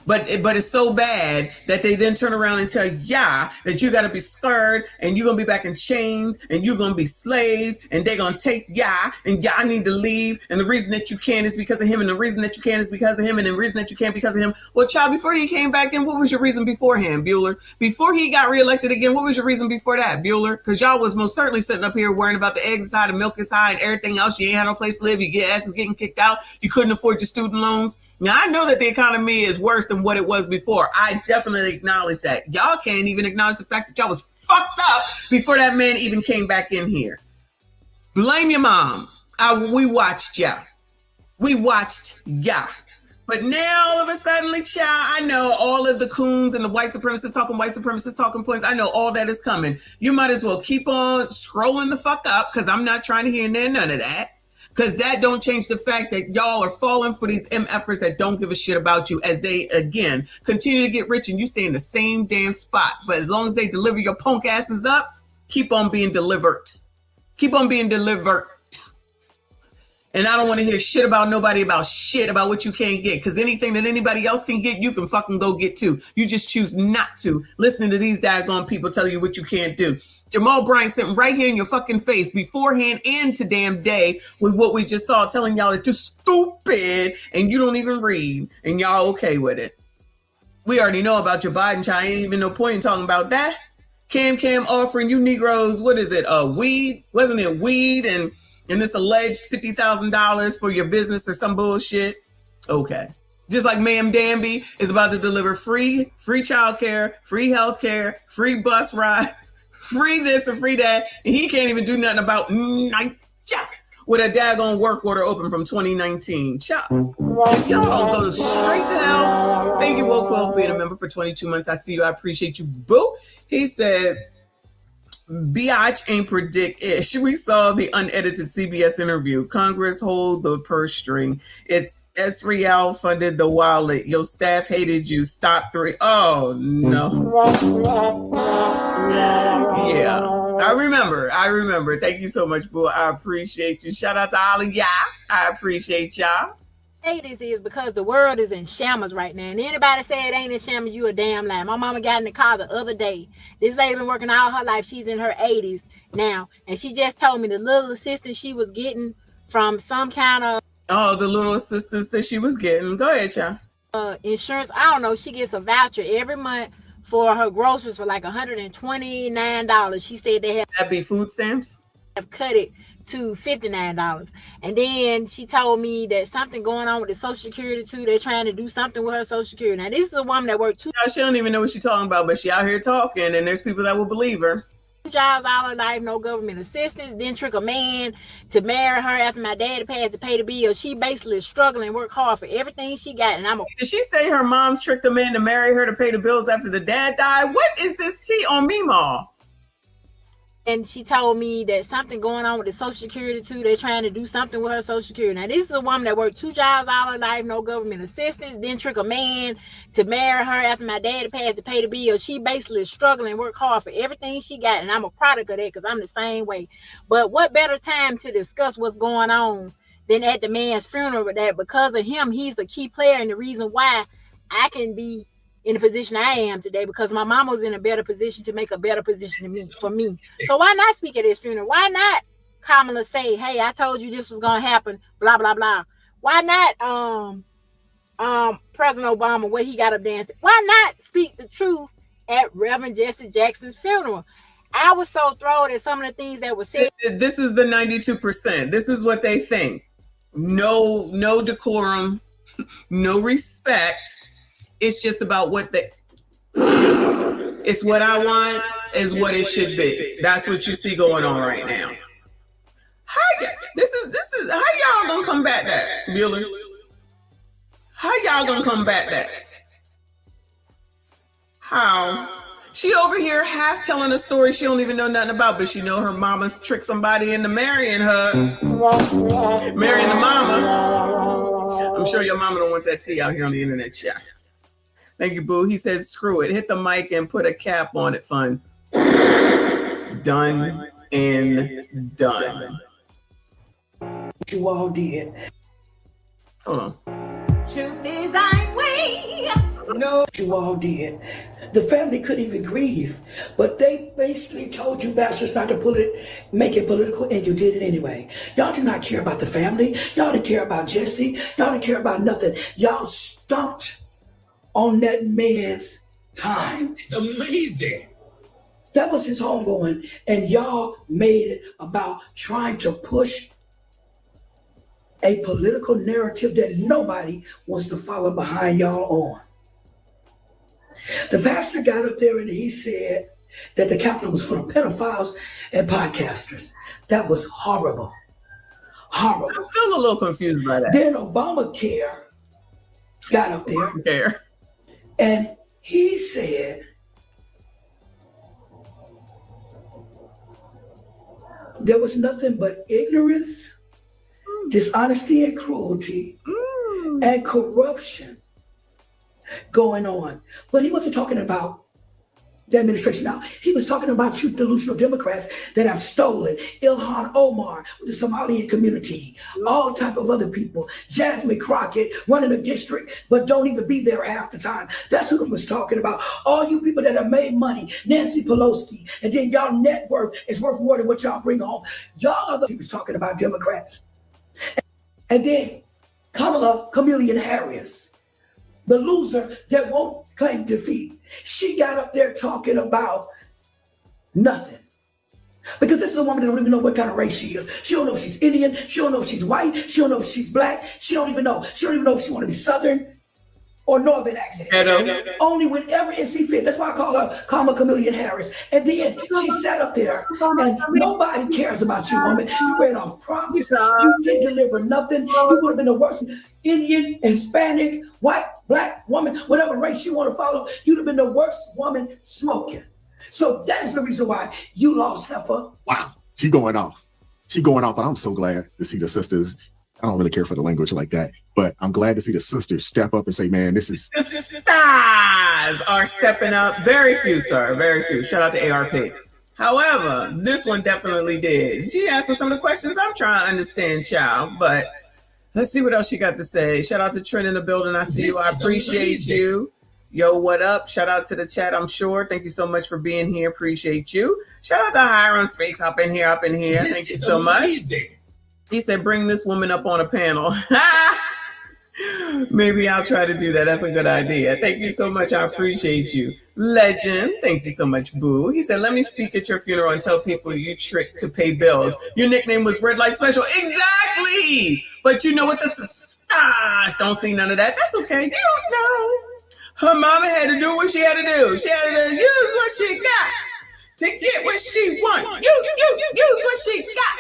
Speaker 1: But it's so bad that they then turn around and tell ya that you got to be scared and you're going to be back in chains and you're going to be slaves and they're going to take ya and y'all need to leave. And the reason that you can is because of him, and the reason that you can is because of him, and the reason that you can't because of him. Well, child, before he came back in, what was your reason beforehand, Bueller? Before he got reelected again, what was your reason before that, Bueller? Because y'all was most certainly sitting up here worrying about the eggs is high, the milk is high, and everything else. You ain't had no place to live. You get asses getting kicked out. You couldn't afford your student loans. Now, I know that the economy is worse than what it was before. I definitely acknowledge that. Y'all can't even acknowledge the fact that y'all was fucked up before that man even came back in here. Blame your mom. We watched ya. We watched ya. But now all of a sudden, child, I know all of the coons and the white supremacists talking points. I know all that is coming. You might as well keep on scrolling the fuck up, because I'm not trying to hear none of that. Because that don't change the fact that y'all are falling for these MFers that don't give a shit about you, as they, again, continue to get rich and you stay in the same damn spot. But as long as they deliver your punk asses up, keep on being delivered. Keep on being delivered. And I don't want to hear shit about nobody about what you can't get. Because anything that anybody else can get, you can fucking go get too. You just choose not to. Listening to these daggone people tell you what you can't do. Jamal Bryant sitting right here in your fucking face beforehand and to damn day with what we just saw, telling y'all that you're stupid and you don't even read and y'all okay with it. We already know about your Biden child. Ain't even no point in talking about that. Cam offering you Negroes, what is it? Weed? Wasn't it weed and and this alleged $50,000 for your business or some bullshit. Okay. Just like Ma'am Danby is about to deliver free childcare, free healthcare, free bus rides, free this or free that, and he can't even do nothing about with a daggone work order open from 2019. Chop. Y'all go straight to hell. Thank you, Woke being a member for 22 months. I see you. I appreciate you, boo. He said, Biatch ain't predict-ish. We saw the unedited CBS interview. Congress hold the purse string. It's S-Real funded the wallet. Your staff hated you. Stop 3. Oh, no. Yeah. I remember. Thank you so much, boo. I appreciate you. Shout out to all of y'all. I appreciate y'all.
Speaker 20: This is because the world is in shambles right now. And anybody say it ain't in shambles, you a damn lie. My mama got in the car the other day. This lady been working all her life. She's in her 80s now. And she just told me the little assistance she was getting from some kind of...
Speaker 1: Oh, the little assistance that she was getting. Go ahead, y'all.
Speaker 20: Insurance. I don't know. She gets a voucher every month for her groceries for like $129. She said they have...
Speaker 1: That'd be food stamps?
Speaker 20: Have cut it to $59. And then she told me that something going on with the Social Security too. They're trying to do something with her Social Security. Now this is a woman that worked 2
Speaker 1: She don't even know what she's talking about, but she out here talking, and there's people that will believe her.
Speaker 20: jobs all her life, no government assistance, then trick a man to marry her after my daddy passed to pay the bill. She basically struggling, work hard for everything she got. And
Speaker 1: Did she say her mom tricked a man to marry her to pay the bills after the dad died? What is this tea on Meemaw?
Speaker 20: And she told me that something going on with the Social Security too. They're trying to do something with her Social Security. Now this is a woman that worked 2 jobs all her life, no government assistance, then trick a man to marry her after my daddy passed to pay the bill. She basically struggling, work hard for everything she got. And I'm a product of that because I'm the same way. But what better time to discuss what's going on than at the man's funeral? That because of him, he's a key player and the reason why I can be in the position I am today, because my mama was in a better position to make a better position for me. So why not speak at his funeral? Why not Kamala say, hey, I told you this was gonna happen, blah blah blah? Why not President Obama, where he got up dancing? Why not speak the truth at Reverend Jesse Jackson's funeral? I was so thrown at some of the things that were said.
Speaker 1: This is the 92%. This is what they think. No decorum, no respect. It's just about what it's what I want is what it should be. That's what you see going on right now. This is how y'all gonna combat that, Bueller? How y'all gonna combat that? How? She over here half telling a story she don't even know nothing about, but she know her mama's tricked somebody into marrying her. Marrying the mama. I'm sure your mama don't want that tea out here on the internet chat. Thank you, boo. He said, screw it. Hit the mic and put a cap on it, fun. Done and done.
Speaker 3: You all did.
Speaker 1: Hold on.
Speaker 3: Truth is I'm way. No. You all did. The family couldn't even grieve. But they basically told you bastards not to make it political, and you did it anyway. Y'all do not care about the family. Y'all didn't care about Jesse. Y'all didn't care about nothing. Y'all stomped on that man's time. It's amazing. That was his homegoing, and y'all made it about trying to push a political narrative that nobody wants to follow behind y'all on. The pastor got up there and he said that the Capitol was full of pedophiles and podcasters. That was horrible. Horrible.
Speaker 1: I'm still a little confused by that.
Speaker 3: Then Obamacare got up there. And he said there was nothing but ignorance, dishonesty and cruelty, and corruption going on. But he wasn't talking about the administration now. He was talking about you delusional Democrats that have stolen Ilhan Omar with the Somalian community, all type of other people. Jasmine Crockett running a district, but don't even be there half the time. That's who he was talking about. All you people that have made money, Nancy Pelosi, and then y'all net worth is worth more than what y'all bring home. Y'all are the, he was talking about Democrats. And then Kamala Chameleon Harris, the loser that won't claim defeat. She got up there talking about nothing. Because this is a woman that don't even know what kind of race she is. She don't know if she's Indian. She don't know if she's white. She don't know if she's black. She don't even know. She don't even know if she want to be Southern or Northern accent. Only whenever it see fit. That's why I call her Karma Chameleon Harris. And then she sat up there and nobody cares about you, woman. You ran off prompts. You didn't deliver nothing. You would have been the worst Indian, Hispanic, white, black woman, whatever race you want to follow. You'd have been the worst woman smoking. So that is the reason why you lost, heifer.
Speaker 6: Wow, she going off. She going off, but I'm so glad to see the sisters. I don't really care for the language like that, but I'm glad to see the sisters step up and say, man, this is...
Speaker 1: The stars are stepping up. Very few, sir, very few. Shout out to ARP. However, this one definitely did. She asking some of the questions I'm trying to understand, child, but let's see what else she got to say. Shout out to Trent in the building. I see you. I appreciate you. Yo, what up? Shout out to the chat, I'm sure. Thank you so much for being here. Appreciate you. Shout out to Hiram Speaks up in here. Thank you so much. He said, bring this woman up on a panel. Maybe I'll try to do that. That's a good idea. Thank you so much. I appreciate you. Legend. Thank you so much, Boo. He said, let me speak at your funeral and tell people you tricked to pay bills. Your nickname was Red Light Special. Exactly. But you know what? The stars don't see none of that. That's okay. You don't know. Her mama had to do what she had to do. She had to use what she got to get what she want. Use what she got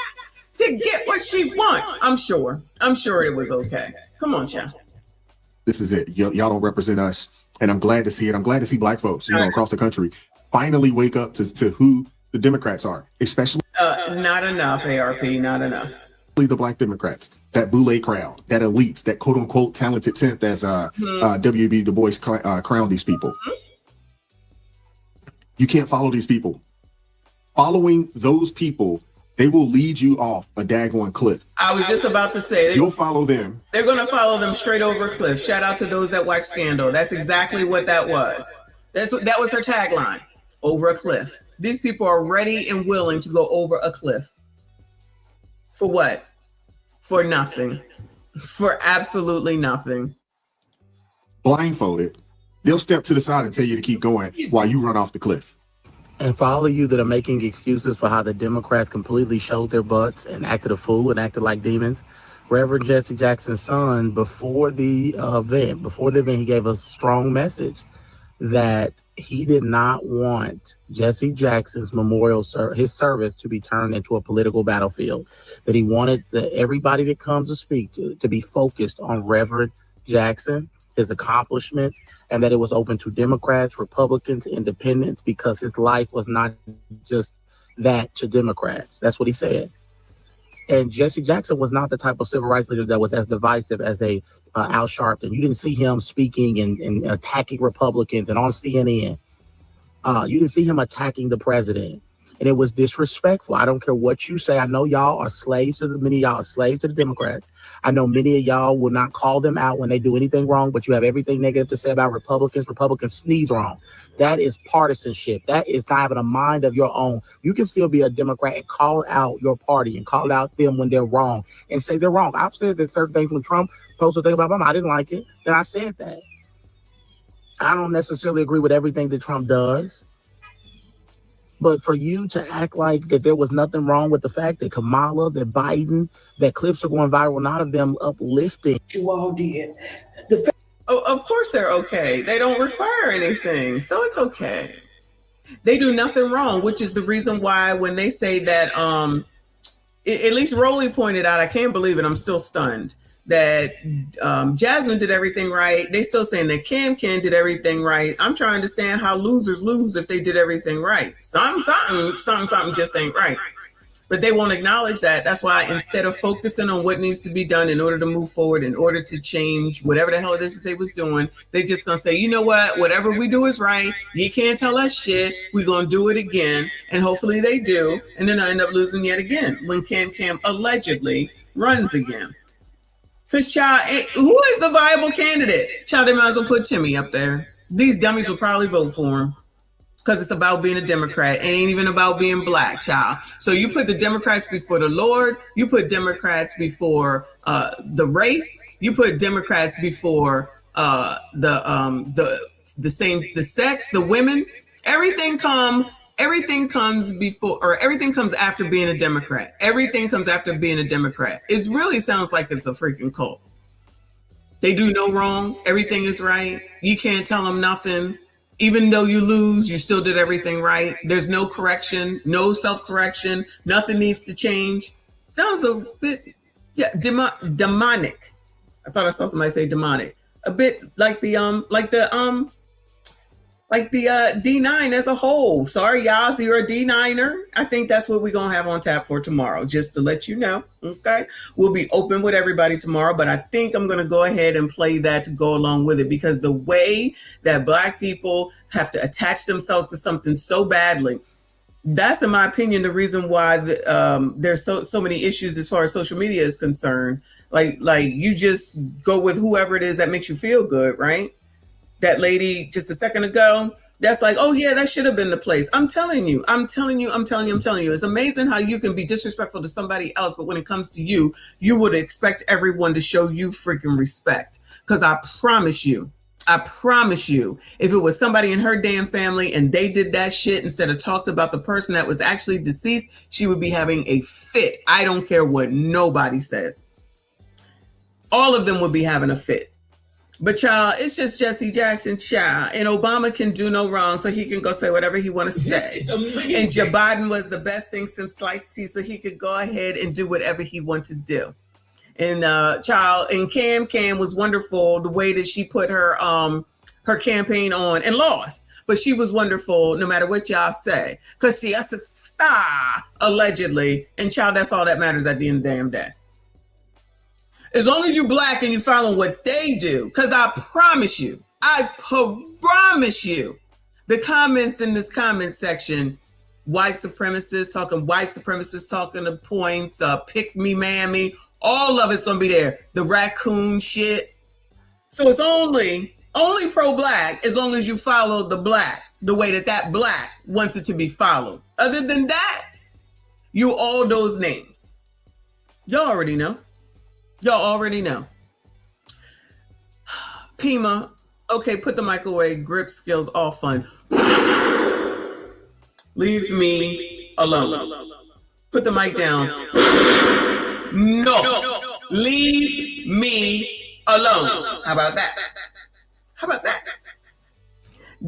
Speaker 1: to get what she want. I'm sure it was okay. Come on, child.
Speaker 6: This is it. Y'all don't represent us. And I'm glad to see it. I'm glad to see black folks, across the country finally wake up to who the Democrats are, especially
Speaker 1: not enough, ARP, not enough.
Speaker 6: The black Democrats, that boule crowd, that elites, that quote unquote talented tenth, as W.B. Du Bois crowned these people. You can't follow these people. Following those people, they will lead you off a daggone cliff.
Speaker 1: I was just about to say,
Speaker 6: you'll follow them.
Speaker 1: They're going to follow them straight over a cliff. Shout out to those that watch Scandal. That's exactly what that was. That was her tagline, over a cliff. These people are ready and willing to go over a cliff. For what? For nothing. For absolutely nothing.
Speaker 6: Blindfolded. They'll step to the side and tell you to keep going while you run off the cliff.
Speaker 21: And for all of you that are making excuses for how the Democrats completely showed their butts and acted a fool and acted like demons, Reverend Jesse Jackson's son, before the event, he gave a strong message that he did not want Jesse Jackson's memorial, his service, to be turned into a political battlefield. That he wanted everybody that comes to speak to be focused on Reverend Jackson, his accomplishments, and that it was open to Democrats, Republicans, Independents, because his life was not just that to Democrats. That's what he said. And Jesse Jackson was not the type of civil rights leader that was as divisive as Al Sharpton. You didn't see him speaking and attacking Republicans and on CNN. You didn't see him attacking the president. And it was disrespectful. I don't care what you say. I know y'all are slaves to many of y'all are slaves to the Democrats. I know many of y'all will not call them out when they do anything wrong, but you have everything negative to say about Republicans. Republicans sneeze wrong. That is partisanship. That is not having a mind of your own. You can still be a Democrat and call out your party and call out them when they're wrong and say they're wrong. I've said that certain things when Trump posted things about Obama, I didn't like it. Then I said that. I don't necessarily agree with everything that Trump does. But for you to act like that there was nothing wrong with the fact that Kamala, that Biden, that clips are going viral, not of them uplifting.
Speaker 3: You all did.
Speaker 1: Of course they're okay. They don't require anything, so it's okay. They do nothing wrong, which is the reason why when they say that, at least Rowley pointed out, I can't believe it, I'm still stunned, that Jasmine did everything right. They still saying that Kim did everything right. I'm trying to understand how losers lose if they did everything right. Something just ain't right. But they won't acknowledge that. That's why instead of focusing on what needs to be done in order to move forward, in order to change whatever the hell it is that they was doing, they just gonna say, you know what, whatever we do is right. You can't tell us shit. We're gonna do it again. And hopefully they do. And then I end up losing yet again when Cam allegedly runs again. Because, child, who is the viable candidate? Child, they might as well put Timmy up there. These dummies will probably vote for him because it's about being a Democrat. It ain't even about being black, child. So you put the Democrats before the Lord. You put Democrats before the race. You put Democrats before the sex, the women. Everything come everything comes before, or everything comes after being a Democrat. Everything comes after being a Democrat. It really sounds like it's a freaking cult. They do no wrong. Everything is right. You can't tell them nothing. Even though you lose, you still did everything right. There's no correction, no self-correction. Nothing needs to change. Sounds a bit, demonic. I thought I saw somebody say demonic. A bit like the D9 as a whole. Sorry, y'all, if you're a D9er, I think that's what we're going to have on tap for tomorrow, just to let you know, okay? We'll be open with everybody tomorrow, but I think I'm going to go ahead and play that to go along with it, because the way that Black people have to attach themselves to something so badly, that's, in my opinion, the reason why there's so many issues as far as social media is concerned. Like you just go with whoever it is that makes you feel good, right? That lady just a second ago, that's like, oh yeah, that should have been the place. I'm telling you. It's amazing how you can be disrespectful to somebody else, but when it comes to you, you would expect everyone to show you freaking respect. Because I promise you, if it was somebody in her damn family and they did that shit instead of talked about the person that was actually deceased, she would be having a fit. I don't care what nobody says. All of them would be having a fit. But child, it's just Jesse Jackson, child, and Obama can do no wrong, so he can go say whatever he want to say.
Speaker 7: This is amazing.
Speaker 1: And Joe Biden was the best thing since sliced tea, so he could go ahead and do whatever he wanted to do. And child, and Cam was wonderful the way that she put her campaign on and lost, but she was wonderful no matter what y'all say, because she has a star allegedly, and child, that's all that matters at the end of the damn day. As long as you're Black and you follow what they do, because I promise you, the comments in this comment section, white supremacists talking to points, pick me, mammy, all of it's going to be there. The raccoon shit. So it's only pro-Black as long as you follow the Black the way that Black wants it to be followed. Other than that, you all those names. Y'all already know. Pima, okay, put the mic away. Grip skills, all fun. Leave me alone. Put the mic down. No. Leave me alone. How about that?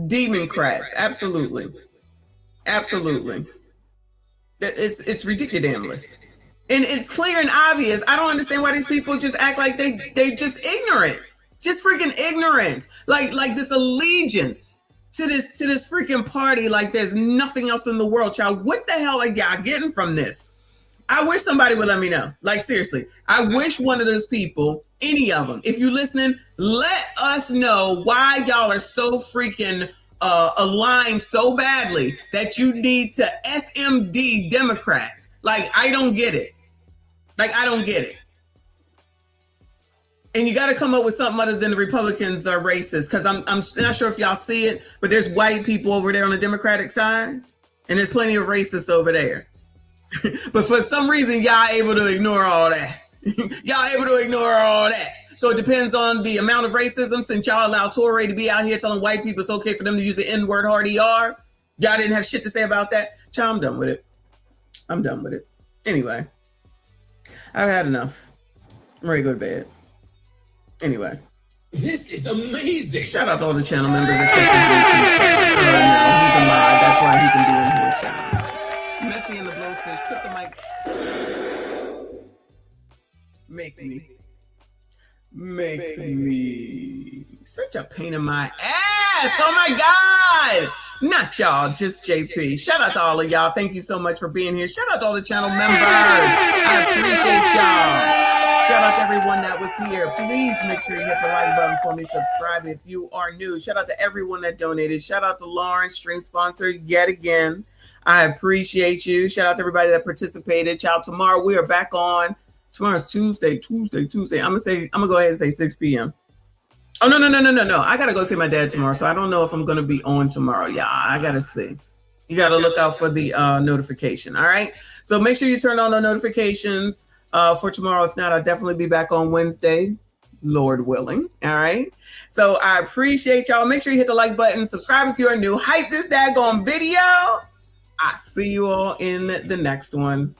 Speaker 1: Democrats, absolutely. It's ridiculous. And it's clear and obvious. I don't understand why these people just act like they just ignorant. Just freaking ignorant. Like this allegiance to this freaking party like there's nothing else in the world, child. What the hell are y'all getting from this? I wish somebody would let me know. Like, seriously. I wish one of those people, any of them, if you're listening, let us know why y'all are so freaking aligned so badly that you need to SMD Democrats. Like, I don't get it. And you got to come up with something other than the Republicans are racist, because I'm not sure if y'all see it, but there's white people over there on the Democratic side, and there's plenty of racists over there. But for some reason, y'all able to ignore all that. So it depends on the amount of racism. Since y'all allow Toure to be out here telling white people it's okay for them to use the N-word hard ER, y'all didn't have shit to say about that. Child, I'm done with it. Anyway, I've had enough. I'm ready to go to bed. Anyway.
Speaker 7: This is amazing.
Speaker 1: Shout out to all the channel members except for JP. No, he's alive. That's why he can be in here. Shout out. Messy and the Blowfish. Put the mic. Make me such a pain in my ass. Oh my God. Not y'all, just JP. Shout out to all of y'all. Thank you so much for being here. Shout out to all the channel members. I appreciate y'all. Shout out to everyone that was here. Please make sure you hit the like button for me. Subscribe if you are new. Shout out to everyone that donated. Shout out to Lauren, stream sponsor yet again. I appreciate you. Shout out to everybody that participated. Child, tomorrow we are back on. Tomorrow's Tuesday. I'm gonna go ahead and say 6 p.m. Oh, no. I gotta go see my dad tomorrow, so I don't know if I'm gonna be on tomorrow. Yeah, I gotta see. You gotta look out for the notification. All right. So make sure you turn on the notifications for tomorrow. If not, I'll definitely be back on Wednesday, Lord willing. All right. So I appreciate y'all. Make sure you hit the like button. Subscribe if you are new. Hype this daggone video. I see you all in the next one.